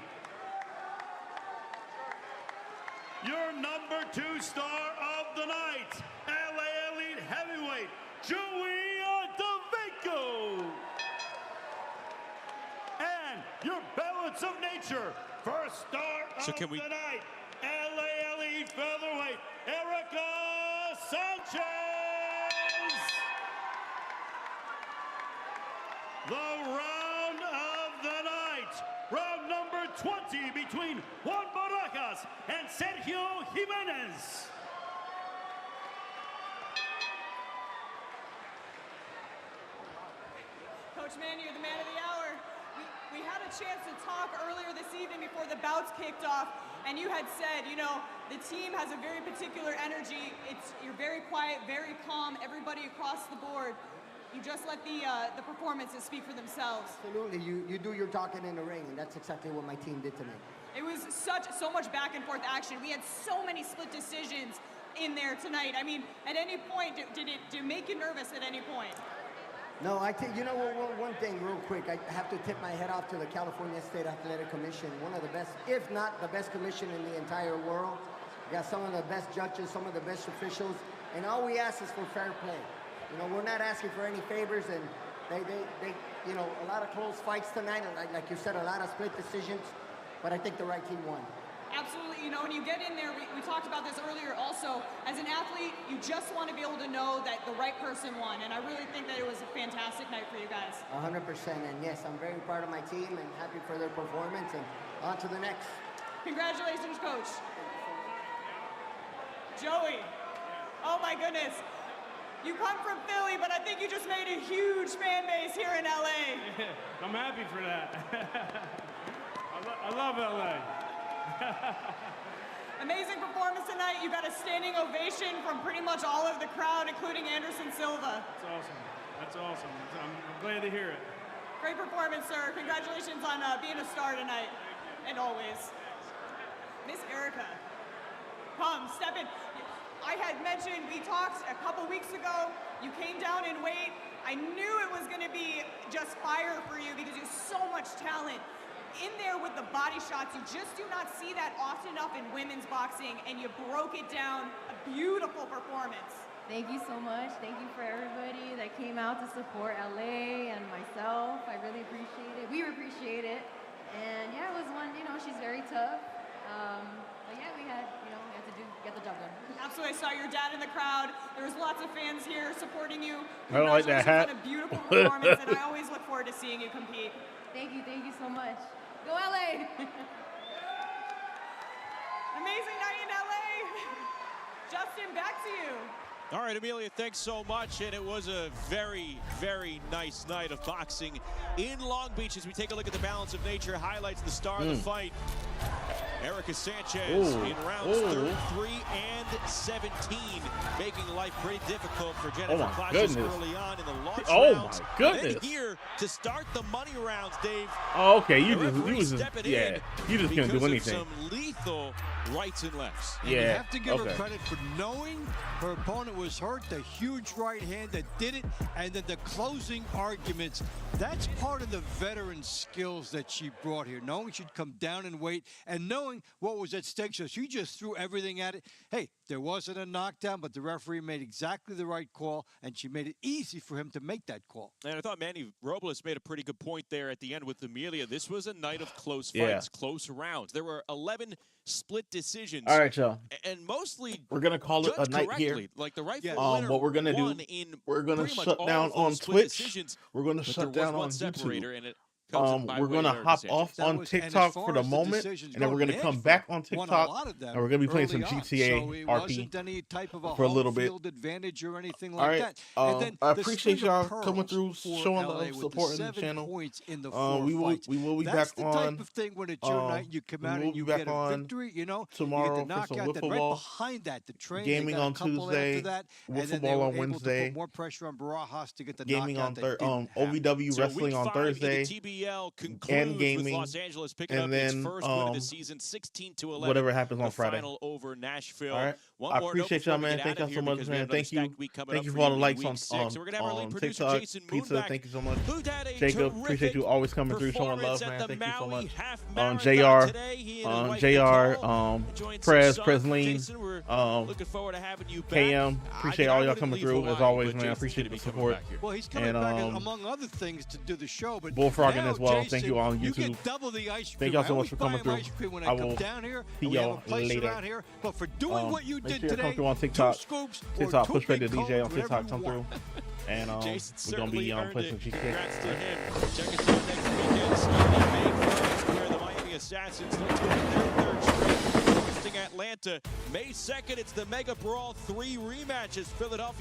Your number 2 star of the night, LA Elite heavyweight, Joey DeVaco. And your Balance of Nature, first star of the night, LA Elite featherweight, Erica Sanchez. The round of the night, round number 20 between Juan Barajas and Sergio Jimenez. Coach Manny, you're the man of the hour. We had a chance to talk earlier this evening before the bouts kicked off, and you had said, you know, the team has a very particular energy. You're very quiet, very calm, everybody across the board. You just let the performances speak for themselves. Absolutely, you do your talking in the ring, and that's exactly what my team did tonight. It was so much back and forth action. We had so many split decisions in there tonight. I mean, at any point, did it make you nervous at any point? No, I think, you know, one thing real quick, I have to tip my head off to the California State Athletic Commission, one of the best, if not the best commission in the entire world. We got some of the best judges, some of the best officials, and all we ask is for fair play. You know, we're not asking for any favors, and they you know, a lot of close fights tonight, and like you said, a lot of split decisions, but I think the right team won. Absolutely, you know, when you get in there, we talked about this earlier also, as an athlete, you just want to be able to know that the right person won, and I really think that it was a fantastic night for you guys. 100%, and yes, I'm very proud of my team and happy for their performance, and on to the next. Congratulations, Coach. Joey, oh my goodness. You come from Philly, but I think you just made a huge fan base here in LA. I'm happy for that. I love LA. Amazing performance tonight. You got a standing ovation from pretty much all of the crowd, including Anderson Silva. That's awesome. That's awesome. I'm glad to hear it. Great performance, sir. Congratulations on being a star tonight, and always. Miss Erica, come, step in. I had mentioned, we talked a couple weeks ago, you came down in weight. I knew it was going to be just fire for you because you have so much talent. In there with the body shots, you just do not see that often enough in women's boxing, and you broke it down. A beautiful performance. Thank you so much. Thank you for everybody that came out to support LA and myself. I really appreciate it. We appreciate it. And yeah, it was one, you know, she's very tough. But yeah, we had to get the job done. Absolutely. I saw your dad in the crowd. There was lots of fans here supporting you. I don't like that hat. On a beautiful performance, and I always look forward to seeing you compete. Thank you so much. Go LA! Amazing night in LA. Justin, back to you. All right, Amelia, thanks so much. And it was a very, very nice night of boxing in Long Beach. As we take a look at the balance of nature, highlights the star of the fight. Erica Sanchez in rounds 33 and 17, making life pretty difficult for Jennifer Clashes early on in the launch rounds. My goodness. Then here to start the money rounds, Dave. Oh, okay, you just can't do anything. Some lethal rights and lefts. And you have to give her credit for knowing her opponent was hurt, the huge right hand that did it, and then the closing arguments. That's part of the veteran skills that she brought here, knowing she'd come down in weight and knowing what was at stake. So she just threw everything at it. Hey, there wasn't a knockdown, but the referee made exactly the right call, and she made it easy for him to make that call. And I thought Manny Robles made a pretty good point there at the end with Amelia. This was a night of close fights, close rounds. There were 11 split decisions. All right, y'all. And mostly we're going to call it a night here. Like the rightful winner what we're going to do, we're going to shut down on Twitch. We're going to shut down on YouTube. And we're going to hop off on TikTok for the moment, and then we're going to come back on TikTok, and we're going to be playing some GTA RP for a little bit. Advantage or anything All like right, that. I appreciate y'all coming through, showing love, supporting the channel. We will be back on. That's the type of thing when it's your night, you come out and you get a victory. You know, tomorrow for some football. Right behind that, the train, gaming on Tuesday, football on Wednesday. More pressure on Barajas to get the gaming on OVW wrestling on Thursday. And gaming, with Los Angeles picking and up then its first win of the season, 16-11. Whatever happens on Friday. Final over Nashville. All right. One I more appreciate y'all, man. Thank y'all so much, man. Thank you. Thank you for all the likes on TikTok, Pizza. Thank you so much. Jacob, appreciate you always coming through, showing love, man. Thank you so much. JR, Presleen, looking forward to having you back. KM, appreciate all y'all coming through as always, man. I appreciate the support. Well, he's coming back among other things to do the show, but bullfrogging as well. Thank you all on YouTube. You get double the ice cream. Thank y'all so much for coming through. I will see y'all later. Here, but for doing what you did today, come through on TikTok. Push Straight to DJ on TikTok. Come through, and we're gonna be playing some GTA. Congrats to him. Check us out next weekend. Assassins look to win their third straight, hosting Atlanta. May 2nd, it's the Mega Brawl 3 rematches. Philadelphia